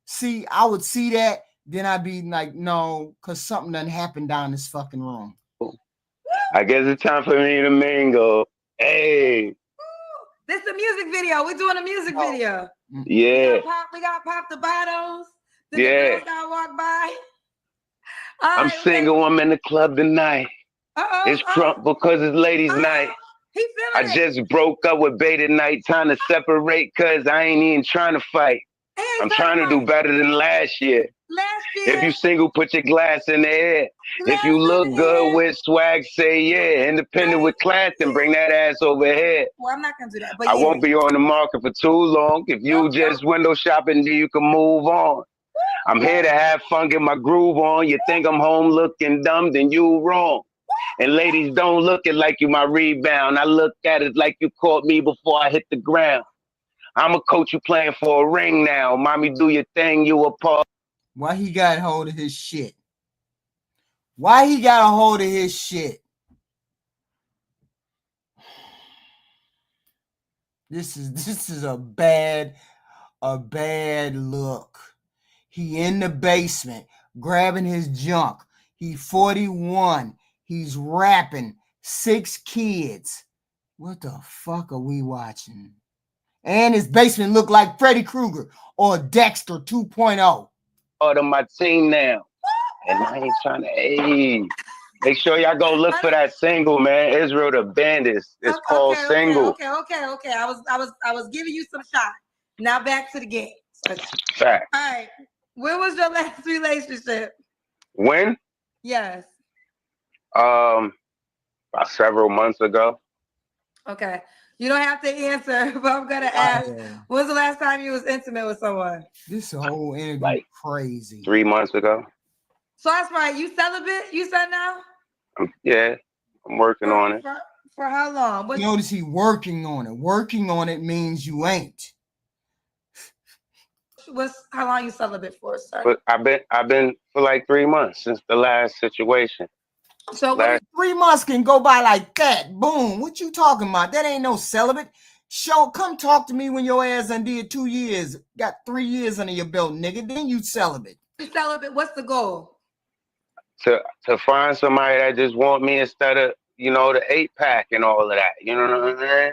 See, I would see that, then I'd be like, no, because something done happened down this fucking room. I guess it's time for me to mingle. Hey. This is a music video. We're doing a music video. Yeah. We got pop the bottles. The Yeah. girls gotta walk by. I'm single. I'm in the club tonight. It's crunk because it's ladies' night. I just broke up with Beta Night, time to separate because I ain't even trying to fight. I'm trying to do better than last year. If you single, put your glass in the air. If you look good with swag, say yeah. Independent with class and bring that ass over here. Well, I'm not gonna do that. But I won't be on the market for too long. If you just window shopping, then you can move on. I'm here to have fun, get my groove on. You think I'm home looking dumb, then you wrong. And ladies, don't look it like you my rebound. I look at it like you caught me before I hit the ground. I'm a coach, you playing for a ring now. Mommy, do your thing, you a part. Why he got hold of his shit? Why he got a hold of his shit? This is a bad look. He in the basement grabbing his junk. He 41. He's rapping. 6 kids. What the fuck are we watching? And his basement look like Freddy Krueger or Dexter 2.0. Part of my team now. And I ain't trying to, hey. Make sure y'all go look for that single, man. Israel the Bandits. It's called Single. Okay. I was giving you some shot. Now back to the game. Fact. All right. When was your last relationship? When? Yes. About several months ago. Okay. You don't have to answer, but I'm gonna ask. When's the last time you was intimate with someone? This whole interview crazy. 3 months ago. So that's right. You celibate? You said now? Yeah, I'm working on it. For how long? Notice he working on it. Working on it means you ain't. How long you celibate for, sir? But I've been for like 3 months since the last situation. So 3 months can go by like that. Boom. What you talking about? That ain't no celibate. Come talk to me when your ass undid 2 years. Got 3 years under your belt, nigga. Then you celibate. You celibate. What's the goal? To find somebody that just want me instead of, the 8-pack and all of that. You know what I mean?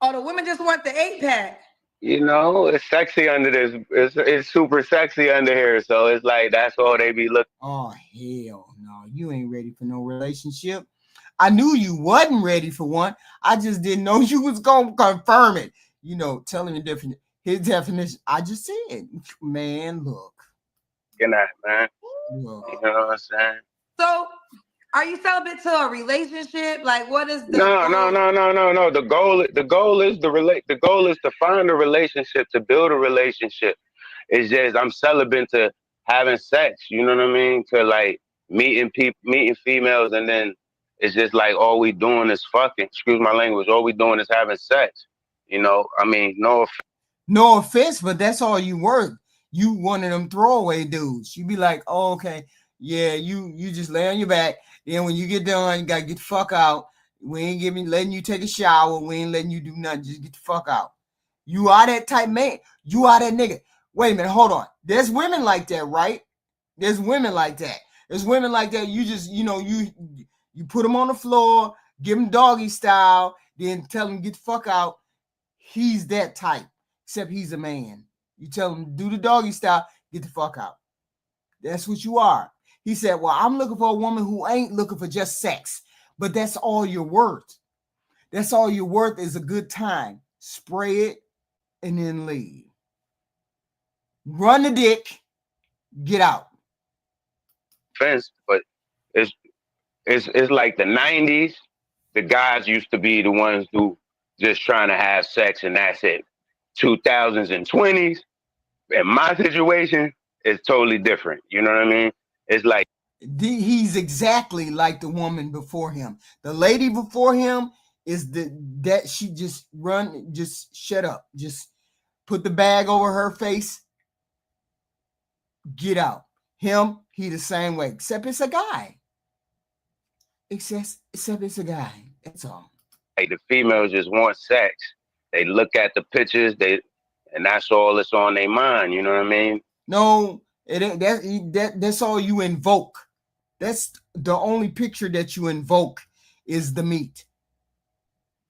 Oh, the women just want the 8-pack. It's sexy under this. It's super sexy under here. So it's like that's all they be looking. Oh hell no, you ain't ready for no relationship. I knew you wasn't ready for one. I just didn't know you was gonna confirm it. Telling his definition. I just said, man, look. Good night, man. Look. You know what I'm saying? So, are you celibate to a relationship? Like, what is the No. The goal is to find a relationship, to build a relationship. It's just I'm celibate to having sex. You know what I mean? To like meeting females, and then it's just like all we doing is fucking. Excuse my language. All we doing is having sex. I mean, no offense, but that's all you work. You one of them throwaway dudes. You be like, oh, okay, yeah, you just lay on your back. Then when you get done, you gotta get the fuck out. We ain't letting you take a shower. We ain't letting you do nothing. Just get the fuck out. You are that type man. You are that nigga. Wait a minute, hold on. There's women like that, right? There's women like that. You just, you put them on the floor, give them doggy style, then tell them get the fuck out. He's that type, except he's a man. You tell him do the doggy style, get the fuck out. That's what you are. He said, well, I'm looking for a woman who ain't looking for just sex, but that's all you're worth. That's all you're worth is a good time. Spray it and then leave. Run the dick, get out. Offense, but it's like the 90s. The guys used to be the ones who just trying to have sex and that's it. 2000s and 20s. In my situation, it's totally different. You know what I mean? It's like he's exactly like the woman before him. The lady before him is that she just shut up. Just put the bag over her face. Get out. Him, he the same way, except it's a guy. Except it's a guy. That's all. Like the females just want sex. They look at the pictures, and that's all that's on their mind. You know what I mean? No, it ain't that's all you invoke. That's the only picture that you invoke is the meat.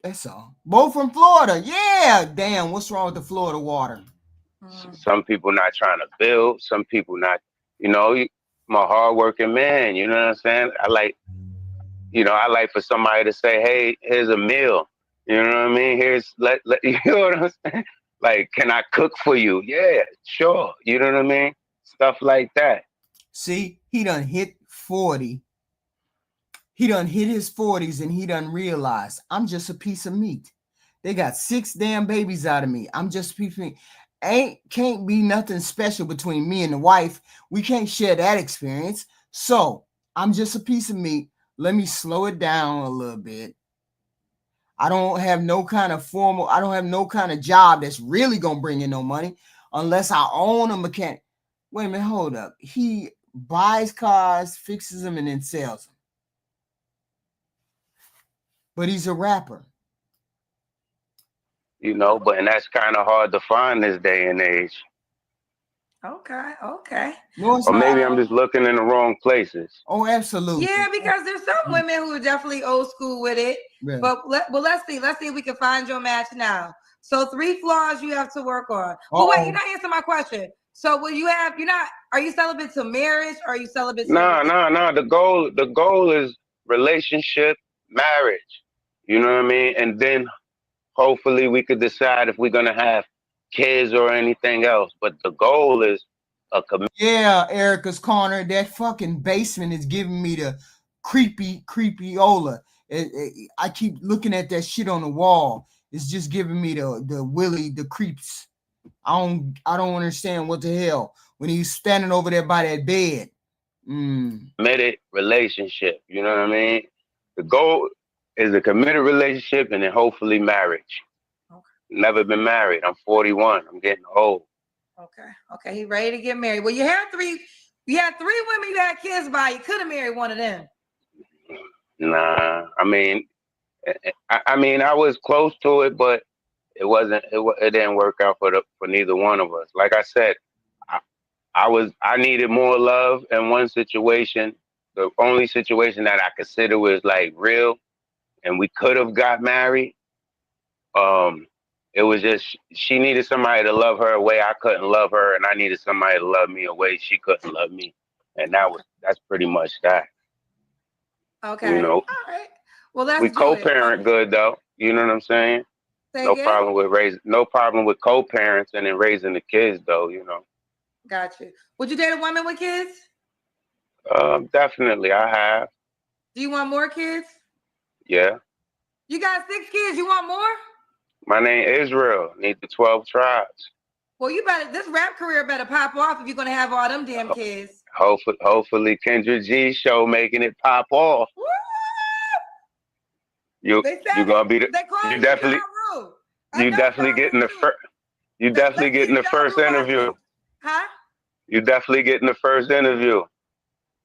That's all. Both from Florida. Yeah. Damn, what's wrong with the Florida water? Some people not trying to build. Some people not. You know, I'm a hardworking man. You know what I'm saying? I like for somebody to say, "Hey, here's a meal." You know what I mean? You know what I'm saying? Like, can I cook for you? Yeah, sure. You know what I mean? Stuff like that. See, he done hit 40. He done hit his 40s and he done realized I'm just a piece of meat. They got 6 damn babies out of me. I'm just a piece of meat. Can't be nothing special between me and the wife. We can't share that experience. So I'm just a piece of meat. Let me slow it down a little bit. I don't have no kind of job that's really gonna bring in no money unless I own a mechanic. Wait a minute, hold up. He buys cars, fixes them, and then sells them. But he's a rapper. You know, and that's kind of hard to find this day and age. Okay. No, it's or not. maybe I'm just looking in the wrong places. Oh, absolutely. Yeah, because there's some women who are definitely old school with it. Yeah. But let's see if we can find your match now. So 3 flaws you have to work on. Well, wait, you're not answering my question. So are you celibate to marriage or are you celibate to No. The goal is relationship, marriage. You know what I mean? And then hopefully we could decide if we're gonna have kids or anything else. But the goal is a commitment. Yeah, Erica's Corner. That fucking basement is giving me the creepy-ola. I keep looking at that shit on the wall. It's just giving me the creeps. I don't understand what the hell when he's standing over there by that bed. Committed relationship. You know what I mean? The goal is a committed relationship and then hopefully marriage. Okay. Never been married. I'm 41. I'm getting old. Okay. He ready to get married. Well, you had 3 women you had kids by. You could have married one of them. Nah. I mean, I was close to it, but it wasn't. It didn't work out for neither one of us. Like I said, I needed more love in one situation. The only situation that I consider was like real, and we could have got married. It was just she needed somebody to love her a way I couldn't love her, and I needed somebody to love me a way she couldn't love me, and that's pretty much that. Okay. You know. All right. Well, we co-parent good though. You know what I'm saying? No problem with co-parents and then raising the kids though. You know. Got you. Would you date a woman with kids? Definitely, I have. Do you want more kids? Yeah. You got 6 kids. You want more? My name Israel. Need the 12 tribes. Well, this rap career better pop off if you're gonna have all them damn kids. Hopefully, Kendra G show making it pop off. Woo! You gonna be they call you definitely you definitely getting the first you definitely getting the first interview. Huh? You definitely getting the first interview.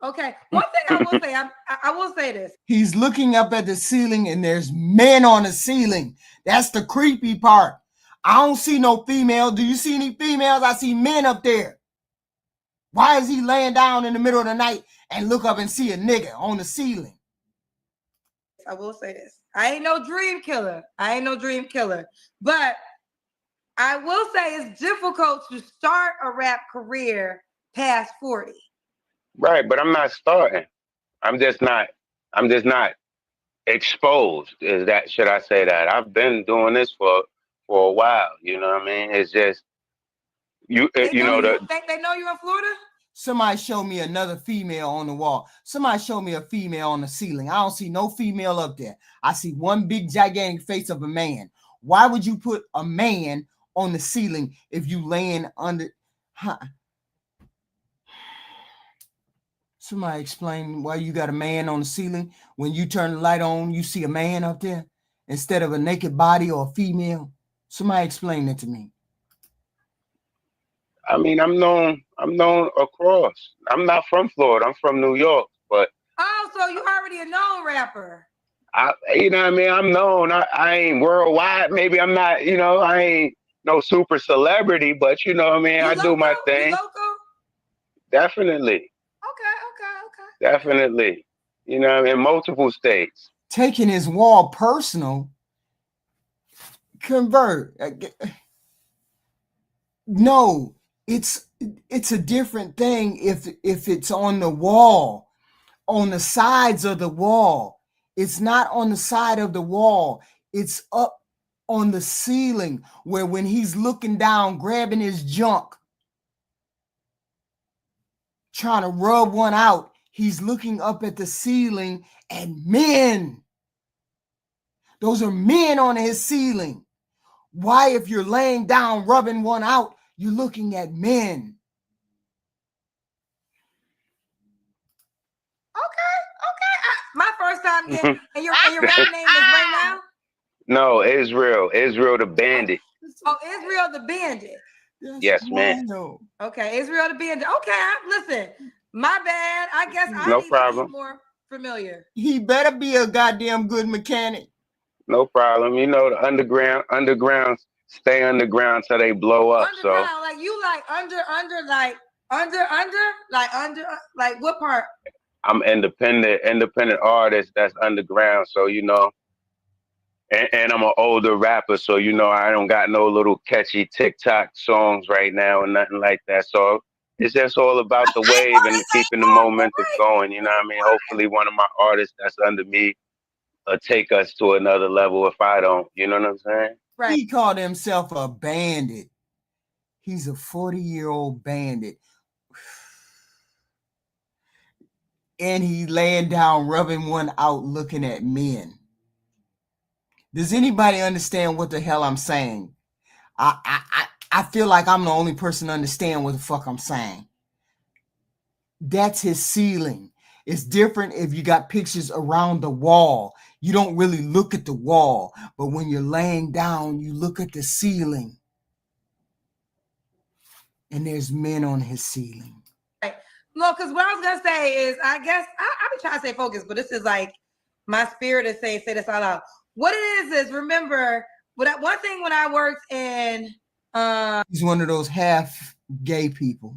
Okay. One thing I will say, I will say this. He's looking up at the ceiling and there's men on the ceiling. That's the creepy part. I don't see no female. Do you see any females? I see men up there. Why is he laying down in the middle of the night and look up and see a nigga on the ceiling? I will say this. I ain't no dream killer. But I will say it's difficult to start a rap career past 40. Right, but I'm not starting. I'm just not exposed. Should I say that? I've been doing this for a while. You know what I mean? It's just they know you in Florida? Somebody show me another female on the wall. Somebody show me a female on the ceiling. I don't see no female up there. I see one big gigantic face of a man. Why would you put a man on the ceiling if you laying under? Somebody explain why you got a man on the ceiling. When you turn the light on, you see a man up there instead of a naked body or a female. Somebody explain it to me. I mean, I'm known I'm known across. I'm not from Florida. I'm from New York, but Oh, so you already a known rapper. you know what I mean? I'm known. I ain't worldwide. Maybe I'm not, I ain't no super celebrity, but you know what I mean? You I do local? my You thing. local? Definitely. Okay. Definitely. In multiple states. Taking his wall personal, convert. No, it's a different thing if it's on the wall, on the sides of the wall. It's not on the side of the wall. It's up on the ceiling where when he's looking down, grabbing his junk, trying to rub one out, he's looking up at the ceiling and men. Those are men on his ceiling. Why, if you're laying down, rubbing one out, you're looking at men? Okay. My first time getting, and your rap name is right now? No, Israel the Bandit. Oh, Israel the Bandit. Yes, man. Okay, Israel the Bandit. Okay, listen, my bad. I guess I No need to problem. be more familiar. He better be a goddamn good mechanic. No problem. The underground stay underground till they blow up. Underground, So like you like under, like what part? I'm independent artist that's underground. So and I'm an older rapper, so I don't got no little catchy TikTok songs right now or nothing like that. So it's just all about the wave and keeping the momentum going. You know what I mean? Hopefully one of my artists that's under me take us to another level if I don't. You know what I'm saying? Right. He called himself a bandit. He's a 40-year-old bandit. And he laying down, rubbing one out, looking at men. Does anybody understand what the hell I'm saying? I feel like I'm the only person to understand what the fuck I'm saying. That's his ceiling. It's different if you got pictures around the wall. You don't really look at the wall, but when you're laying down, you look at the ceiling. And there's men on his ceiling. Right. No, because what I was gonna say is, I guess I be trying to stay focused, but this is like my spirit is saying, say this out loud. What it is remember, but one thing when I worked in, he's one of those half gay people.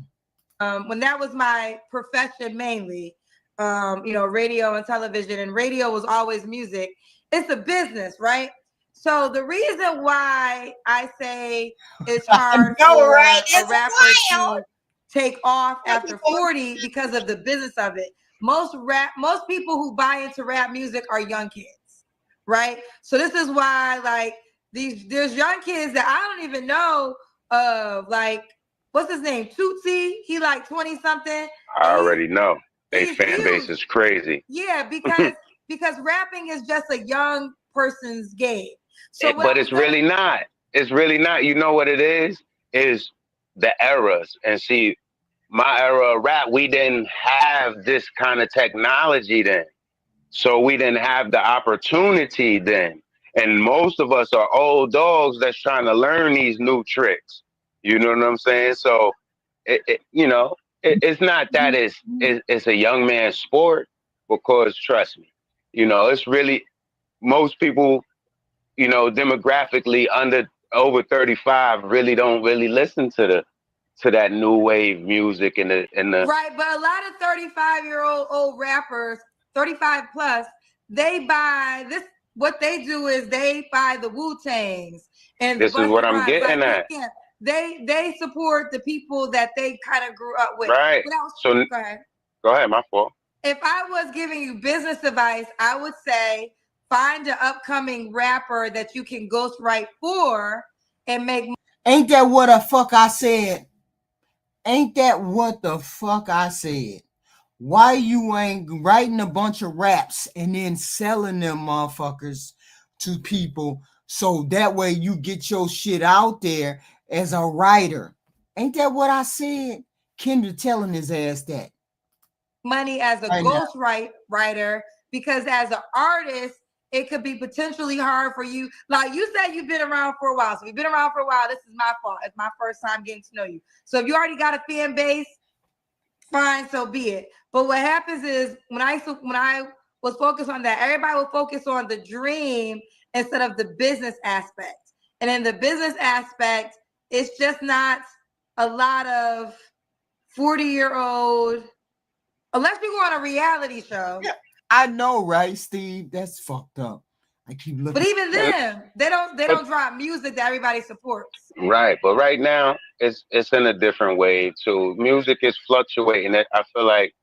When that was my profession mainly, radio and television, and radio was always music. It's a business, right? So the reason why I say it's hard for a rapper to take off after 40 because of the business of it. Most people who buy into rap music are young kids, right? So this is why like there's young kids that I don't even know of, like, what's his name? Tootsie. He like 20 something. I already know. Their fan huge. base is crazy. Yeah, because rapping is just a young person's game. So but it's really not. It's really not. You know what it is? Is the eras. And see, my era of rap, we didn't have this kind of technology then. So we didn't have the opportunity then. And most of us are old dogs that's trying to learn these new tricks. You know what I'm saying? So, it's not that it's a young man's sport, because trust me, it's really most people, demographically over 35 really don't really listen to that new wave music and the right. But a lot of 35-year-old rappers, 35 plus, they buy this. What they do is they buy the Wu-Tangs and this is what I'm getting at. Yeah, they support the people that they kind of grew up with. Right. Go ahead. Go ahead. My fault. If I was giving you business advice, I would say find an upcoming rapper that you can ghostwrite for and make. Ain't that what the fuck I said? Ain't that what the fuck I said? Why you ain't writing a bunch of raps and then selling them motherfuckers to people so that way you get your shit out there as a writer? Ain't that what I said? Kendra telling his ass that. Money as a ghostwriter, because as an artist, it could be potentially hard for you. Like you said, you've been around for a while. So you've been around for a while. This is my fault. It's my first time getting to know you. So if you already got a fan base, fine, so be it. But what happens is when I was focused on that, everybody would focus on the dream instead of the business aspect. And in the business aspect, it's just not a lot of 40-year-old, unless we go on a reality show. Yeah, I know, right, Steve? That's fucked up. I keep looking. But even them, they don't drop music that everybody supports. Right, but right now it's in a different wave too. Music is fluctuating. I feel like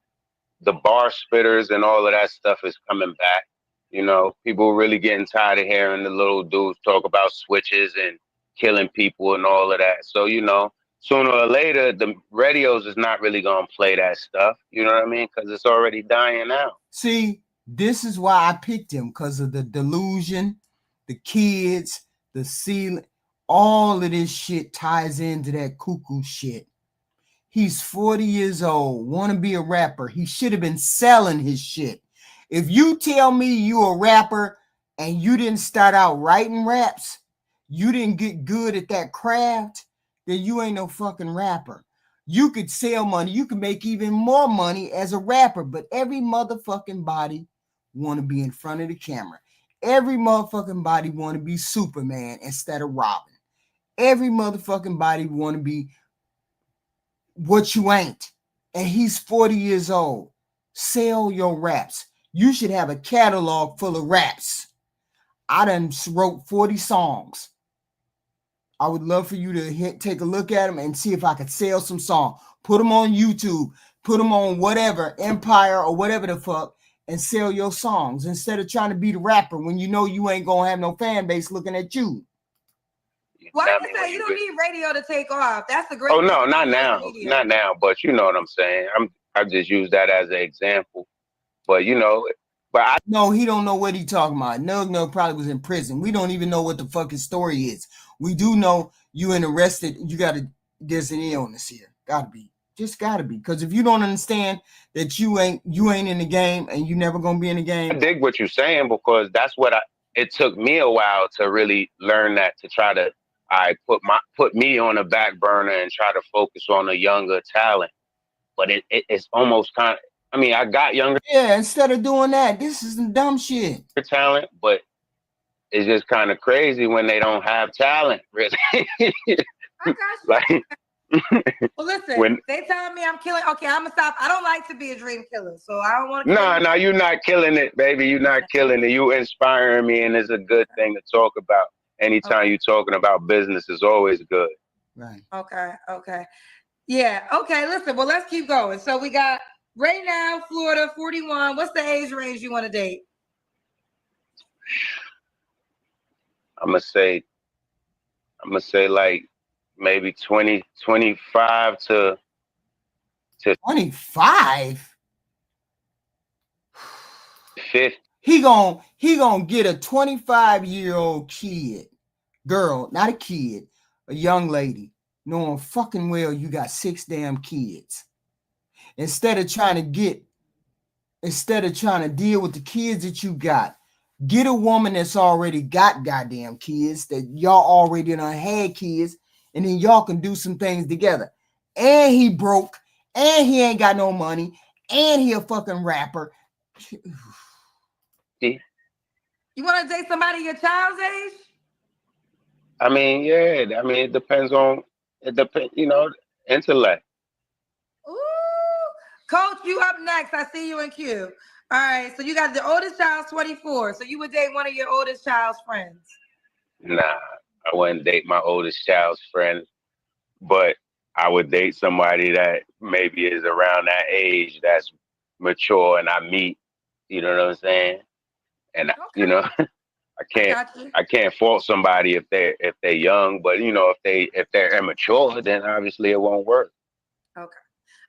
the bar spitters and all of that stuff is coming back. You know, people really getting tired of hearing the little dudes talk about switches and killing people and all of that. So, you know, sooner or later, the radios is not really going to play that stuff. You know what I mean? Because it's already dying out. See, this is why I picked him, because of the delusion, the kids, the ceiling. All of this shit ties into that cuckoo shit. He's 40 years old, want to be a rapper. He should have been selling his shit. If you tell me you a rapper and you didn't start out writing raps, you didn't get good at that craft, then you ain't no fucking rapper. You could sell money. You could make even more money as a rapper, but every motherfucking body want to be in front of the camera. Every motherfucking body want to be Superman instead of Robin. Every motherfucking body want to be what you ain't. And he's 40 years old. Sell your raps. You should have a catalog full of raps. I done wrote 40 songs. I would love for you to take a look at them and see if I could sell some songs. Put them on YouTube. Put them on whatever, Empire or whatever the fuck, and sell your songs instead of trying to be the rapper when you know you ain't going to have no fan base looking at you. Well, I can say you don't need radio to take off. That's a great. Oh no, not now, not now. But you know what I'm saying. I just use that as an example. But you know, no, he don't know what he talking about. Nug probably was in prison. We don't even know what the fucking story is. We do know you in arrested. There's an illness here. Gotta be, because if you don't understand that you ain't in the game and you never gonna be in the game. I dig what you're saying, because that's what it took me a while to really learn that, to try to put me on the back burner and try to focus on a younger talent. But it's almost kind of, I mean, I got younger. Yeah, instead of doing that, this is some dumb shit. Talent, but it's just kind of crazy when they don't have talent, really. I got you. Like, well, listen, they telling me I'm killing. Okay, I'm gonna stop. I don't like to be a dream killer, so I don't want to. No, you're not killing it, baby. You're not killing it. You inspiring me, and it's a good thing to talk about. Anytime you're talking about business is always good. Right. Okay. Yeah. Okay. Listen. Well, let's keep going. So we got right now, Florida, 41. What's the age range you want to date? I'm gonna say like maybe 25 to 25. 50. He gonna get a 25-year-old kid, girl, not a kid, a young lady, knowing fucking well you got 6 damn kids. Instead of trying to deal with the kids that you got, get a woman that's already got goddamn kids, that y'all already done had kids, and then y'all can do some things together. And he broke, and he ain't got no money, and he a fucking rapper. You want to date somebody your child's age? I mean, yeah. I mean, it depends, you know, intellect. Ooh, Coach, you up next. I see you in queue. All right, so you got the oldest child's 24. So you would date one of your oldest child's friends? Nah, I wouldn't date my oldest child's friend, but I would date somebody that maybe is around that age, that's mature, and I meet. You know what I'm saying? And you know, I can't fault somebody if they're young, but you know, if they're immature, then obviously it won't work. Okay.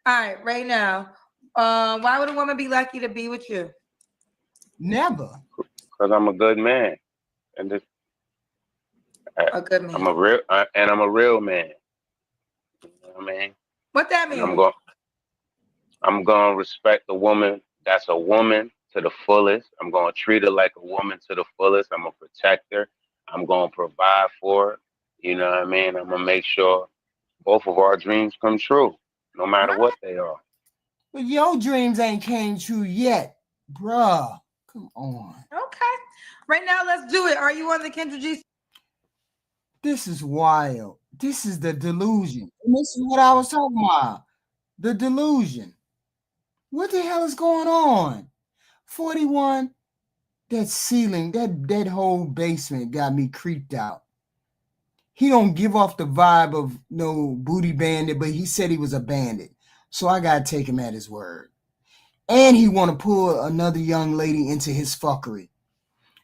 All right. Right now, why would a woman be lucky to be with you? Never. Because I'm a good man, and a good man. I'm a real man. You know what I mean? What that mean? I'm gonna respect the woman that's a woman to the fullest. I'm gonna treat her like a woman to the fullest. I'm gonna protect her. I'm gonna provide for her. You know what I mean? I'm gonna make sure both of our dreams come true, no matter what they are. But your dreams ain't came true yet, bruh. Come on. Okay. Right now, let's do it. Are you on the Kendra G? This is wild. This is the delusion. And this is what I was talking about. The delusion. What the hell is going on? 41, that ceiling, that whole basement got me creeped out. He don't give off the vibe of no booty bandit, but he said he was a bandit. So I gotta take him at his word. And he want to pull another young lady into his fuckery.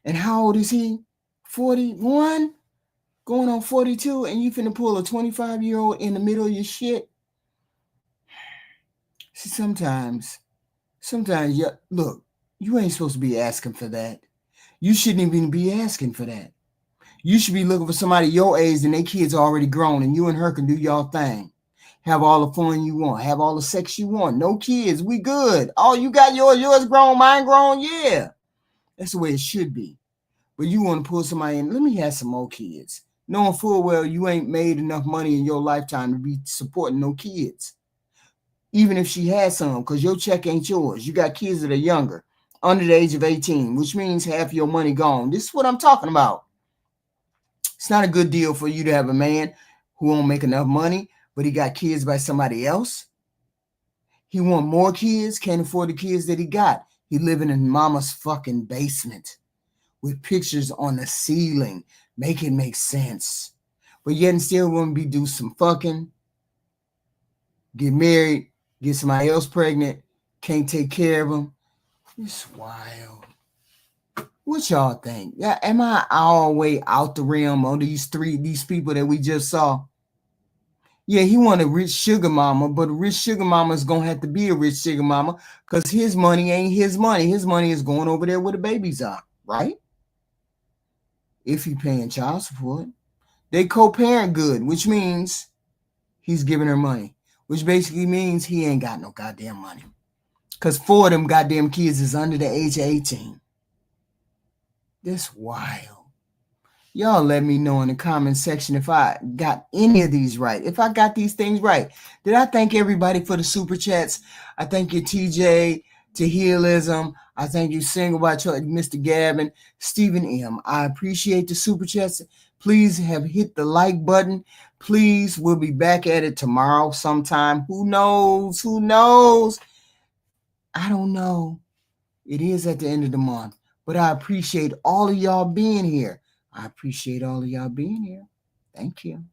And how old is he? 41? Going on 42, and you finna pull a 25-year-old in the middle of your shit? See, sometimes, look, you ain't supposed to be asking for that. You shouldn't even be asking for that. You should be looking for somebody your age and their kids are already grown, and you and her can do your thing. Have all the fun you want. Have all the sex you want. No kids. We good. Oh, you got yours grown, mine grown? Yeah. That's the way it should be. But you want to pull somebody in, let me have some more kids. Knowing full well you ain't made enough money in your lifetime to be supporting no kids. Even if she has some, because your check ain't yours. You got kids that are younger, under the age of 18, which means half your money gone. This is what I'm talking about. It's not a good deal for you to have a man who won't make enough money, but he got kids by somebody else. He want more kids, can't afford the kids that he got. He living in mama's fucking basement with pictures on the ceiling. Make it make sense. But yet and still want to be do some fucking, get married, get somebody else pregnant, can't take care of them. It's wild. What y'all think? Yeah, am I all the way out the realm of these people that we just saw? Yeah, he want a rich sugar mama, but a rich sugar mama is gonna have to be a rich sugar mama because his money ain't his money. His money is going over there where the babies are, right? If he paying child support. They co-parent good, which means he's giving her money, which basically means he ain't got no goddamn money. Because 4 of them goddamn kids is under the age of 18. That's wild. Y'all let me know in the comment section if I got any of these right. If I got these things right. Did I thank everybody for the super chats? I thank you, TJ, Tahilism. I thank you, Single by Choice, Mr. Gavin, Stephen M. I appreciate the super chats. Please have hit the like button. Please, we'll be back at it tomorrow sometime. Who knows? Who knows? I don't know. It is at the end of the month. But I appreciate all of y'all being here. I appreciate all of y'all being here. Thank you.